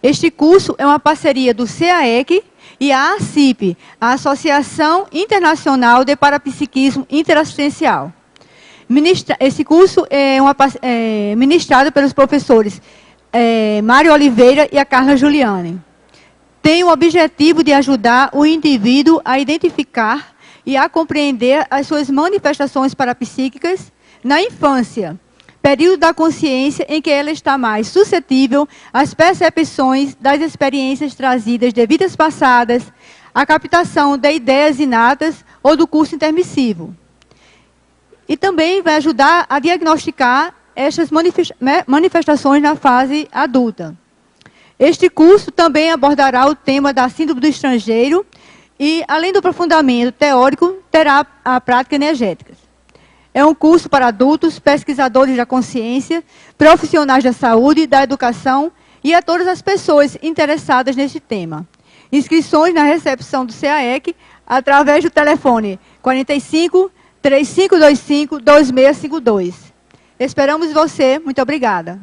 Este curso é uma parceria do CAEC e a ACIP, a Associação Internacional de Parapsiquismo Interassistencial. Esse curso é ministrado pelos professores Mário Oliveira e a Carla Giuliani. Tem o objetivo de ajudar o indivíduo a identificar e a compreender as suas manifestações parapsíquicas na infância, período da consciência em que ela está mais suscetível às percepções das experiências trazidas de vidas passadas, à captação de ideias inatas ou do curso intermissivo. E também vai ajudar a diagnosticar estas manifestações na fase adulta. Este curso também abordará o tema da síndrome do estrangeiro e, além do aprofundamento teórico, terá a prática energética. É um curso para adultos, pesquisadores da consciência, profissionais da saúde, da educação e a todas as pessoas interessadas neste tema. Inscrições na recepção do CAEC através do telefone 45 3525 2652. Esperamos você. Muito obrigada.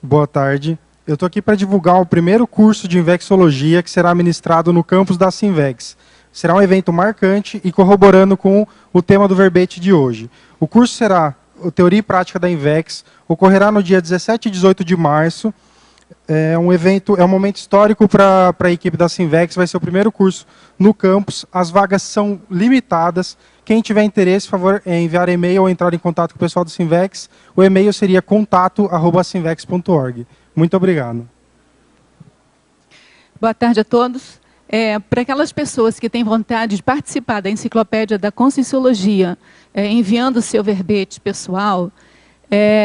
Boa tarde. Eu estou aqui para divulgar o primeiro curso de Invexologia que será ministrado no campus da Sinvex. Será um evento marcante e corroborando com o tema do verbete de hoje. O curso será Teoria e Prática da Invex, ocorrerá no dia 17 e 18 de março. É um momento histórico para a equipe da Sinvex, vai ser o primeiro curso no campus. As vagas são limitadas. Quem tiver interesse, por favor, enviar e-mail ou entrar em contato com o pessoal do Sinvex. O e-mail seria contato@sinvex.org. Muito obrigado. Boa tarde a todos. Para aquelas pessoas que têm vontade de participar da Enciclopédia da Conscienciologia, enviando o seu verbete pessoal,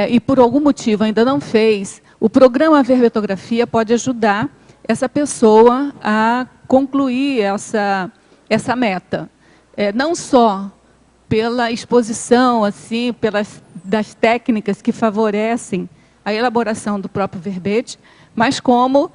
e por algum motivo ainda não fez, o programa Verbetografia pode ajudar essa pessoa a concluir essa meta. Não só pela exposição, assim, das técnicas que favorecem a elaboração do próprio verbete, mas como,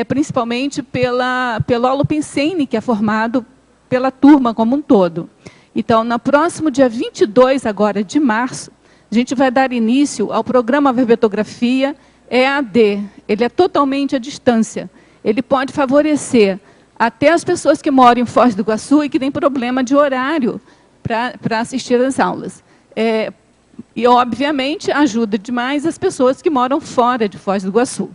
principalmente, pelo Holopensene, que é formado pela turma como um todo. Então, no próximo dia 22 agora, de março, a gente vai dar início ao programa Verbetografia EAD. Ele é totalmente à distância. Ele pode favorecer até as pessoas que moram em Foz do Iguaçu e que têm problema de horário para assistir às aulas. E, obviamente, ajuda demais as pessoas que moram fora de Foz do Iguaçu.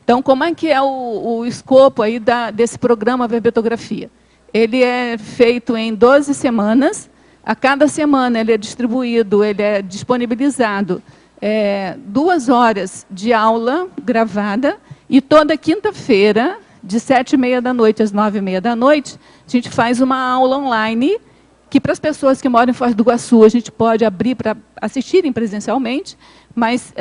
Então, como é que é o escopo aí desse programa Verbetografia? Ele é feito em 12 semanas. A cada semana ele é distribuído, ele é disponibilizado 2 horas de aula gravada, e toda quinta-feira, de 7h30 da noite às 9h30 da noite, a gente faz uma aula online, que para as pessoas que moram em Foz do Iguaçu, a gente pode abrir para assistirem presencialmente, mas,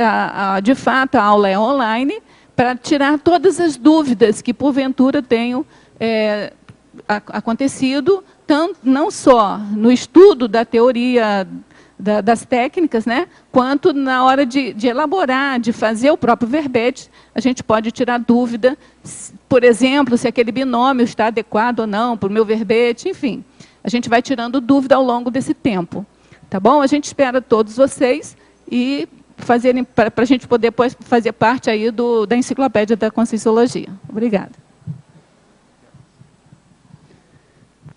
de fato, a aula é online, para tirar todas as dúvidas que, porventura, tenham acontecido, não só no estudo da teoria das técnicas, né, quanto na hora de elaborar, de fazer o próprio verbete, a gente pode tirar dúvida, por exemplo, se aquele binômio está adequado ou não para o meu verbete, enfim. A gente vai tirando dúvida ao longo desse tempo. Tá bom? A gente espera todos vocês e para a gente poder depois fazer parte aí da Enciclopédia da Conscienciologia. Obrigada.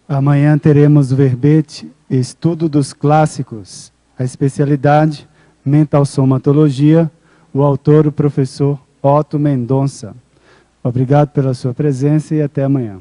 Amanhã teremos o verbete Estudo dos Clássicos, a especialidade Mental-Somatologia, o autor, o professor Otto Mendonça. Obrigado pela sua presença e até amanhã.